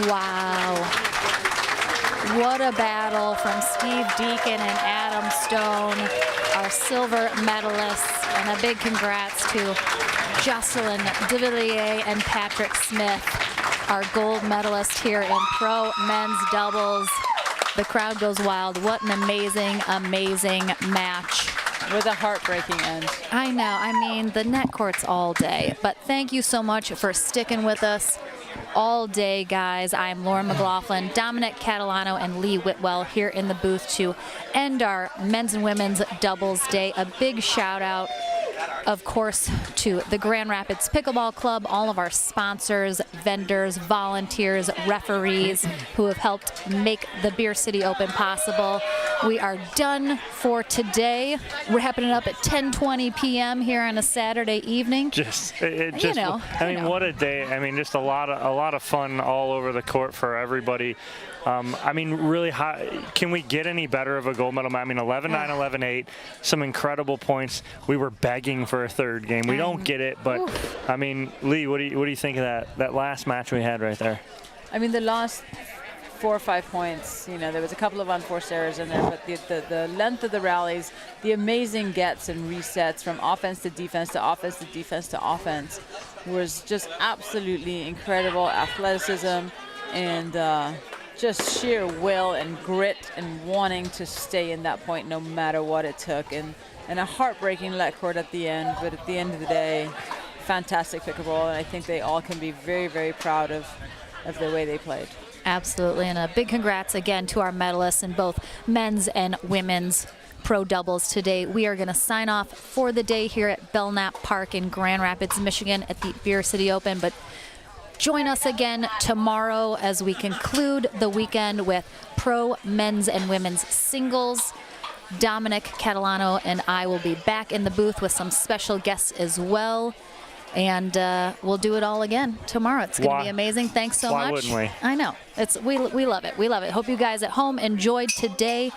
Wow. What a battle from Steve Deacon and Adam Stone, our silver medalists. And a big congrats to Jocelyn DeVilliers and Patrick Smith, our gold medalist here in pro men's doubles. The crowd goes wild. What an amazing, amazing match. With a heartbreaking end. I know. I mean, the net courts all day. But thank you so much for sticking with us all day, guys. I'm Lauren McLaughlin, Dominic Catalano, and Lee Whitwell here in the booth to end our men's and women's doubles day. A big shout out, of course, to the Grand Rapids Pickleball Club, all of our sponsors, vendors, volunteers, referees who have helped make the Beer City Open possible. We are done for today. Wrapping it up at 10:20 p.m. here on a Saturday evening. What a day. I mean, just a lot of fun all over the court for everybody. I mean, really, can we get any better of a gold medal? I mean, 11-9, 11-8, some incredible points. We were begging for a third game. We don't get it, but I mean, Lee, what do you think of that last match we had right there? I mean, the last 4 or 5 points, there was a couple of unforced errors in there, but the length of the rallies, the amazing gets and resets from offense to defense to offense to defense to offense was just absolutely incredible. Athleticism and just sheer will and grit and wanting to stay in that point no matter what it took. And a heartbreaking let court at the end, but at the end of the day, fantastic pickleball, and I think they all can be very, very proud of the way they played. Absolutely, and a big congrats again to our medalists in both men's and women's pro doubles today. We are going to sign off for the day here at Belknap Park in Grand Rapids, Michigan at the Beer City Open, but join us again tomorrow as we conclude the weekend with pro men's and women's singles. Dominic Catalano and I will be back in the booth with some special guests as well. And we'll do it all again tomorrow. It's going to be amazing. Thanks so much. Why wouldn't we? I know. We love it. We love it. Hope you guys at home enjoyed today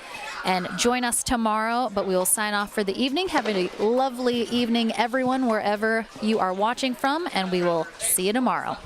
and join us tomorrow. But we will sign off for the evening. Have a lovely evening, everyone, wherever you are watching from. And we will see you tomorrow.